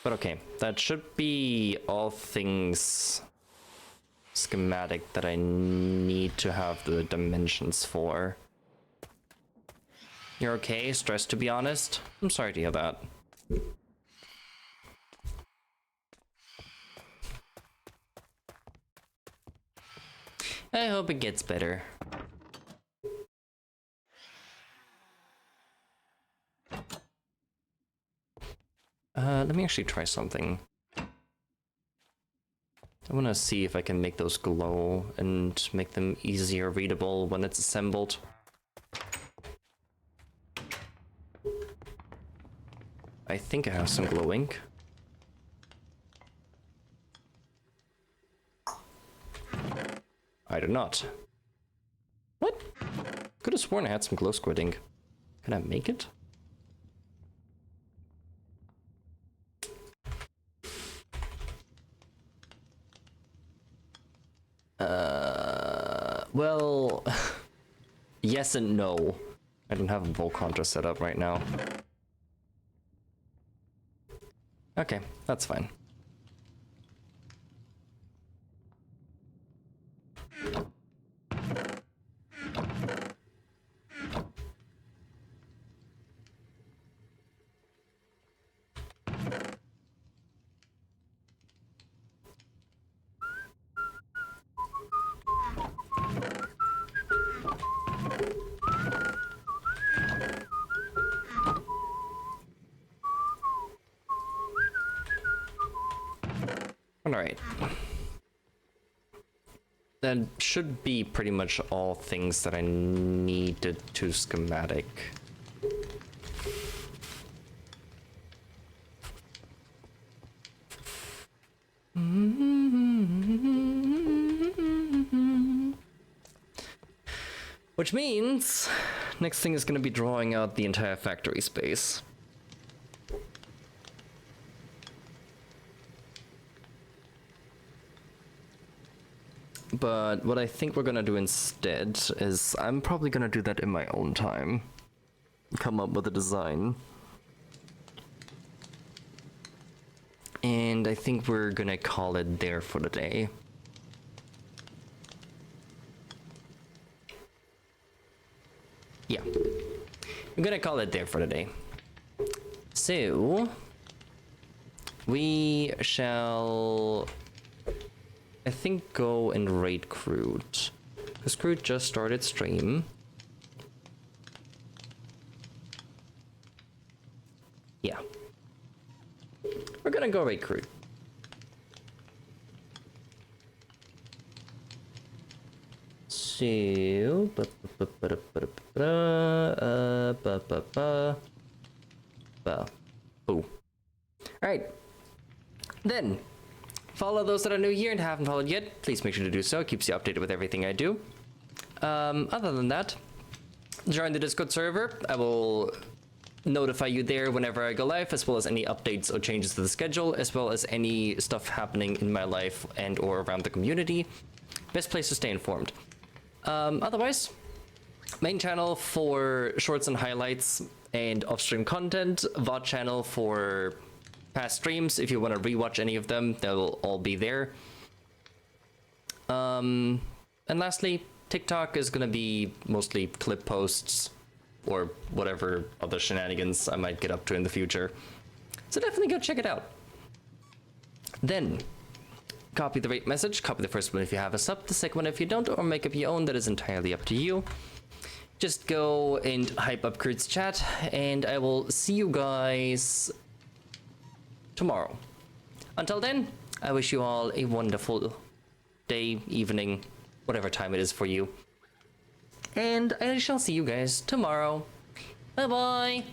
S1: But okay, that should be all things schematic that I need to have the dimensions for. You're okay? Stressed, to be honest? I'm sorry to hear that. I hope it gets better. Let me actually try something. I want to see if I can make those glow and make them easier readable when it's assembled. I think I have some glow ink. I do not. What? Could have sworn I had some glow squid ink. Can I make it? Well, yes and no. I don't have a bowl contra set up right now. Okay, that's fine. Alright. That should be pretty much all things that I needed to schematic. Which means next thing is going to be drawing out the entire factory space. But what I think we're gonna do instead is I'm probably gonna do that in my own time. Come up with a design. And I think we're gonna call it there for the day. Yeah. I'm gonna call it there for the day. So we shall, I think, go and raid Crude. Because Crude just started stream. Yeah. We're gonna go raid Crude. So... Boo. Alright. Then, follow those that are new here and haven't followed yet. Please make sure to do so. It keeps you updated with everything I do. Other than that, join the Discord server. I will notify you there whenever I go live, as well as any updates or changes to the schedule, as well as any stuff happening in my life and or around the community. Best place to stay informed. Otherwise, main channel for shorts and highlights and off-stream content. VOD channel for past streams. If you want to rewatch any of them, they'll all be there. And lastly, TikTok is going to be mostly clip posts or whatever other shenanigans I might get up to in the future. So definitely go check it out. Then, copy the rate message. Copy the first one if you have a sub, the second one if you don't, or make up your own. That is entirely up to you. Just go and hype up Kurt's chat, and I will see you guys tomorrow. Until then, I wish you all a wonderful day, evening, whatever time it is for you. And I shall see you guys tomorrow. Bye-bye!